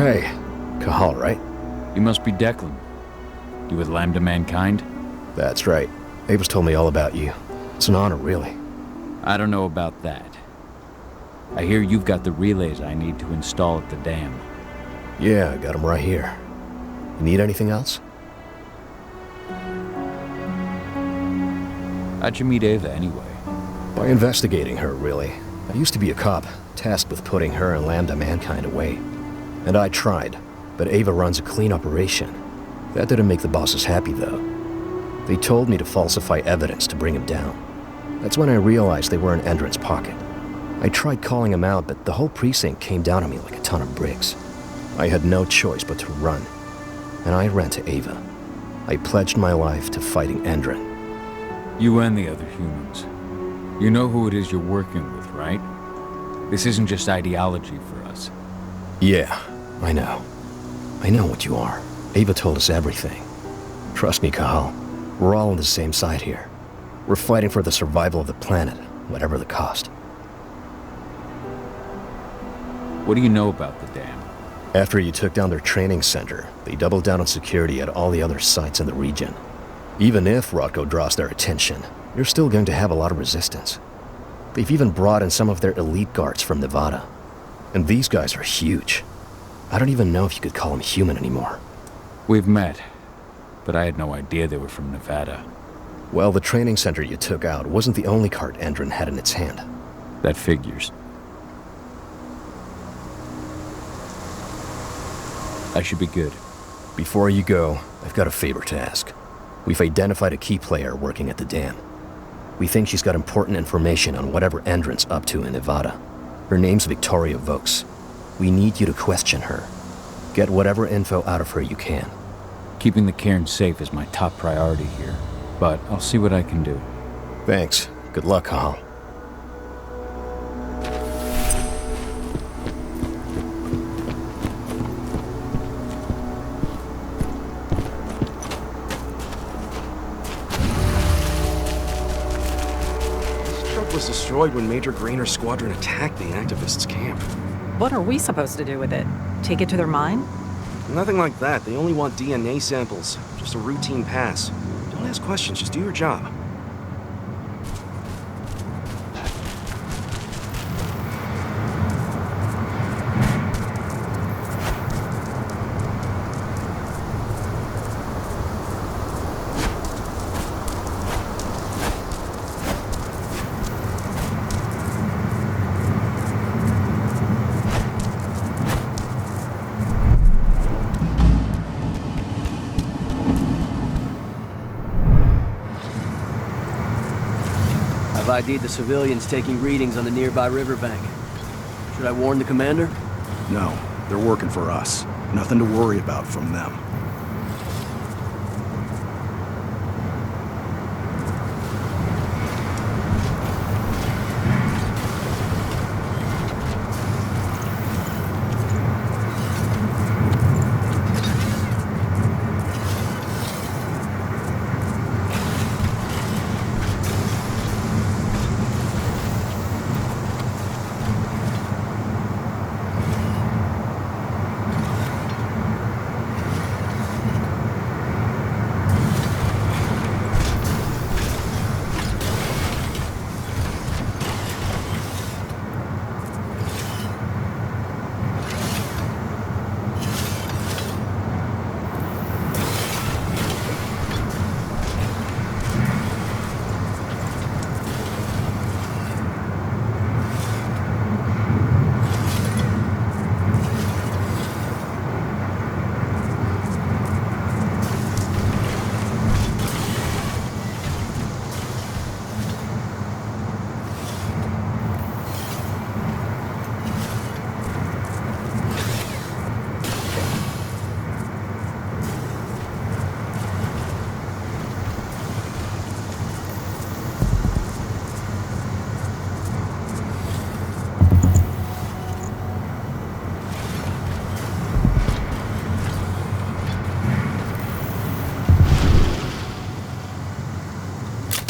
Speaker 18: Hey, Kahal, right?
Speaker 2: You must be Declan. You with Lambda Mankind?
Speaker 18: That's right. Ava's told me all about you. It's an honor, really.
Speaker 2: I don't know about that. I hear you've got the relays I need to install at the dam.
Speaker 18: Yeah, I got them right here. You need anything else?
Speaker 2: How'd you meet Ava, anyway?
Speaker 18: By investigating her, really. I used to be a cop, tasked with putting her and Lambda Mankind away. And I tried, but Ava runs a clean operation. That didn't make the bosses happy, though. They told me to falsify evidence to bring him down. That's when I realized they were in Endron's pocket. I tried calling him out, but the whole precinct came down on me like a ton of bricks. I had no choice but to run, and I ran to Ava. I pledged my life to fighting Endron.
Speaker 2: You and the other humans. You know who it is you're working with, right? This isn't just ideology for us.
Speaker 18: Yeah, I know. I know what you are. Ava told us everything. Trust me, Kahal. We're all on the same side here. We're fighting for the survival of the planet, whatever the cost.
Speaker 2: What do you know about the dam?
Speaker 18: After you took down their training center, they doubled down on security at all the other sites in the region. Even if Rodko draws their attention, you're still going to have a lot of resistance. They've even brought in some of their elite guards from Nevada. And these guys are huge. I don't even know if you could call them human anymore.
Speaker 2: We've met, but I had no idea they were from Nevada.
Speaker 18: Well, the training center you took out wasn't the only card Endron had in its hand.
Speaker 2: That figures. I should be good.
Speaker 18: Before you go, I've got a favor to ask. We've identified a key player working at the dam. We think she's got important information on whatever Endron's up to in Nevada. Her name's Victoria Vokes. We need you to question her. Get whatever info out of her you can.
Speaker 2: Keeping the cairn safe is my top priority here, but I'll see what I can do.
Speaker 18: Thanks. Good luck, Kahal.
Speaker 6: Was destroyed when Major Grainer's squadron attacked the activists' camp.
Speaker 15: What are we supposed to do with it? Take it to their mine?
Speaker 6: Nothing like that. They only want DNA samples. Just a routine pass. Don't ask questions, just do your job.
Speaker 5: I've ID'd the civilians taking readings on the nearby riverbank. Should I warn the commander?
Speaker 17: No, they're working for us. Nothing to worry about from them.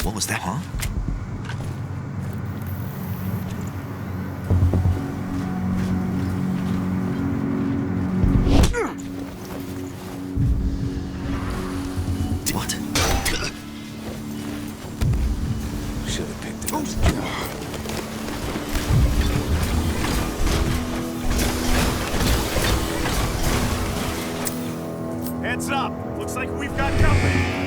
Speaker 19: What was that, huh? What?
Speaker 2: Should have picked it up.
Speaker 1: Heads up! Looks like we've got company!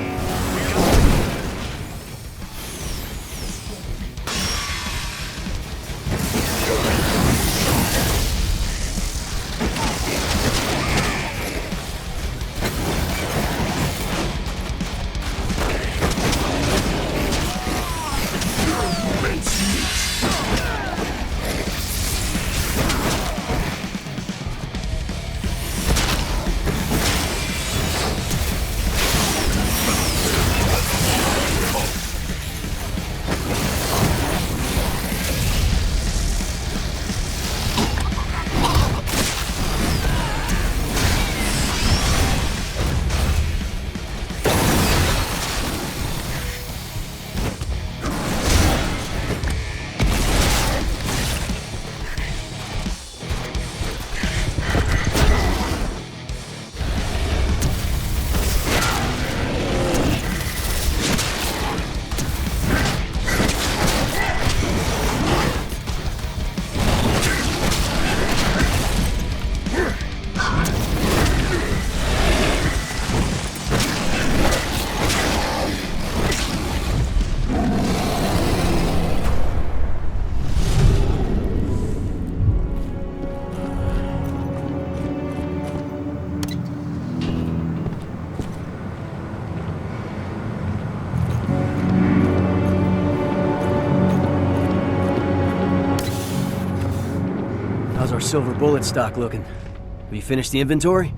Speaker 5: How's our silver bullet stock looking? Have you finished the inventory?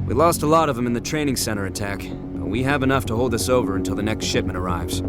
Speaker 3: We lost a lot of them in the training center attack, but we have enough to hold us over until the next shipment arrives.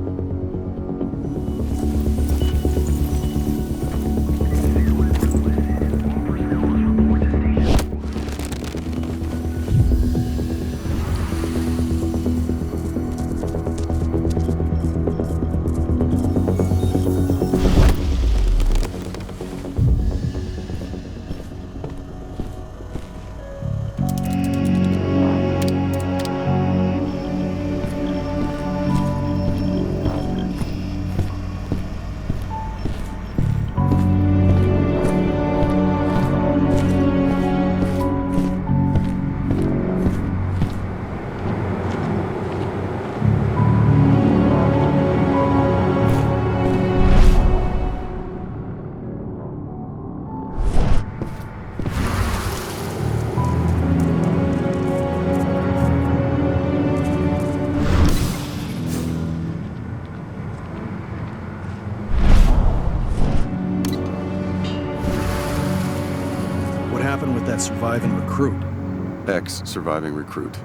Speaker 10: Surviving recruit.
Speaker 12: Ex-surviving recruit.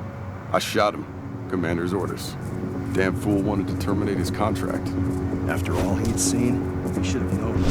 Speaker 12: I shot him. Commander's orders. Damn fool wanted to terminate his contract.
Speaker 10: After all he'd seen, he should have known.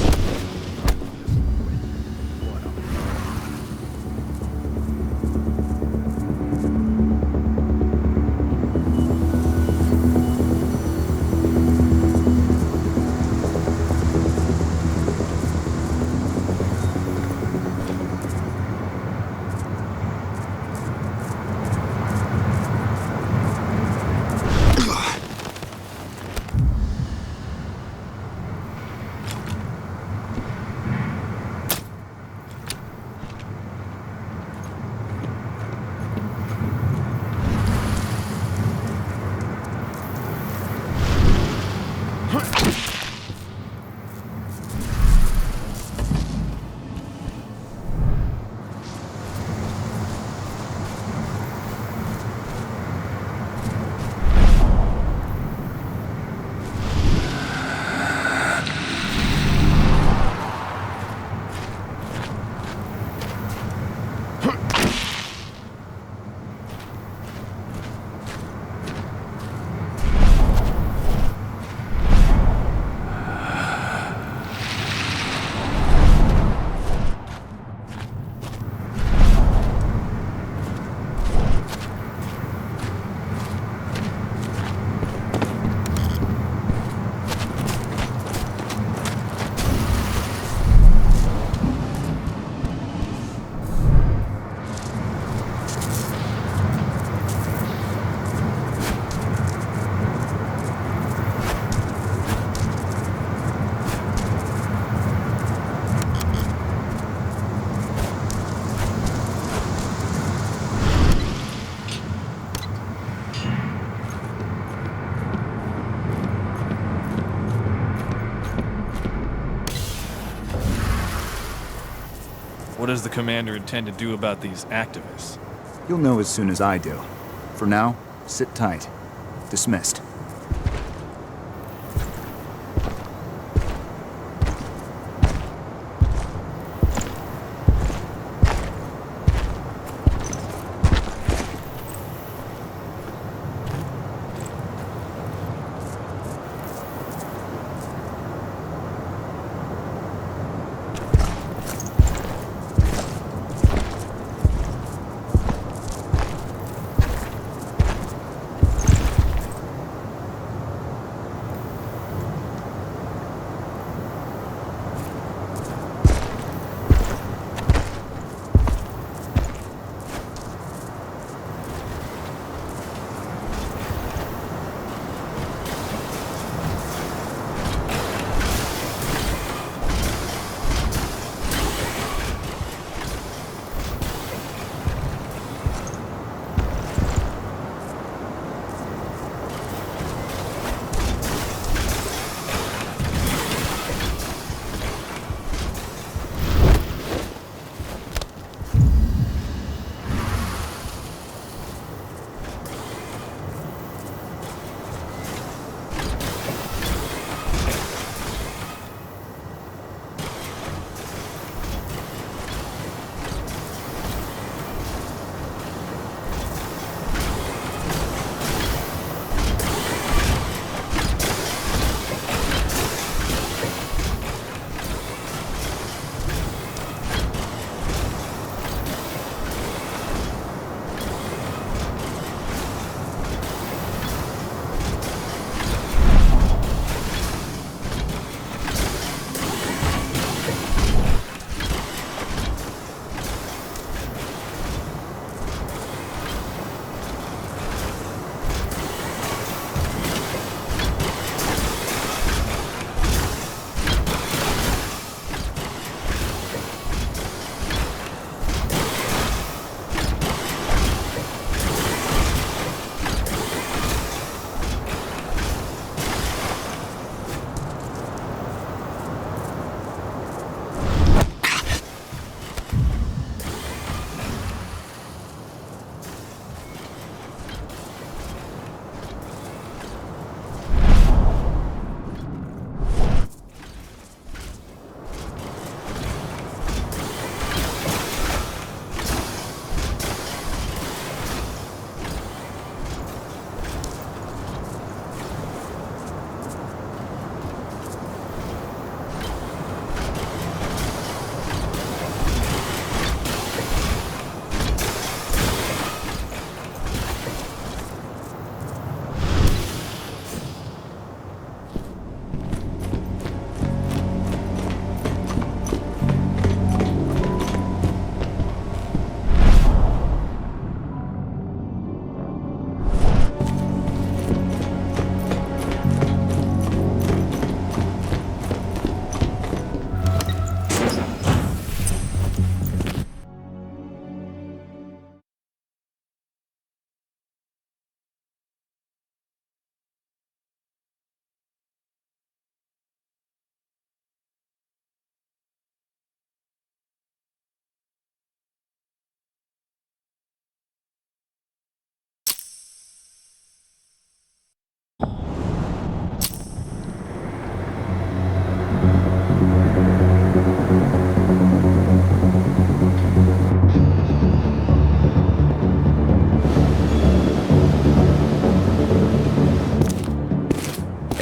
Speaker 14: What does the commander intend to do about these activists?
Speaker 17: You'll know as soon as I do. For now, sit tight. Dismissed.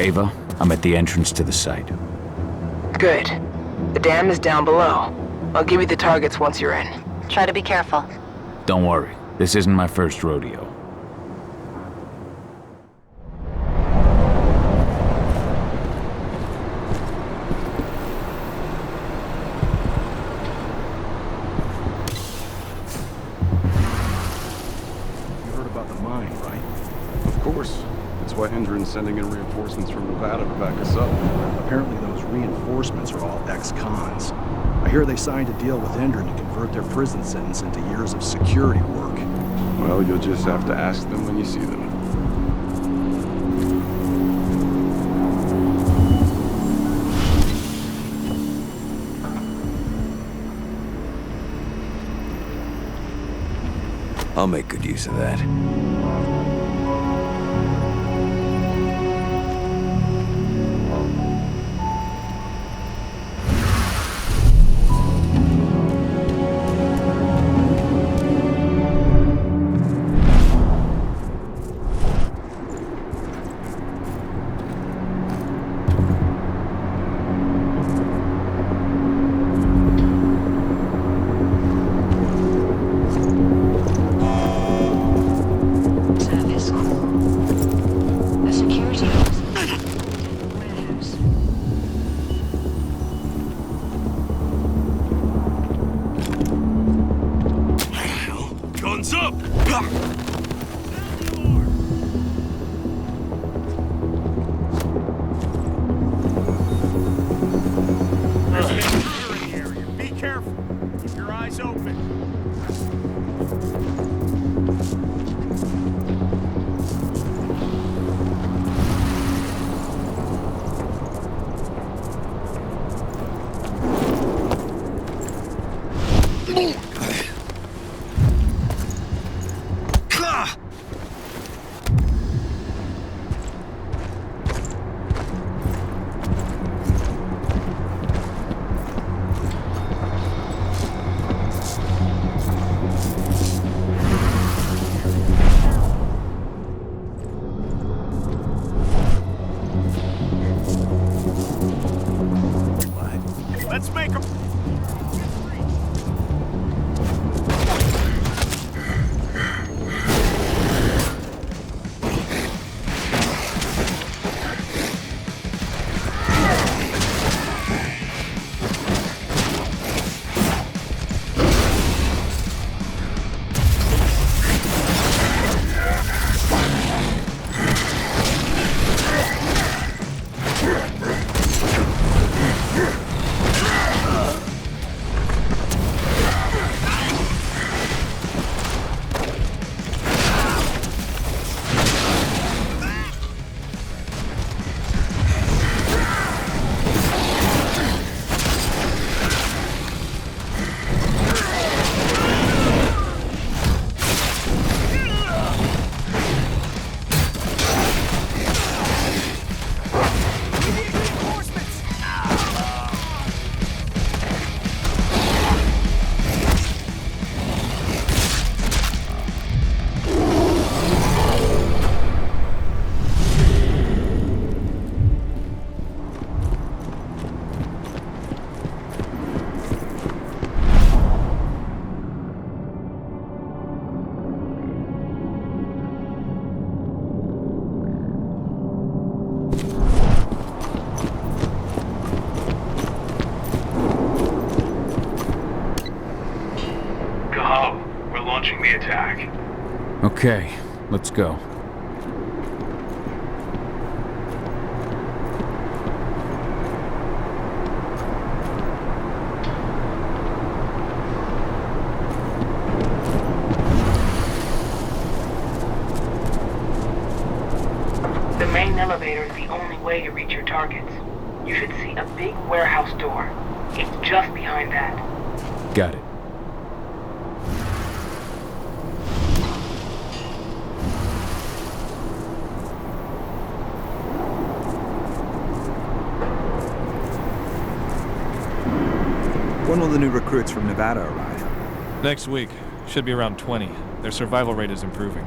Speaker 2: Ava, I'm at the entrance to the site.
Speaker 11: Good. The dam is down below. I'll give you the targets once you're in.
Speaker 7: Try to be careful.
Speaker 2: Don't worry, this isn't my first rodeo.
Speaker 12: You heard about the mine, right? Of course. That's why Hendren's sending in reinforcements from Nevada to back us up.
Speaker 4: Apparently those reinforcements are all ex-cons. I hear they signed a deal with Hendren to convert their prison sentence into years of security work.
Speaker 12: Well, you'll just have to ask them when you see them.
Speaker 2: I'll make good use of that.
Speaker 1: Let's make them.
Speaker 2: Okay, let's go.
Speaker 11: The main elevator is the only way to reach your targets. You should see a big warehouse door. It's just behind that.
Speaker 2: Got it.
Speaker 17: When will the new recruits from Nevada arrive?
Speaker 14: Next week. Should be around 20. Their survival rate is improving.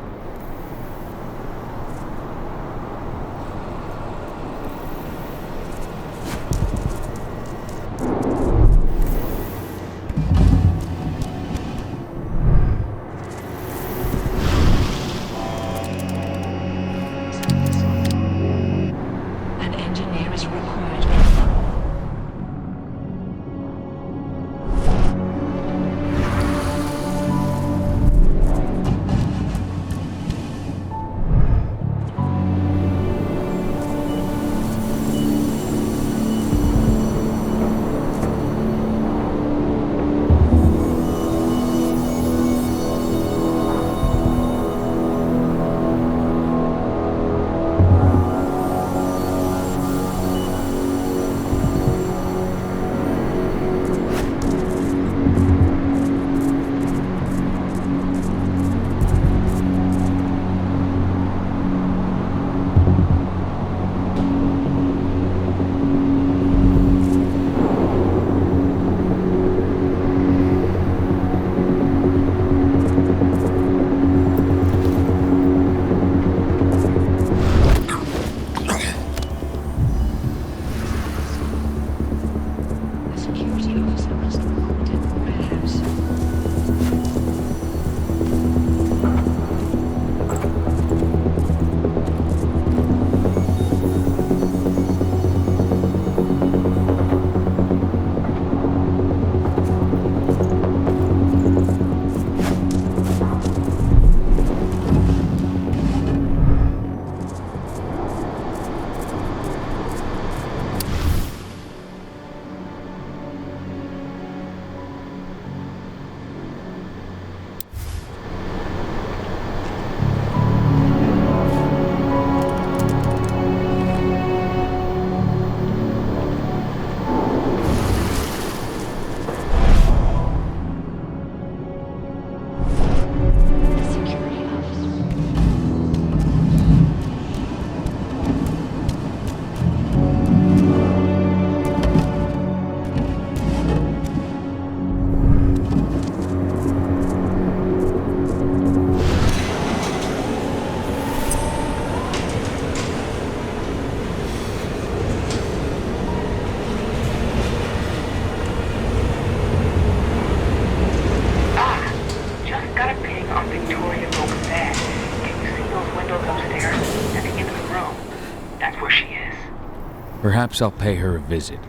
Speaker 2: Perhaps I'll pay her a visit.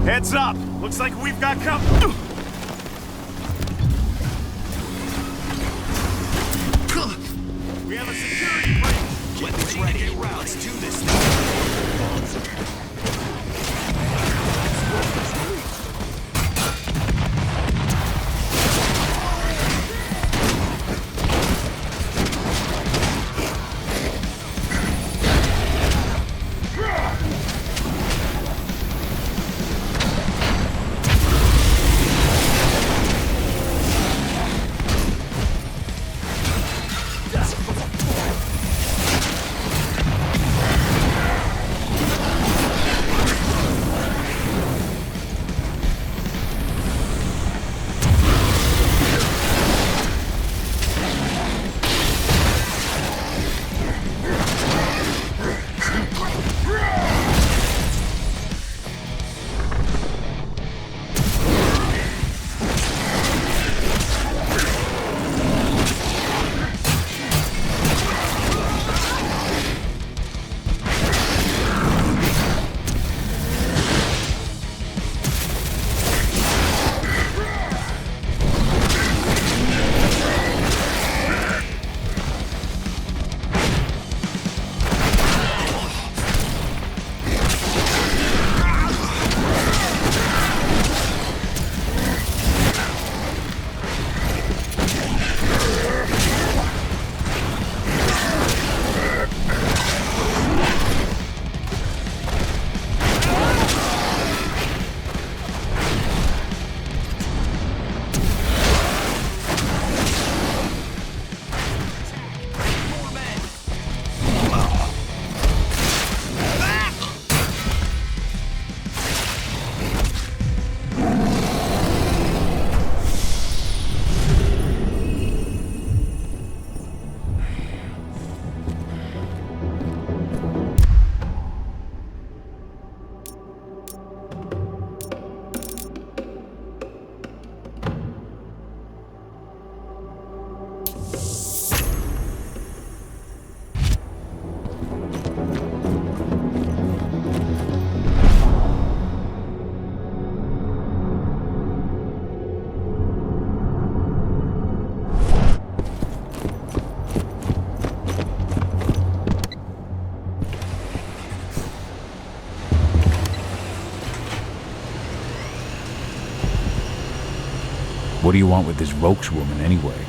Speaker 1: Heads up! Looks like we've got company. We have a security breach. Weapons ready. Let's do this thing.
Speaker 2: What do you want with this Vokes woman, anyway?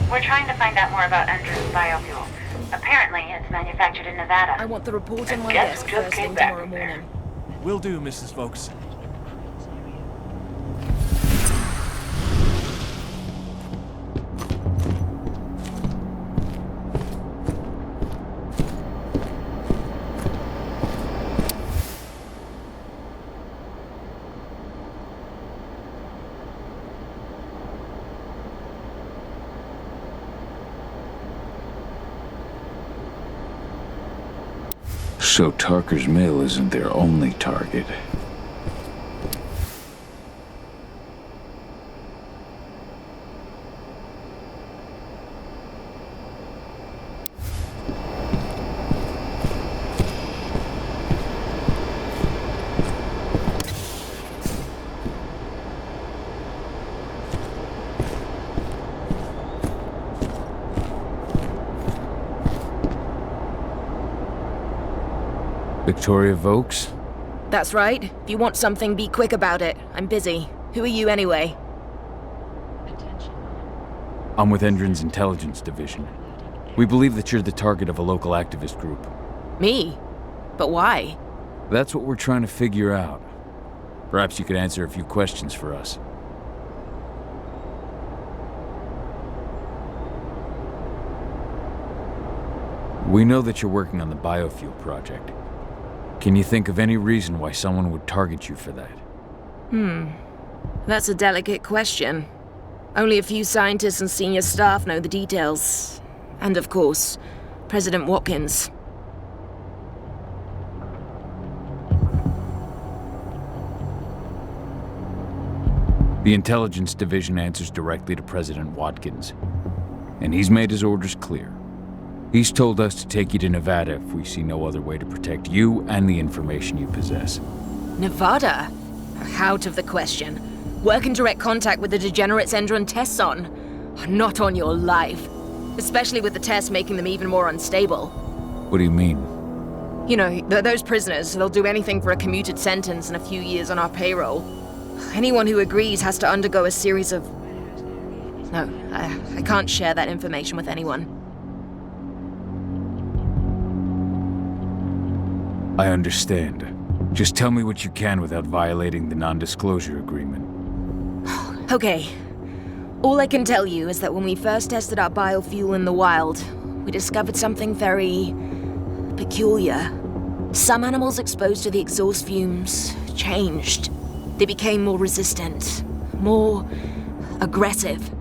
Speaker 13: We're trying to find out more about Endron's biofuel. Apparently, it's manufactured in Nevada.
Speaker 11: I want the report on my
Speaker 13: Guess
Speaker 11: desk
Speaker 13: who just
Speaker 11: first
Speaker 13: came
Speaker 11: thing
Speaker 13: back
Speaker 11: tomorrow
Speaker 13: from there?
Speaker 11: morning.
Speaker 14: Will do, Mrs. Vokes.
Speaker 2: So Tarker's mill isn't their only target. Victoria Vokes?
Speaker 11: That's right. If you want something, be quick about it. I'm busy. Who are you anyway?
Speaker 2: I'm with Endron's intelligence division. We believe that you're the target of a local activist group.
Speaker 11: Me? But why?
Speaker 2: That's what we're trying to figure out. Perhaps you could answer a few questions for us. We know that you're working on the biofuel project. Can you think of any reason why someone would target you for that?
Speaker 11: That's a delicate question. Only a few scientists and senior staff know the details. And of course, President Watkins.
Speaker 2: The intelligence division answers directly to President Watkins. And he's made his orders clear. He's told us to take you to Nevada if we see no other way to protect you and the information you possess.
Speaker 11: Nevada? Out of the question. Work in direct contact with the degenerates Endron tests on. Not on your life. Especially with the tests making them even more unstable.
Speaker 2: What do you mean?
Speaker 11: You know, those prisoners, they'll do anything for a commuted sentence and a few years on our payroll. Anyone who agrees has to undergo a series of... No, I can't share that information with anyone.
Speaker 2: I understand. Just tell me what you can without violating the non-disclosure agreement.
Speaker 11: Okay. All I can tell you is that when we first tested our biofuel in the wild, we discovered something very... peculiar. Some animals exposed to the exhaust fumes changed. They became more resistant, more aggressive.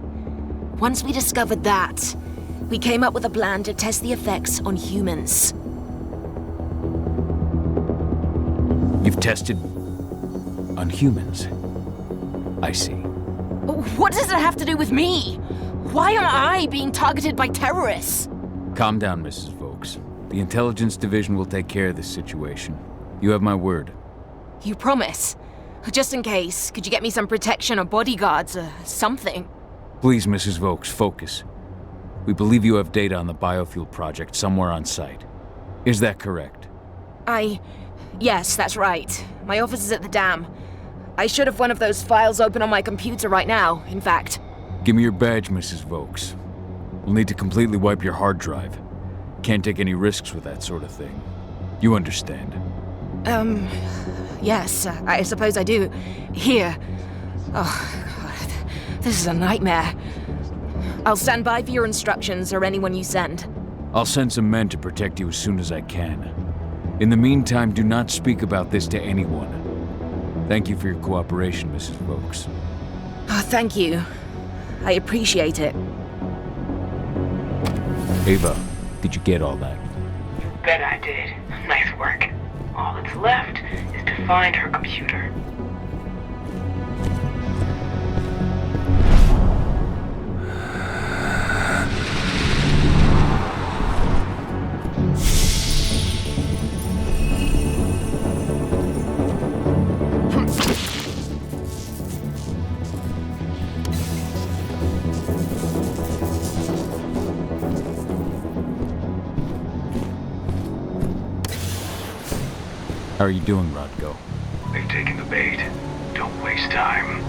Speaker 11: Once we discovered that, we came up with a plan to test the effects on humans.
Speaker 2: You've tested on humans. I see.
Speaker 11: What does it have to do with me? Why am I being targeted by terrorists?
Speaker 2: Calm down, Mrs. Vokes. The intelligence division will take care of this situation. You have my word.
Speaker 11: You promise? Just in case, could you get me some protection or bodyguards or something?
Speaker 2: Please, Mrs. Vokes, focus. We believe you have data on the biofuel project somewhere on site. Is that correct?
Speaker 11: Yes, that's right. My office is at the dam. I should have one of those files open on my computer right now, in fact.
Speaker 2: Give me your badge, Mrs. Vokes. We'll need to completely wipe your hard drive. Can't take any risks with that sort of thing. You understand?
Speaker 11: Yes, I suppose I do. Here. Oh, God. This is a nightmare. I'll stand by for your instructions or anyone you send.
Speaker 2: I'll send some men to protect you as soon as I can. In the meantime, do not speak about this to anyone. Thank you for your cooperation, Mrs. Vokes.
Speaker 11: Oh, thank you. I appreciate it.
Speaker 2: Ava, did you get all that?
Speaker 19: Bet I did. Nice work. All that's left is to find her computer.
Speaker 2: How are you doing, Rodko?
Speaker 20: They've taken the bait. Don't waste time.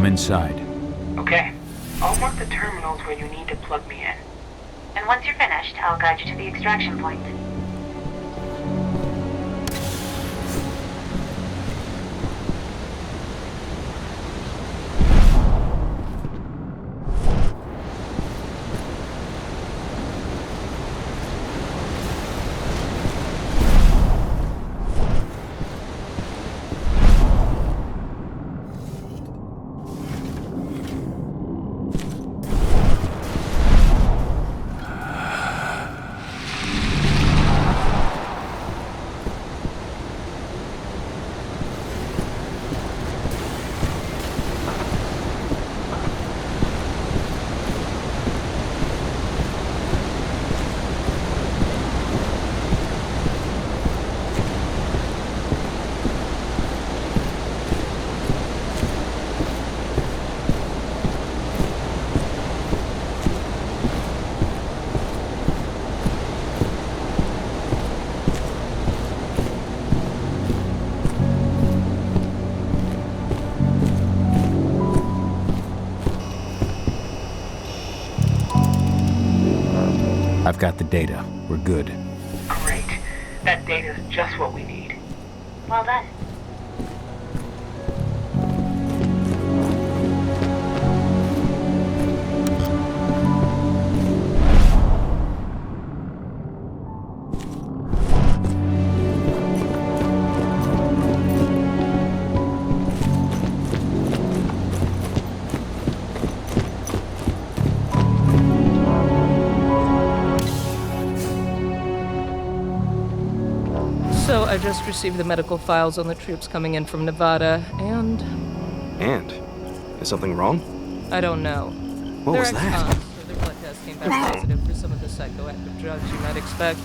Speaker 2: I'm inside.
Speaker 19: Okay. I'll mark the terminals where you need to plug me in.
Speaker 13: And once you're finished, I'll guide you to the extraction point.
Speaker 2: I've got the data. We're good.
Speaker 19: Great. That data's just what we need.
Speaker 13: Well done.
Speaker 16: So I just received the medical files on the troops coming in from Nevada, and...
Speaker 6: And? Is something wrong?
Speaker 16: I don't know.
Speaker 6: What was that?
Speaker 16: Their blood test came back positive for some of the psychoactive drugs you might expect.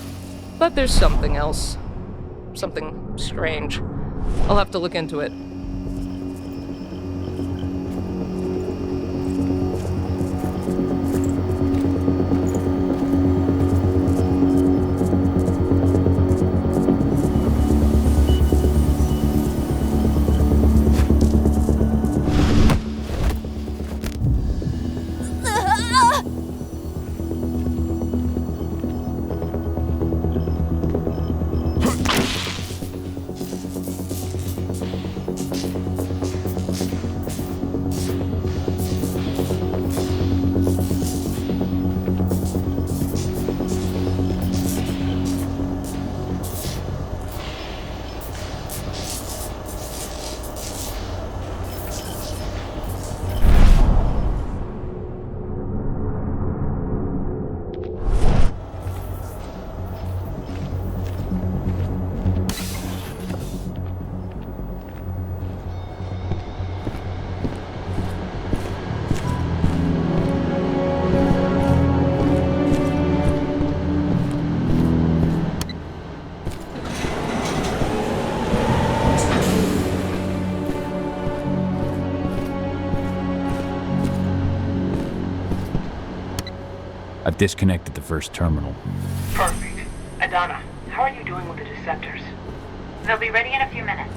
Speaker 16: But there's something else. Something strange. I'll have to look into it.
Speaker 2: I've disconnected the first terminal.
Speaker 19: Perfect. Adana, how are you doing with the deceptors?
Speaker 13: They'll be ready in a few minutes.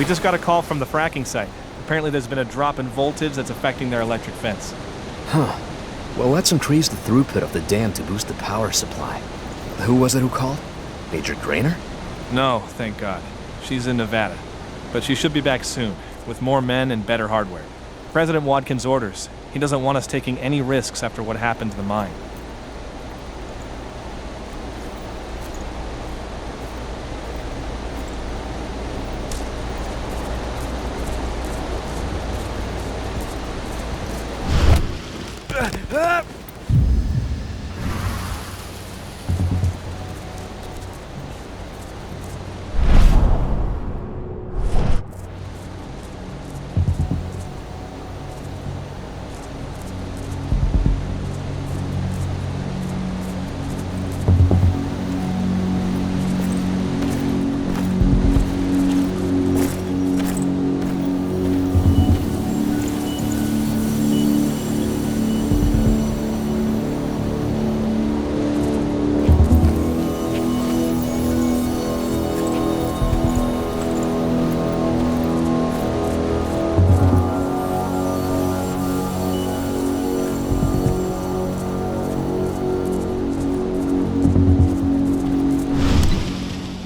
Speaker 14: We just got a call from the fracking site. Apparently there's been a drop in voltage that's affecting their electric fence.
Speaker 18: Huh. Well, let's increase the throughput of the dam to boost the power supply. Who was it who called? Major Grainer?
Speaker 14: No, thank God. She's in Nevada. But she should be back soon, with more men and better hardware. President Watkins' orders. He doesn't want us taking any risks after what happened to the mine.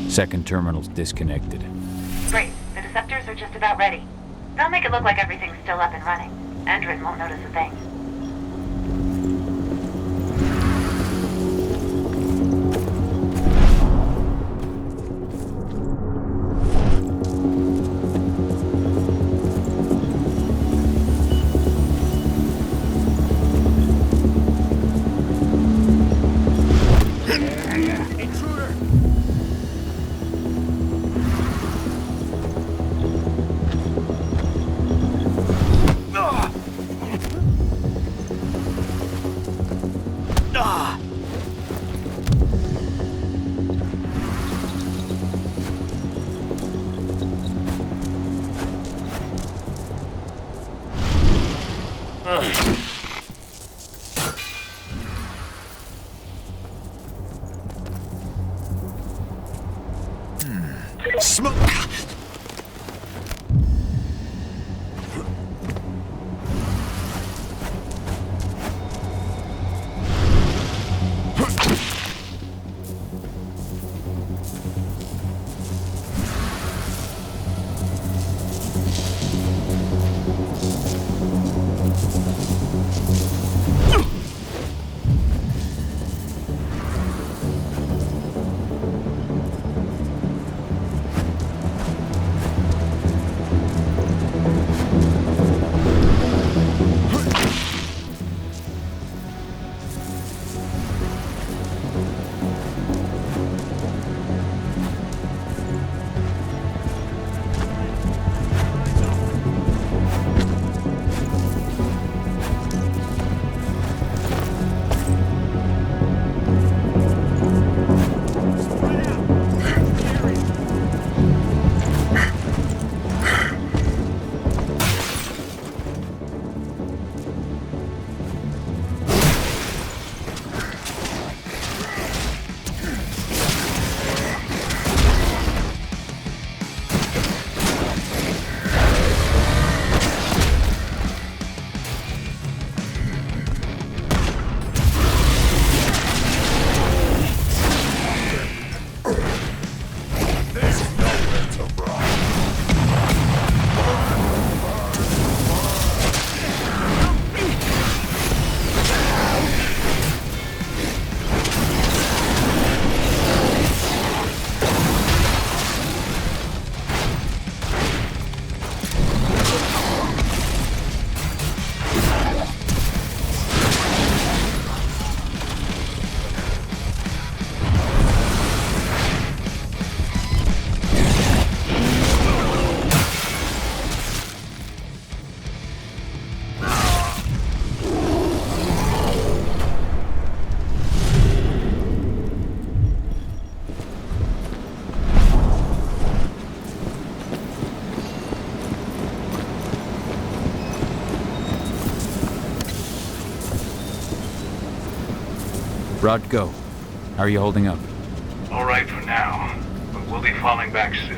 Speaker 2: Second terminal's disconnected.
Speaker 13: Great. The deceptors are just about ready. They'll make it look like everything's still up and running. Endrin won't notice a thing.
Speaker 1: Smoke!
Speaker 2: Rod, go. How are you holding up?
Speaker 20: All right for now, but we'll be falling back soon.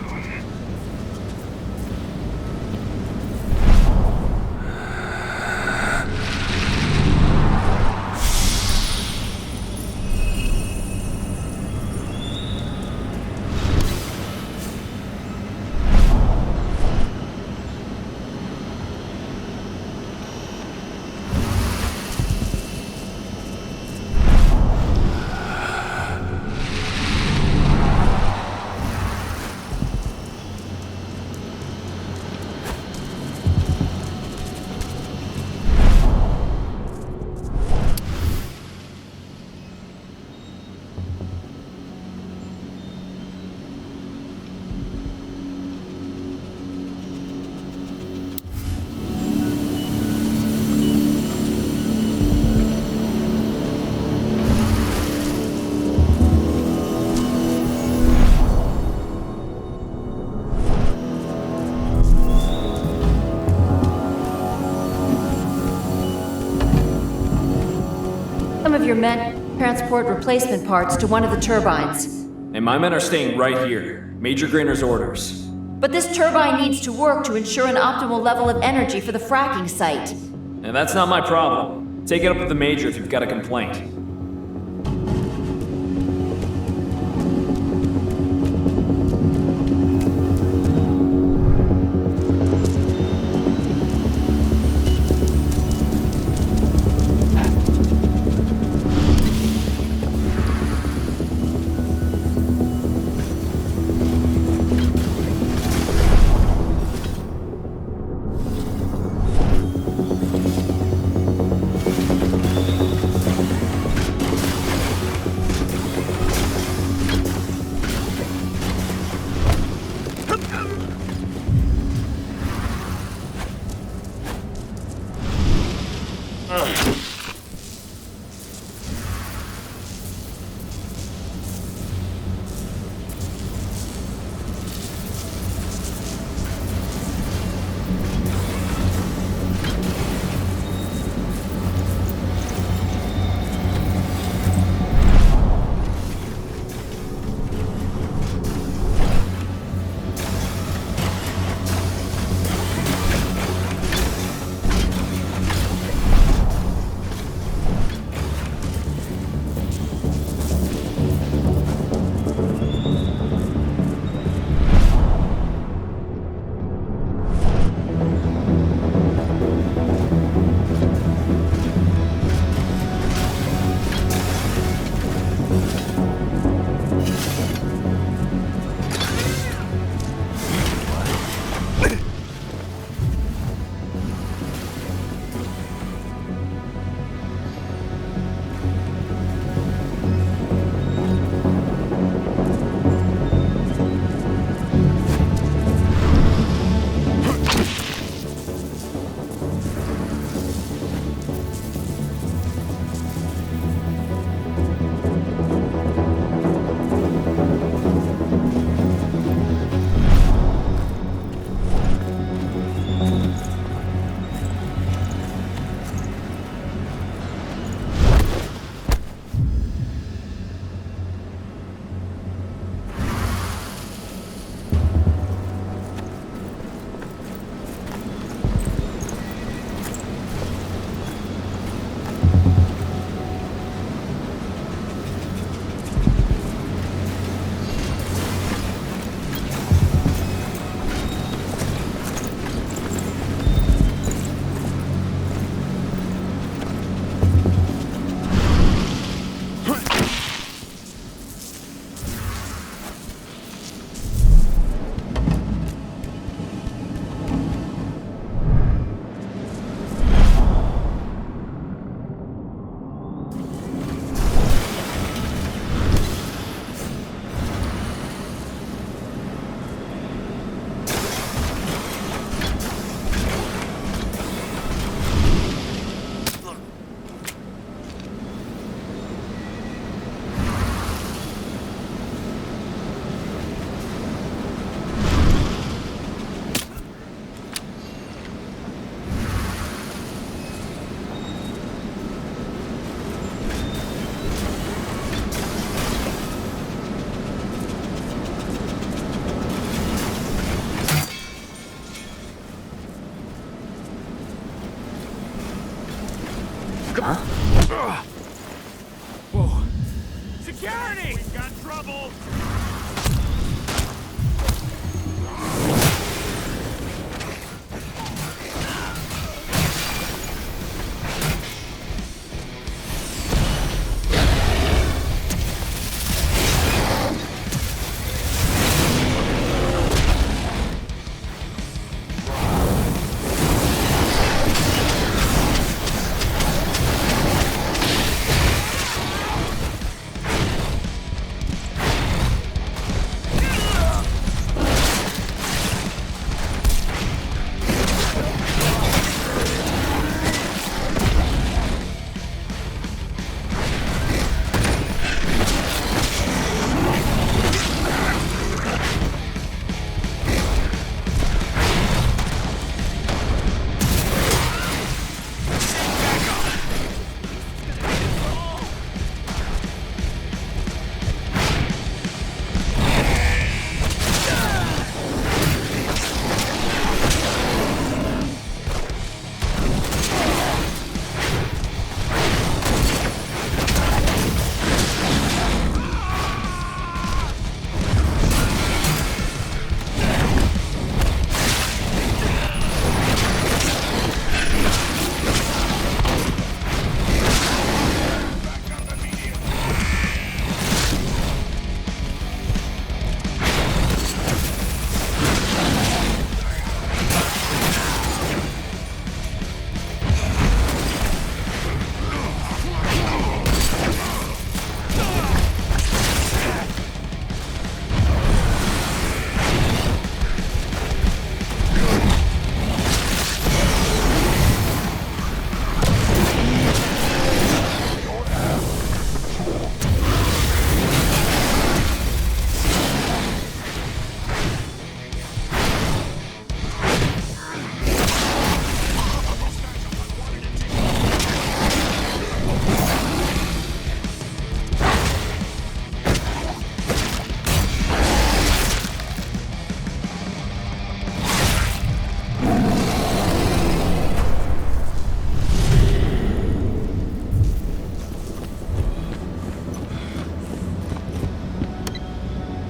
Speaker 20: men transport replacement parts to one of the turbines.
Speaker 21: And my men are staying right here. Major Grainer's orders.
Speaker 20: But this turbine needs to work to ensure an optimal level of energy for the fracking site.
Speaker 21: And that's not my problem. Take it up with the Major if you've got a complaint.
Speaker 1: Whoa. Security! We've got trouble!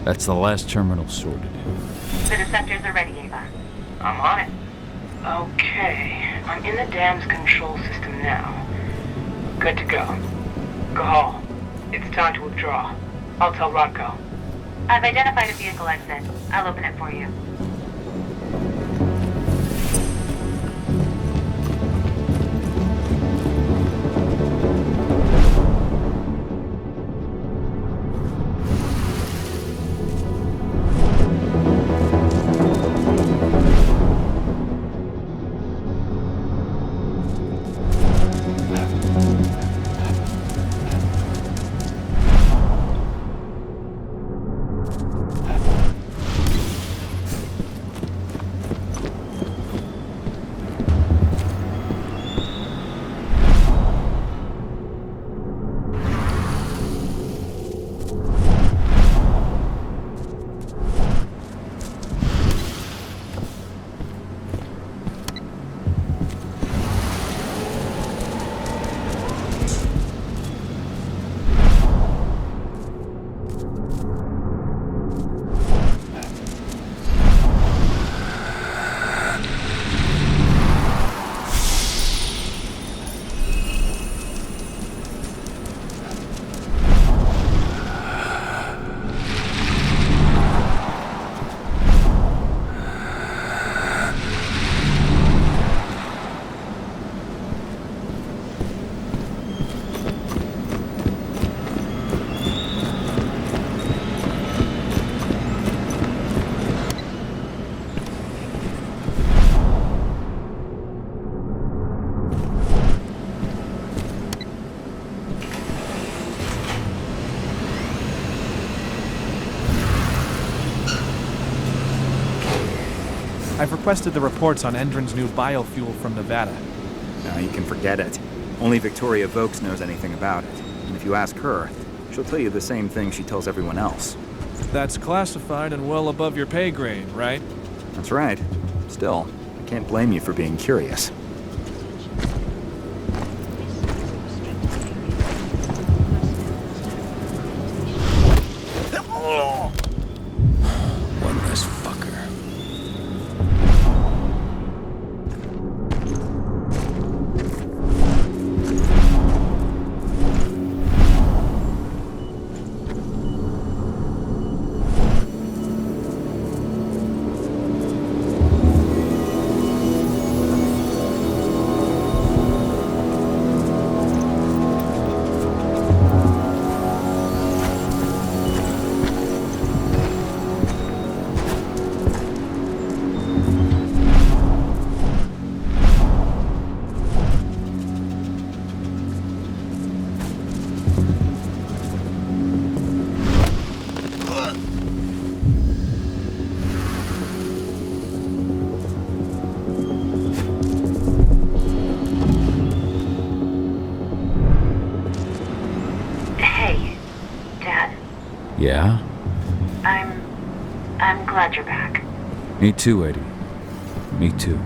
Speaker 2: That's the last terminal sorted.
Speaker 13: The Deceptors are ready, Ava.
Speaker 19: I'm on it. Okay, I'm in the dam's control system now. Good to go. Gahal, it's time to withdraw. I'll tell Rodko.
Speaker 13: I've identified a vehicle exit. I'll open it for you.
Speaker 14: I've requested the reports on Endron's new biofuel from Nevada.
Speaker 17: No, you can forget it. Only Victoria Vokes knows anything about it. And if you ask her, she'll tell you the same thing she tells everyone else.
Speaker 14: That's classified and well above your pay grade, right?
Speaker 17: That's right. Still, I can't blame you for being curious.
Speaker 2: One less fucker. Yeah?
Speaker 13: I'm glad you're back.
Speaker 2: Me too, Eddie. Me too.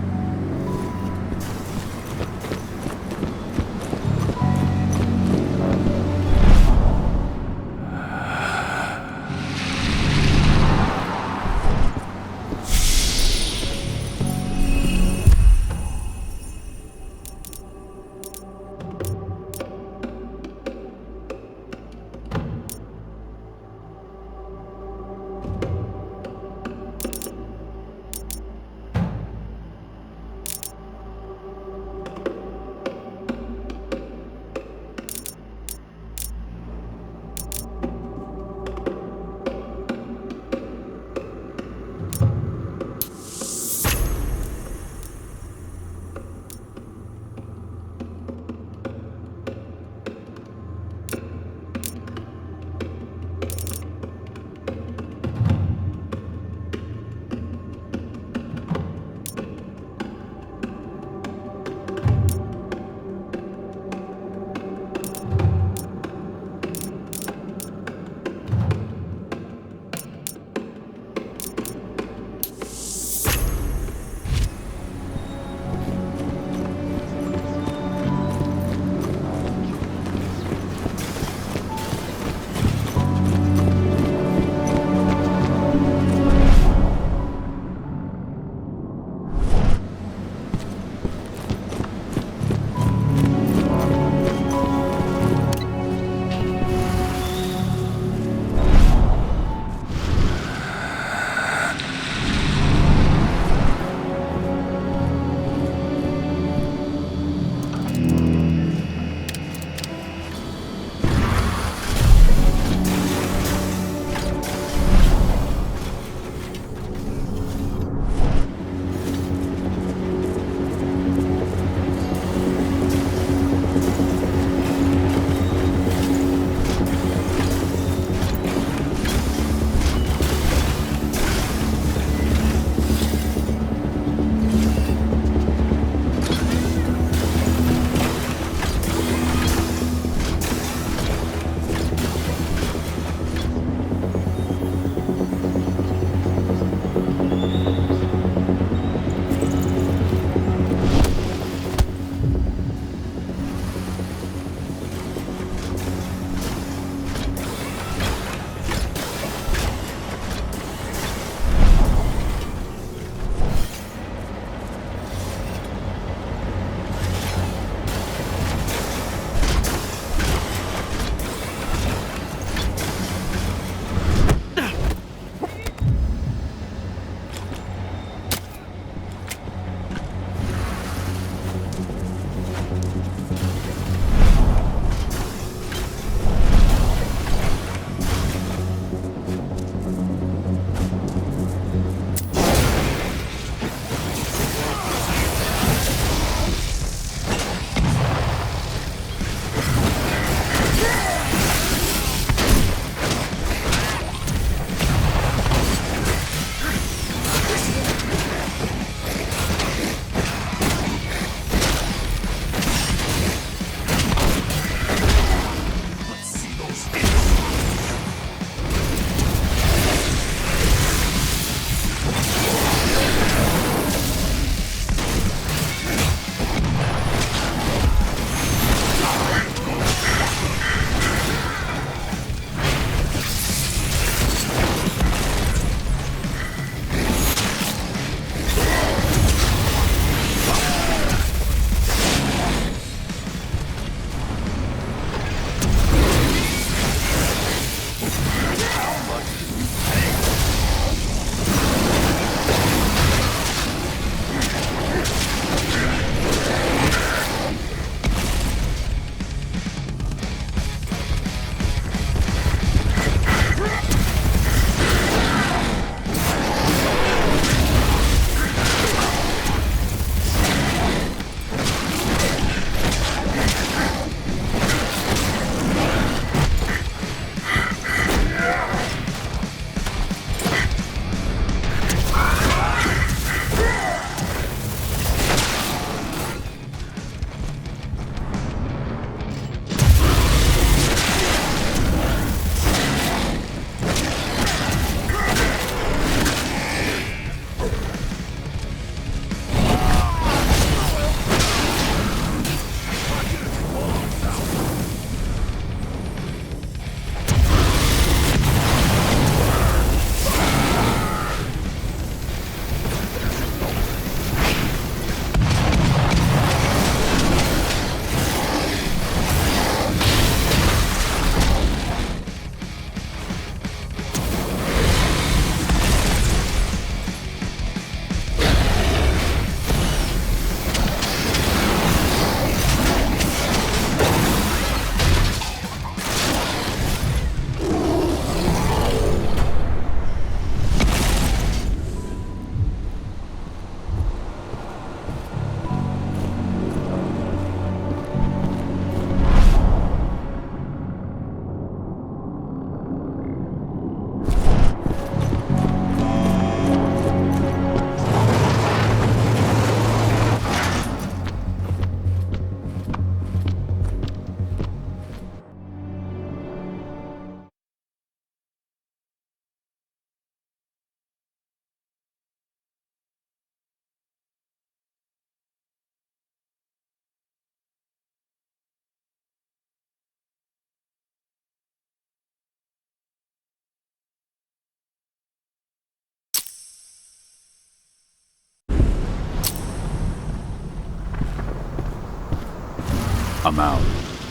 Speaker 2: I'm out.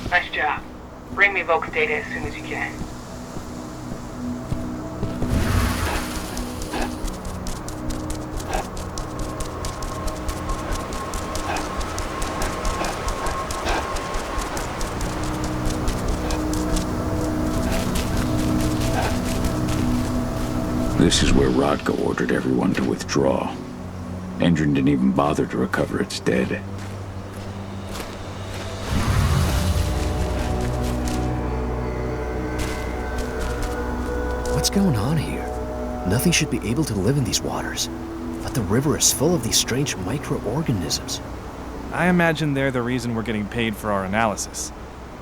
Speaker 19: Nice job. Bring me Volk's data as soon as you can.
Speaker 2: This is where Rodko ordered everyone to withdraw. Endron didn't even bother to recover its dead.
Speaker 18: What's going on here? Nothing should be able to live in these waters. But the river is full of these strange microorganisms.
Speaker 14: I imagine they're the reason we're getting paid for our analysis.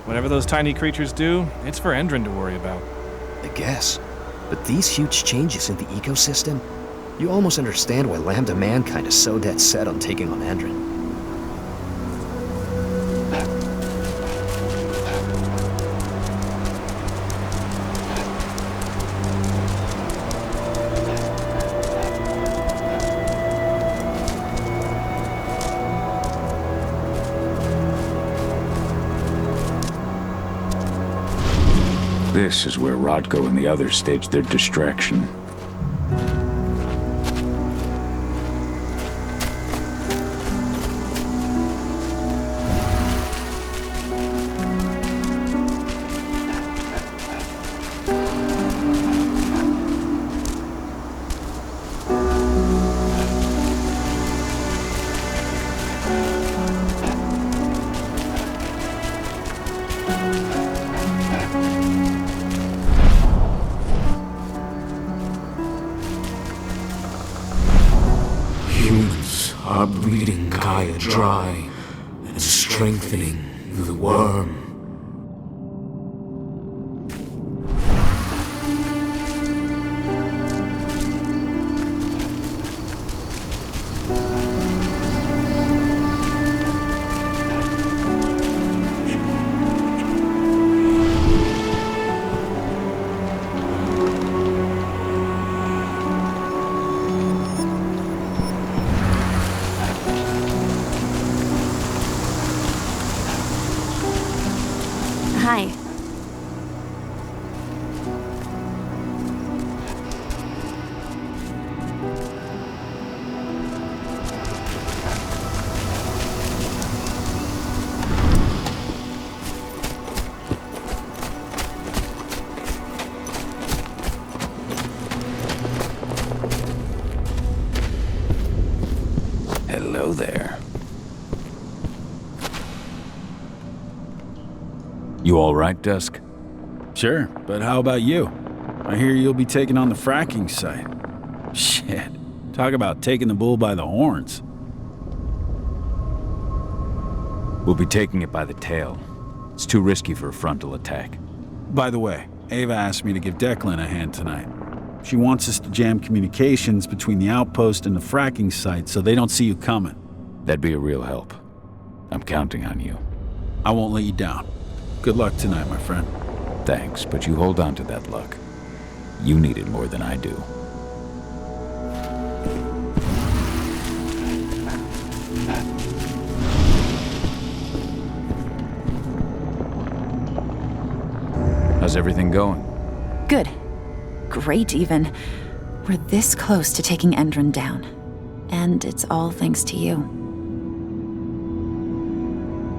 Speaker 14: Whatever those tiny creatures do, it's for Endron to worry about.
Speaker 18: I guess. But these huge changes in the ecosystem, you almost understand why Lambda Mankind is so dead set on taking on Endron.
Speaker 2: This is where Rodko and the others staged their distraction.
Speaker 9: Humans are breeding Gaia dry and strengthening the worm.
Speaker 7: Hi.
Speaker 2: Hello there. You all right, Dusk?
Speaker 10: Sure, but how about you? I hear you'll be taking on the fracking site. Shit. Talk about taking the bull by the horns.
Speaker 2: We'll be taking it by the tail. It's too risky for a frontal attack.
Speaker 10: By the way, Ava asked me to give Declan a hand tonight. She wants us to jam communications between the outpost and the fracking site so they don't see you coming.
Speaker 2: That'd be a real help. I'm counting on you.
Speaker 10: I won't let you down. Good luck tonight, my friend.
Speaker 2: Thanks, but you hold on to that luck. You need it more than I do. How's everything going?
Speaker 15: Good. Great, even. We're this close to taking Endron down. And it's all thanks to you.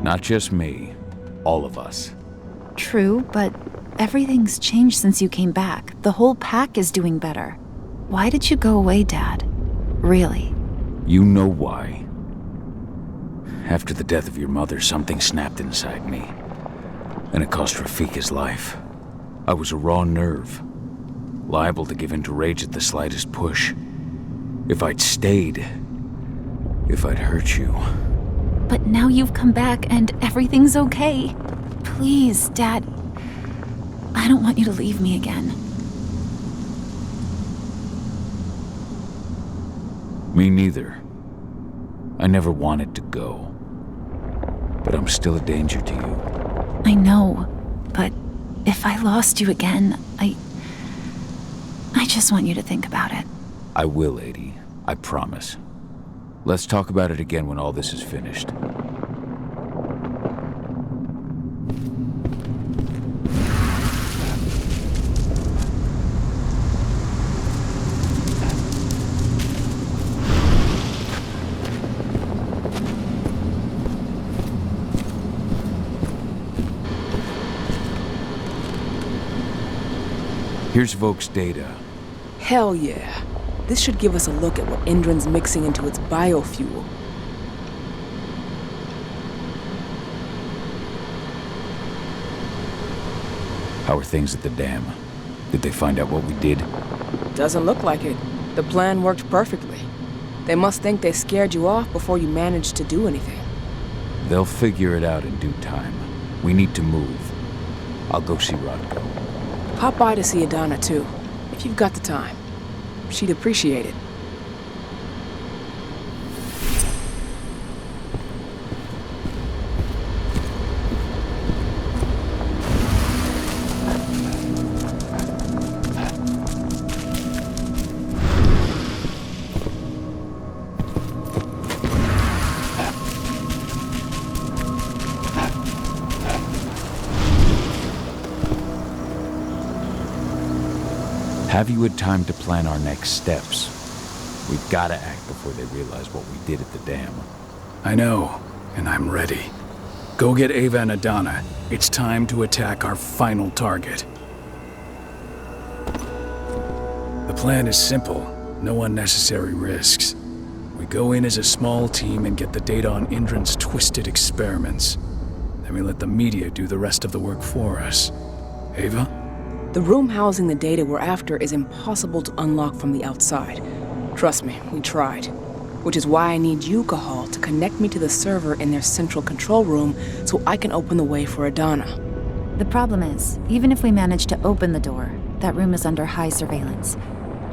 Speaker 2: Not just me. All of us.
Speaker 15: True, but everything's changed since you came back. The whole pack is doing better. Why did you go away, Dad? Really?
Speaker 2: You know why. After the death of your mother, something snapped inside me. And it cost Rafik his life. I was a raw nerve. Liable to give in to rage at the slightest push. If I'd stayed... if I'd hurt you...
Speaker 15: But now you've come back and everything's okay. Please, Dad. I don't want you to leave me again.
Speaker 2: Me neither. I never wanted to go. But I'm still a danger to you.
Speaker 15: I know, but if I lost you again, I just want you to think about it.
Speaker 2: I will, Lady. I promise. Let's talk about it again when all this is finished. Here's Voke's data.
Speaker 11: Hell yeah. This should give us a look at what Endron's mixing into its biofuel.
Speaker 2: How are things at the dam? Did they find out what we did?
Speaker 11: Doesn't look like it. The plan worked perfectly. They must think they scared you off before you managed to do anything.
Speaker 2: They'll figure it out in due time. We need to move. I'll go see Rodko.
Speaker 11: Pop by to see Adana too, if you've got the time. She'd appreciate it.
Speaker 2: Have you had time to plan our next steps? We've gotta act before they realize what we did at the dam.
Speaker 10: I know, and I'm ready. Go get Ava and Adana. It's time to attack our final target. The plan is simple. No unnecessary risks. We go in as a small team and get the data on Endron's twisted experiments. Then we let the media do the rest of the work for us. Ava?
Speaker 11: The room housing the data we're after is impossible to unlock from the outside. Trust me, we tried. Which is why I need you, Cahal, to connect me to the server in their central control room so I can open the way for Adana.
Speaker 15: The problem is, even if we manage to open the door, that room is under high surveillance.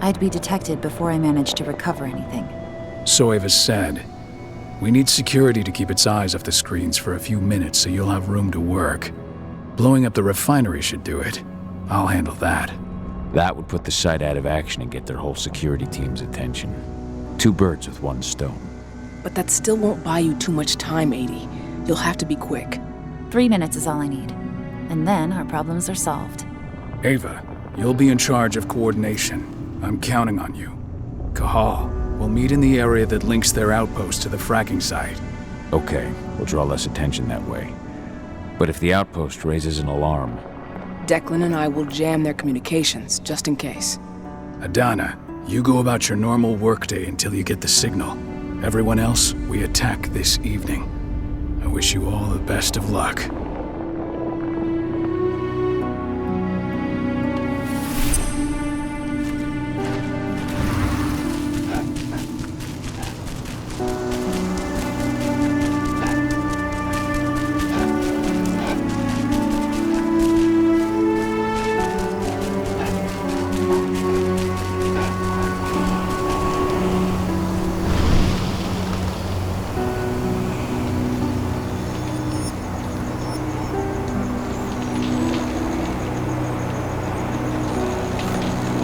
Speaker 15: I'd be detected before I manage to recover anything.
Speaker 10: So Ava said. We need security to keep its eyes off the screens for a few minutes so you'll have room to work. Blowing up the refinery should do it. I'll handle that.
Speaker 2: That would put the site out of action and get their whole security team's attention. 2 birds with 1 stone.
Speaker 11: But that still won't buy you too much time, 80. You'll have to be quick.
Speaker 15: 3 minutes is all I need. And then our problems are solved.
Speaker 10: Ava, you'll be in charge of coordination. I'm counting on you. Cahal, we'll meet in the area that links their outpost to the fracking site.
Speaker 2: Okay, we'll draw less attention that way. But if the outpost raises an alarm...
Speaker 11: Declan and I will jam their communications, just in case.
Speaker 10: Adana, you go about your normal workday until you get the signal. Everyone else, we attack this evening. I wish you all the best of luck.